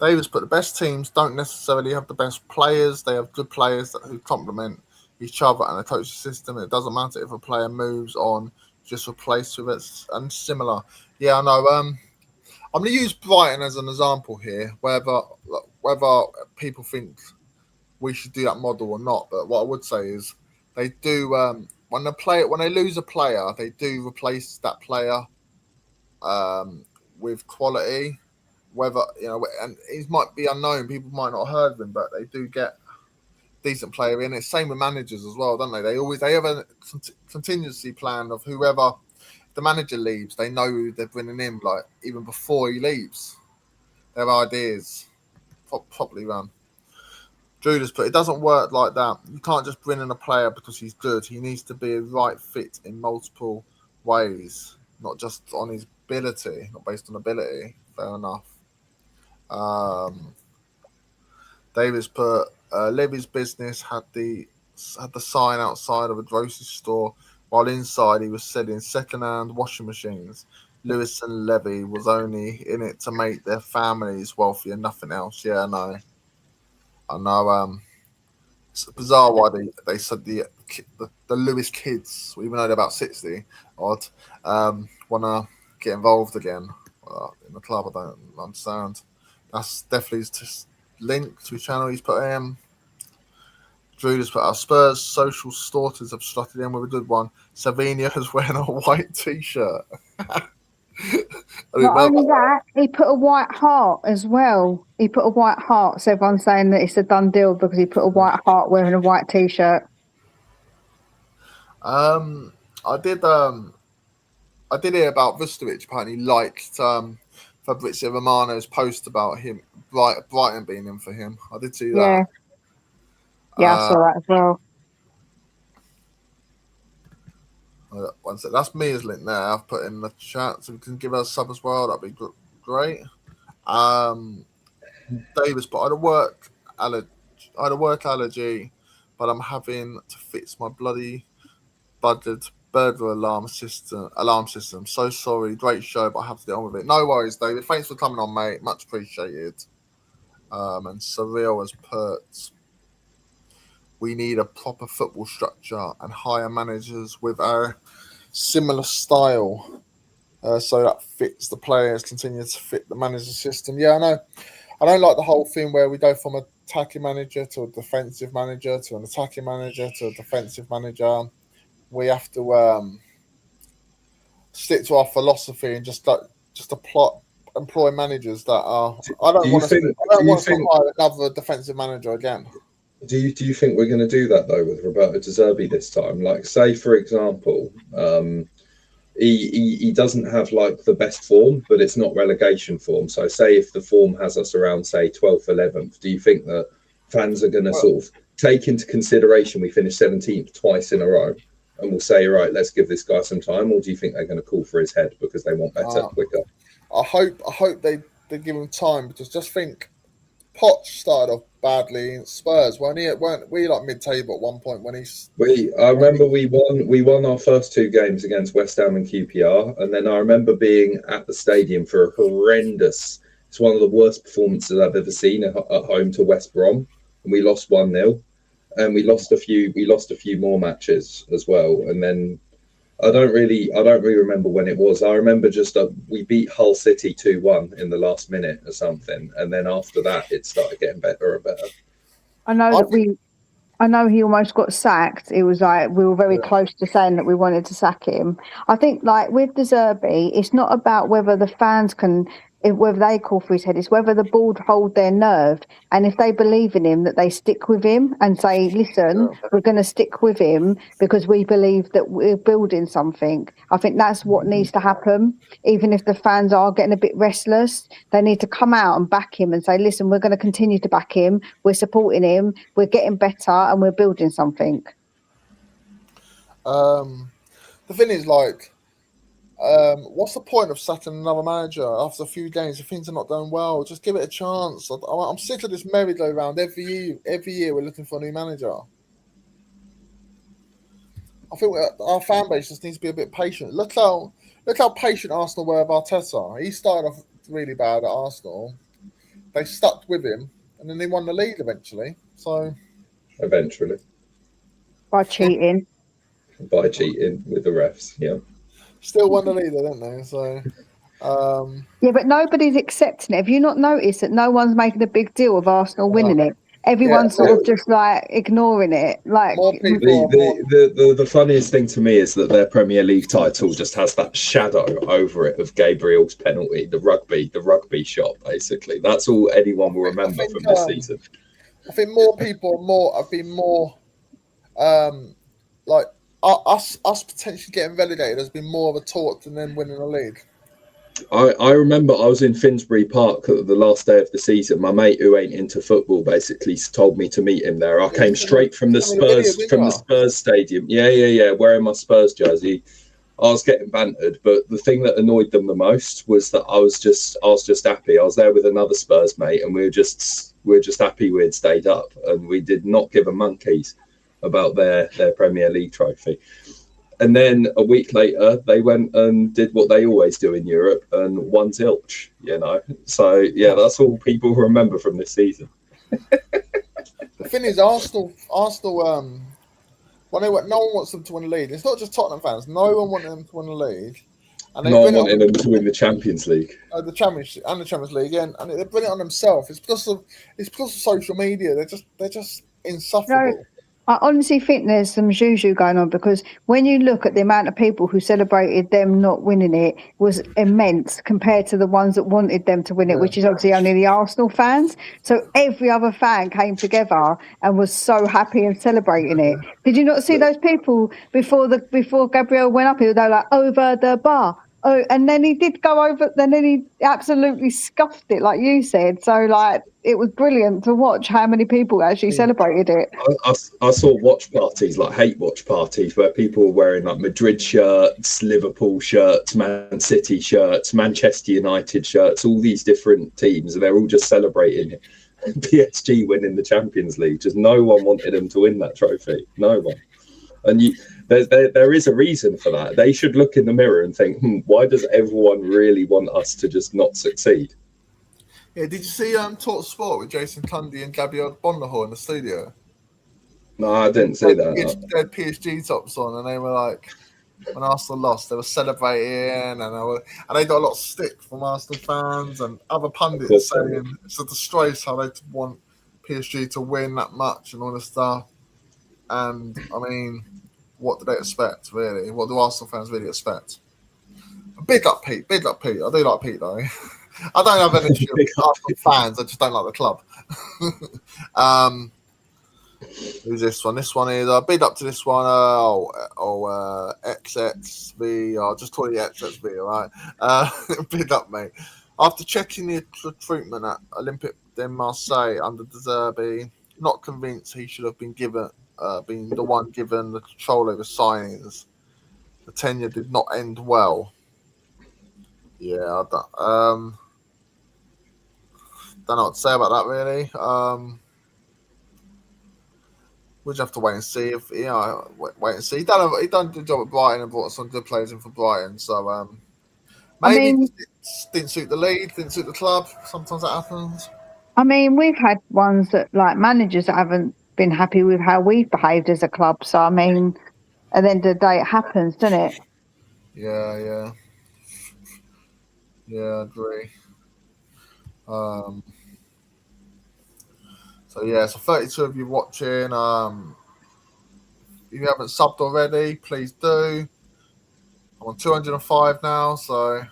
[SPEAKER 1] Davis put the best teams don't necessarily have the best players. They have good players who complement each other and a coaching system. It doesn't matter if a player moves on, just replace with it and similar. Yeah, I know. I'm going to use Brighton as an example here, whether people think we should do that model or not. But what I would say is they do when they lose a player, they do replace that player with quality. Whether and he might be unknown, people might not have heard of him, but they do get decent player in. It's same with managers as well, don't they? They have a contingency plan of whoever the manager leaves. They know who they're bringing in, like even before he leaves. They have ideas properly run. Judas put it doesn't work like that. You can't just bring in a player because he's good. He needs to be a right fit in multiple ways, not just on his ability, not based on ability. Fair enough. Davis put Levy's business had the sign outside of a grocery store, while inside he was selling second-hand washing machines. Lewis and Levy was only in it to make their families wealthy and nothing else. Yeah, I know. It's bizarre why they said the Lewis kids, even though they're about 60 odd, want to get involved again in the club. I don't understand. That's definitely just linked to his channel. He's put Drew just put our Spurs social starters have slotted in with a good one. Savinho is wearing a white t-shirt.
[SPEAKER 4] Not only that, he put a white heart as well. He put a white heart, so everyone's saying that it's a done deal because he put a white heart wearing a white t-shirt.
[SPEAKER 1] I did hear about Vustovic. Apparently, liked Fabrizio Romano's post about him, Brighton being in for him. I did see that.
[SPEAKER 4] Yeah, I saw that as well.
[SPEAKER 1] One sec. That's Mia's link there. I've put in the chat, so we can give her a sub as well. That'd be great. Davis, but I had a work allergy, but I'm having to fix my bloody budgeted burglar alarm system. So sorry, great show, but I have to get on with it. No worries, David. Thanks for coming on, mate. Much appreciated. And Surreal has put, we need a proper football structure and hire managers with a similar style, so that fits the players, continue to fit the manager system. Yeah, I know. I don't like the whole thing where we go from an attacking manager to a defensive manager to an attacking manager to a defensive manager. We have to stick to our philosophy and just employ managers that are. I don't want to hire another defensive manager again.
[SPEAKER 2] Do you think we're going to do that though with Roberto De Zerbi this time? Like, say for example, he doesn't have like the best form, but it's not relegation form. So say if the form has us around say 12th, 11th, do you think that fans are going to sort of take into consideration we finished 17th twice in a row, and we'll say, right, let's give this guy some time, or do you think they're going to call for his head because they want better, quicker?
[SPEAKER 1] I hope they give him time, because just think, Poch started off badly in Spurs. Weren't we like mid-table at one point when
[SPEAKER 2] I remember we won our first two games against West Ham and QPR, and then I remember being at the stadium for a horrendous. It's one of the worst performances I've ever seen at home to West Brom, and we lost 1-0, and we lost a few more matches as well, and then. I don't really remember when it was. I remember just we beat Hull City 2-1 in the last minute or something, and then after that it started getting better and better.
[SPEAKER 4] I know he almost got sacked. It was like we were very close to saying that we wanted to sack him. I think like with De Zerbi, it's not about whether the fans whether they call for his head, it's whether the board hold their nerve, and if they believe in him, that they stick with him and say, listen, we're going to stick with him because we believe that we're building something. I think that's what needs to happen. Even if the fans are getting a bit restless, they need to come out and back him and say, listen, we're going to continue to back him, we're supporting him, we're getting better, and we're building something.
[SPEAKER 1] The thing is, like, what's the point of sacking another manager after a few games if things are not going well? Just give it a chance. I'm sick of this merry-go-round. Every year we're looking for a new manager. I think our fan base just needs to be a bit patient. Look how patient Arsenal were with Arteta. He started off really bad at Arsenal. They stuck with him, and then they won the league eventually.
[SPEAKER 2] Eventually.
[SPEAKER 4] By cheating
[SPEAKER 2] with the refs, yeah.
[SPEAKER 1] Still won the league, don't they? So,
[SPEAKER 4] yeah, but nobody's accepting it. Have you not noticed that no one's making a big deal of Arsenal winning it? Everyone's sort of just like ignoring it. Like
[SPEAKER 2] the funniest thing to me is that their Premier League title just has that shadow over it of Gabriel's penalty, the rugby shot. Basically, that's all anyone will remember from this season.
[SPEAKER 1] I think more people have been more like. Us potentially getting relegated has been more of a talk than them winning the league.
[SPEAKER 2] I remember I was in Finsbury Park the last day of the season. My mate who ain't into football basically told me to meet him there. I came straight from the Spurs stadium. Yeah, wearing my Spurs jersey. I was getting bantered, but the thing that annoyed them the most was that I was just happy. I was there with another Spurs mate, and we were just happy we had stayed up, and we did not give a monkeys about their Premier League trophy. And then a week later, they went and did what they always do in Europe and won zilch, So, yeah, that's all people remember from this season.
[SPEAKER 1] The thing is, Arsenal, when no one wants them to win the league. It's not just Tottenham fans. No one wants them to win the league.
[SPEAKER 2] And no one wanted them to win the Champions League.
[SPEAKER 1] The Championship and the Champions League, and they bring it on themselves. It's because of social media. They're just insufferable.
[SPEAKER 4] I honestly think there's some juju going on, because when you look at the amount of people who celebrated them not winning it was immense compared to the ones that wanted them to win it, which is obviously only the Arsenal fans. So every other fan came together and was so happy and celebrating it. Did you not see those people before Gabriel went up? They were like, over the bar. Oh, and then he did go over. Then he absolutely scuffed it, like you said. So, like, it was brilliant to watch how many people actually celebrated it.
[SPEAKER 2] I saw watch parties, like hate watch parties, where people were wearing like Madrid shirts, Liverpool shirts, Man City shirts, Manchester United shirts, all these different teams, and they're all just celebrating PSG winning the Champions League. Just no one wanted them to win that trophy. No one. And there is a reason for that. They should look in the mirror and think, why does everyone really want us to just not succeed?
[SPEAKER 1] Yeah, did you see Talk Sport with Jason Cundy and Gabriel Bonlahor in the studio?
[SPEAKER 2] No, I didn't see that.
[SPEAKER 1] They had PSG tops on, and they were like, when Arsenal lost, they were celebrating, and they got a lot of stick from Arsenal fans and other pundits saying it's a disgrace how they want PSG to win that much and all this stuff. And I mean, what do they expect, really? What do Arsenal fans really expect? Big up Pete. I do like Pete, though. I don't have an issue with Arsenal fans. I just don't like the club. Who's this one? This one is big up to this one. XXV. I'll just call it XXV, all right? Big up, mate. After checking the treatment at Olympique de Marseille under De Zerbi, not convinced he should have been being the one given the control over signings. The tenure did not end well. Yeah, I don't know what to say about that, really. We'll just have to wait and see. Wait and see. He done a good job at Brighton and brought some good players in for Brighton. So maybe it didn't suit the league, didn't suit the club. Sometimes that happens.
[SPEAKER 4] I mean, we've had ones that, like, managers that haven't been happy with how we've behaved as a club. So I mean, at the end of the day, it happens, doesn't it?
[SPEAKER 1] Yeah, I agree. So 32 of you watching. If you haven't subbed already, please do. I'm on 205 now, so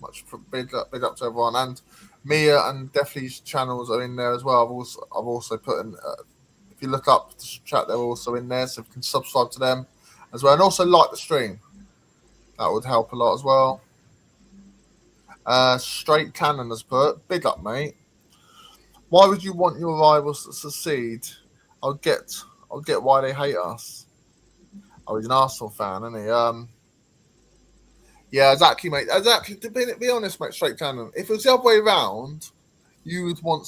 [SPEAKER 1] much big up to everyone. And Mia and Defley's channels are in there as well. I've also put in. If you look up the chat, they're also in there, so you can subscribe to them as well, and also like the stream. That would help a lot as well. Straight Cannon has put, big up, mate. Why would you want your rivals to succeed? I'll get why they hate us. Oh, he's an Arsenal fan, isn't he? Yeah, exactly, mate. Exactly. To be honest, mate, Straight Cannon. If it was the other way around, you wouldn't want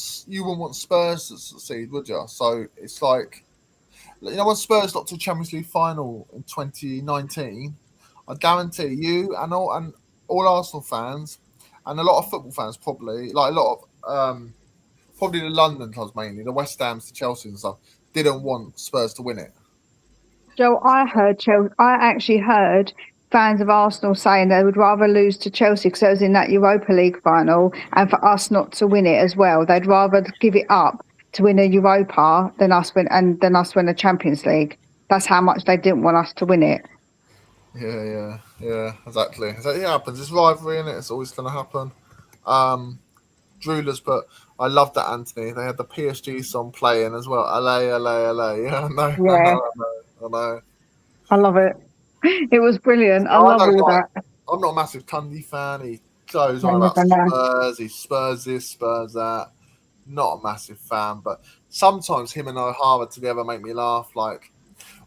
[SPEAKER 1] Spurs to succeed, would you? So it's like, when Spurs got to the Champions League final in 2019, I guarantee you and all Arsenal fans and a lot of football fans probably, like a lot of probably the London clubs mainly, the West Hams, the Chelsea and stuff, didn't want Spurs to win it.
[SPEAKER 4] Joe, I actually heard fans of Arsenal saying they would rather lose to Chelsea because it was in that Europa League final, and for us not to win it as well. They'd rather give it up to win a Europa than us win the Champions League. That's how much they didn't want us to win it.
[SPEAKER 1] Yeah, exactly. It happens. It's rivalry, and it's always going to happen. Drewler's put, I love that, Anthony. They had the PSG song playing as well. LA. Yeah, I know.
[SPEAKER 4] I love it. It was brilliant. I love all that.
[SPEAKER 1] I'm not a massive Cundy fan. He goes on about Spurs. He Spurs this, Spurs that. Not a massive fan, but sometimes him and O'Hara together make me laugh. Like,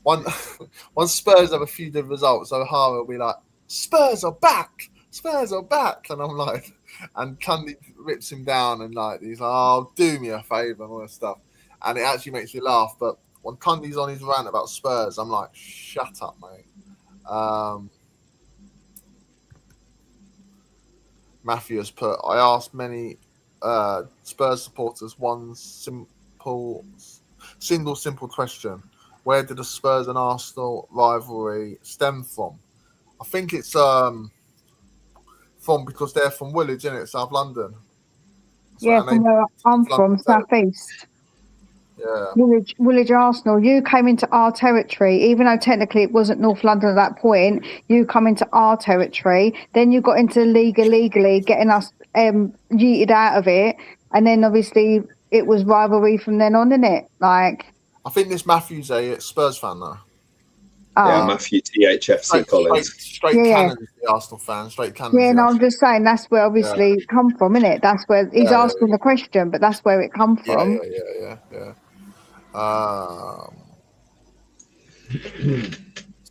[SPEAKER 1] once Spurs have a few good results, O'Hara will be like, Spurs are back. And I'm like, and Cundy rips him down and like, he's like, oh, do me a favour and all this stuff. And it actually makes me laugh. But when Cundy's on his rant about Spurs, I'm like, shut up, mate. Matthew has put, I asked many Spurs supporters one simple question. Where did the Spurs and Arsenal rivalry stem from? I think it's from because they're from Woolwich, isn't it? South London.
[SPEAKER 4] From where I'm from, South East.
[SPEAKER 1] Yeah.
[SPEAKER 4] Woolwich Arsenal, you came into our territory, even though technically it wasn't North London at that point. You come into our territory, then you got into the league illegally, getting us yeeted out of it, and then obviously it was rivalry from then on, isn't it? Like,
[SPEAKER 1] I think this Matthew's a Spurs fan though.
[SPEAKER 2] Yeah,
[SPEAKER 4] oh,
[SPEAKER 2] Matthew THFC Collins.
[SPEAKER 1] Straight
[SPEAKER 4] Yeah.
[SPEAKER 1] cannons, the Arsenal fan. Straight cannons.
[SPEAKER 4] yeah.
[SPEAKER 1] the
[SPEAKER 4] No, I'm
[SPEAKER 1] Arsenal.
[SPEAKER 4] just saying that's where obviously it come from, isn't it? That's where he's
[SPEAKER 1] Yeah,
[SPEAKER 4] asking the question, but that's where it come from.
[SPEAKER 1] Yeah.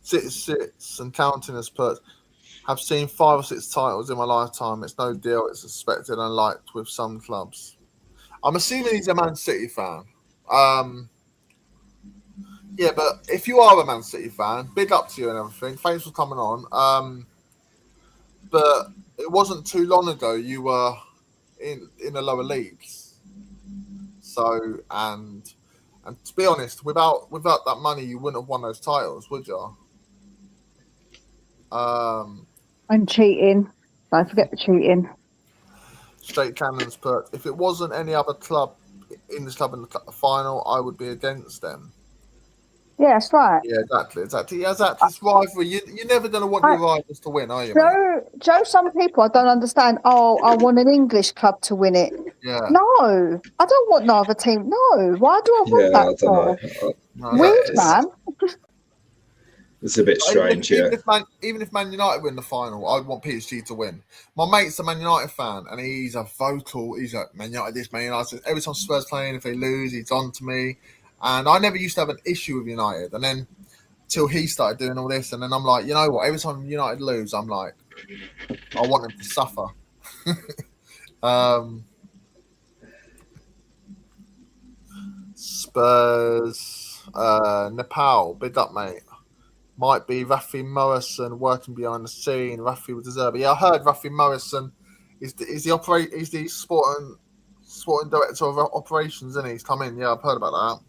[SPEAKER 1] Six and counting as per. Have seen 5 or 6 titles in my lifetime. It's no deal. It's expected and liked with some clubs. I'm assuming he's a Man City fan. Yeah, but if you are a Man City fan, big up to you and everything. Thanks for coming on. But it wasn't too long ago you were in the lower leagues. So and to be honest, without that money, you wouldn't have won those titles, would you?
[SPEAKER 4] And cheating. Don't forget the cheating.
[SPEAKER 1] Straight cannons put. If it wasn't any other club in this club in the final, I would be against them.
[SPEAKER 4] Yeah, that's right.
[SPEAKER 1] Yeah, exactly. Yeah, exactly. It's rivalry. You're never going to want your rivals to win, are you, mate?
[SPEAKER 4] Joe, some people I don't understand. Oh, I want an English club to win it.
[SPEAKER 1] Yeah.
[SPEAKER 4] No, I don't want no other team. No, why do I want
[SPEAKER 2] Yeah, I
[SPEAKER 4] that
[SPEAKER 2] don't
[SPEAKER 4] for?
[SPEAKER 2] know.
[SPEAKER 1] No,
[SPEAKER 4] Weird,
[SPEAKER 2] it's-
[SPEAKER 4] man.
[SPEAKER 2] It's a bit strange,
[SPEAKER 1] even if Man United win the final, I'd want PSG to win. My mate's a Man United fan, and he's a vocal. He's like, Man United this, Man United. Every time Spurs playing, if they lose, he's on to me. And I never used to have an issue with United. And then till he started doing all this, and then I'm like, you know what? Every time United lose, I'm like, I want them to suffer. Spurs, Nepal, big up, mate. Might be Rafi Morrison working behind the scene. Rafi would deserve it. Yeah, I heard Rafi Morrison is the sporting director of operations, isn't he? He's come in. Yeah, I've heard about that.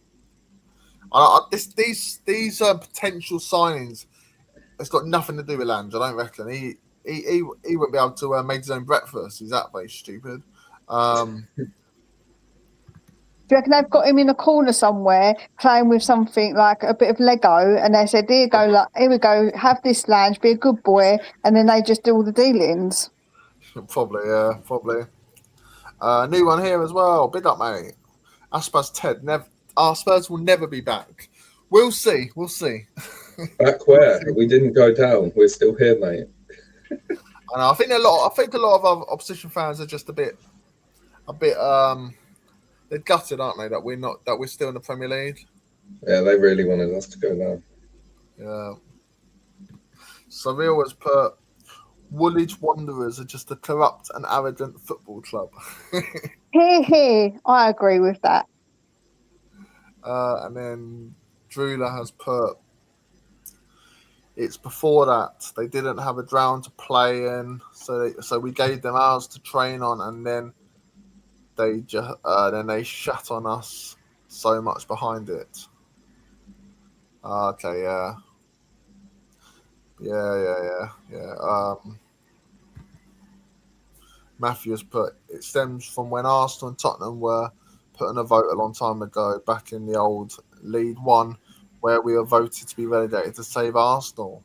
[SPEAKER 1] These potential signings, it's got nothing to do with Lange. I don't reckon he wouldn't be able to make his own breakfast. He's that very stupid.
[SPEAKER 4] Do you reckon they've got him in a corner somewhere playing with something like a bit of Lego, and they said, "Here we go, have this Lange, be a good boy," and then they just do all the dealings?
[SPEAKER 1] Probably, yeah, probably. New one here as well. Big up, mate. Aspas Ted. Our Spurs will never be back. We'll see.
[SPEAKER 2] Back where? We didn't go down. We're still here, mate.
[SPEAKER 1] And I think a lot of our opposition fans are just a bit. They're gutted, aren't they? That we're still in the Premier League.
[SPEAKER 2] Yeah, they really wanted us to go down.
[SPEAKER 1] Yeah. Surreal has put Woolwich Wanderers are just a corrupt and arrogant football club.
[SPEAKER 4] Here, I agree with that.
[SPEAKER 1] And then Drula has put it's before that they didn't have a ground to play in, so we gave them ours to train on, and then they shat on us so much behind it. Okay, yeah. Matthews put it stems from when Arsenal and Tottenham were put in a vote a long time ago, back in the old League One, where we were voted to be relegated to save Arsenal.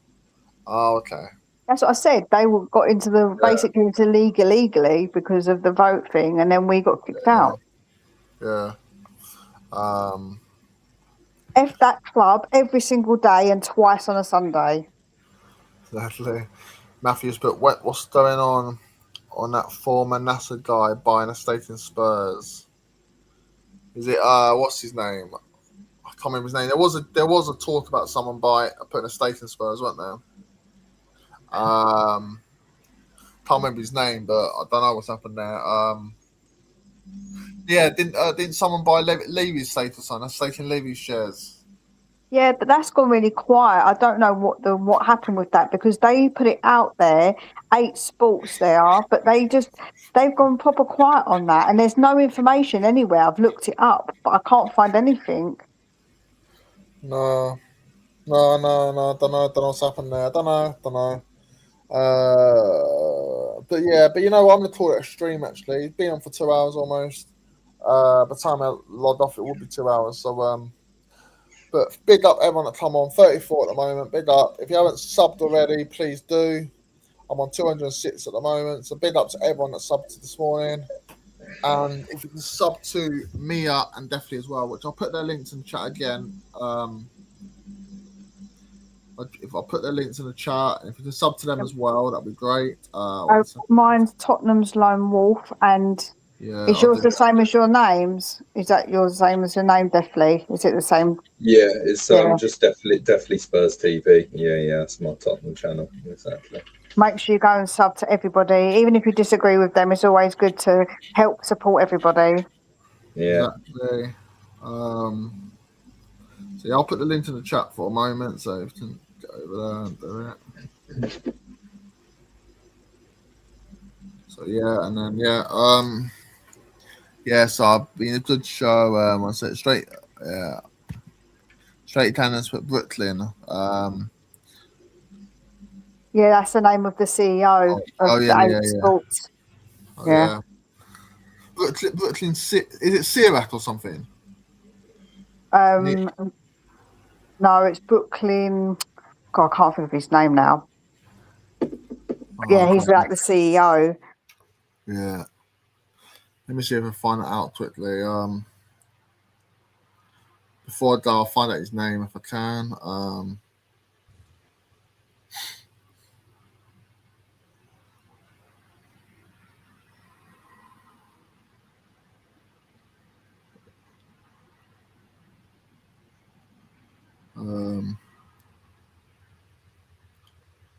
[SPEAKER 1] Oh, okay.
[SPEAKER 4] That's what I said. They got into basically into league illegally because of the vote thing, and then we got kicked out.
[SPEAKER 1] Yeah.
[SPEAKER 4] F that club every single day and twice on a Sunday.
[SPEAKER 1] Exactly. Matthews put what's going on that former NASA guy buying a stake in Spurs? Is it what's his name? I can't remember his name. There was a talk about someone putting a stake in Spurs, wasn't there? Can't remember his name, but I don't know what's happened there. Yeah, didn't someone buy Levy's stake or something? A stake in Levy's shares.
[SPEAKER 4] Yeah, but that's gone really quiet. I don't know what happened with that, because they put it out there, 8 Sports they are, but they've gone proper quiet on that, and there's no information anywhere. I've looked it up, but I can't find anything.
[SPEAKER 1] No. Don't know what's happened there. Don't know. But you know, I'm going to call it a stream. Actually, it's been on for 2 hours almost. By the time I log off, it will be 2 hours. So, but big up everyone that come on. 34 at the moment. Big up. If you haven't subbed already, please do. I'm on 206 at the moment. So big up to everyone that subbed this morning. And if you can sub to Mia and definitely as well, which I'll put their links in the chat again. If I put their links in the chat, and if you can sub to them as well, that'd be great.
[SPEAKER 4] Mine's Tottenham's Lone Wolf, and is yours the same as your names? Is that yours the same as your name, definitely? Is it the same?
[SPEAKER 2] Yeah, it's just definitely Spurs TV. Yeah, it's my Tottenham channel. Exactly.
[SPEAKER 4] Make sure you go and sub to everybody. Even if you disagree with them, it's always good to help support everybody.
[SPEAKER 2] Yeah.
[SPEAKER 1] Exactly. So I'll put the link in the chat for a moment, so if you can go over there and do it. So and then so I've been a good show. I said straight tennis with Brooklyn.
[SPEAKER 4] Yeah, that's the name of the CEO of the Sports.
[SPEAKER 1] Yeah. Brooklyn, is it Sirac or something?
[SPEAKER 4] No, it's Brooklyn. God, I can't think of his name now. He's like the CEO.
[SPEAKER 1] Yeah. Let me see if I can find it out quickly. Before I go, I'll find out his name if I can.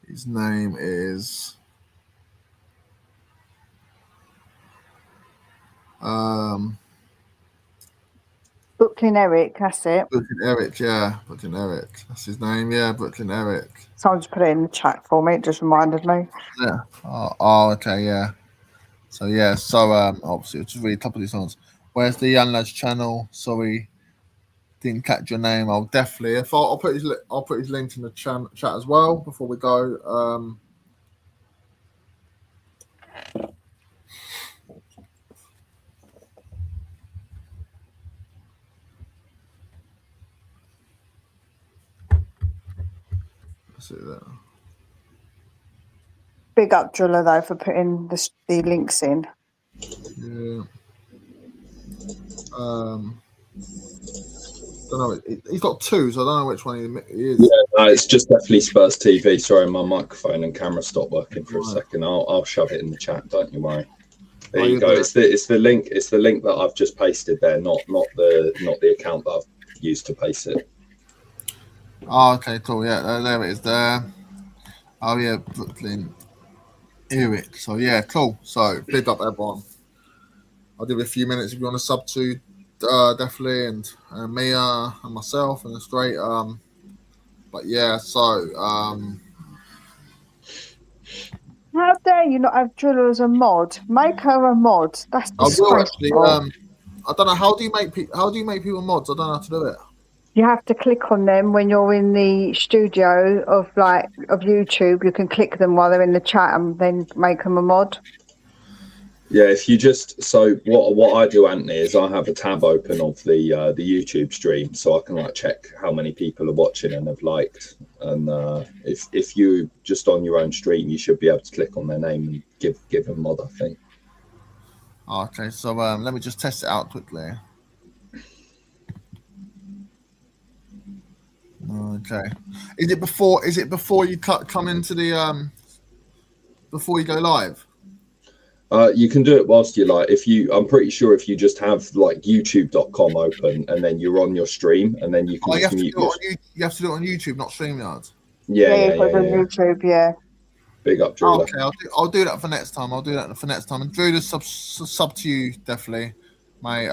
[SPEAKER 1] His name is
[SPEAKER 4] Brooklyn Eric, that's it.
[SPEAKER 1] Brooklyn Eric, yeah. Brooklyn Eric. That's his name, yeah, Brooklyn Eric.
[SPEAKER 4] Someone just put it in the chat for me, it just reminded me.
[SPEAKER 1] Yeah. Okay, yeah. So obviously it's really top of these songs. Where's the Young Lads channel? Sorry, didn't catch your name. I'll definitely I'll put his link in the chat as well before we go. Let's see that.
[SPEAKER 4] Big up Driller though for putting the links in.
[SPEAKER 1] Yeah. Don't know. He's got two, so I don't know which one he is.
[SPEAKER 2] Yeah, no, it's just definitely Spurs TV. Sorry, my microphone and camera stopped working for a second. I'll shove it in the chat. Don't you worry. There you go. It's the link. It's the link that I've just pasted there, not the account that I've used to paste it.
[SPEAKER 1] Oh, okay, cool. Yeah, there it is. There. Oh yeah, Brooklyn Eric. So yeah, cool. So big up everyone. I'll give you a few minutes if you want to sub to definitely and Mia and myself, and it's great. But yeah, so
[SPEAKER 4] how dare you not have Driller as a mod? Make her a mod. That's disgraceful.
[SPEAKER 1] I will actually. I don't know how do you make people mods? I don't know how to do it.
[SPEAKER 4] You have to click on them when you're in the studio of YouTube. You can click them while they're in the chat and then make them a mod.
[SPEAKER 2] Yeah, if you just what I do, Anthony, is I have a tab open of the YouTube stream, so I can check how many people are watching and have liked. And if you just on your own stream, you should be able to click on their name and give them mod, I think.
[SPEAKER 1] Okay, so let me just test it out quickly. Okay, is it before you come into the before you go live?
[SPEAKER 2] You can do it whilst you're I'm pretty sure if you just have youtube.com open and then you're on your stream and then you can
[SPEAKER 1] you have to do it on YouTube, not StreamYard.
[SPEAKER 2] Yeah.
[SPEAKER 4] YouTube, yeah.
[SPEAKER 2] Big up, Drew.
[SPEAKER 1] Okay, I'll do that for next time. And Drew, sub to you definitely, mate.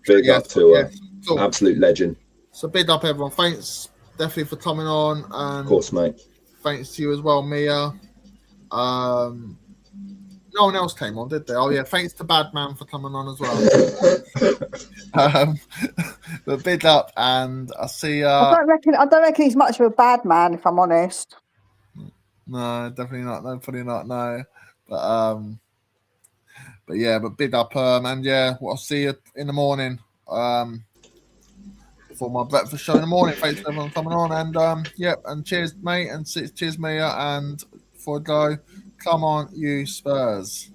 [SPEAKER 2] Big up to cool. Absolute legend.
[SPEAKER 1] So big up everyone. Thanks definitely for coming on. And
[SPEAKER 2] of course, mate.
[SPEAKER 1] Thanks to you as well, Mia. No one else came on, did they? Oh yeah, thanks to Badman for coming on as well. But big up, and I see. I
[SPEAKER 4] don't reckon he's much of a bad man, if I'm honest.
[SPEAKER 1] No, definitely not. No, probably not. No, but But yeah, but big up, and yeah, well, I'll see you in the morning. For my breakfast show in the morning. Thanks for everyone coming on, and yep, and cheers, mate, and cheers, Mia, and before I go, come on, you Spurs.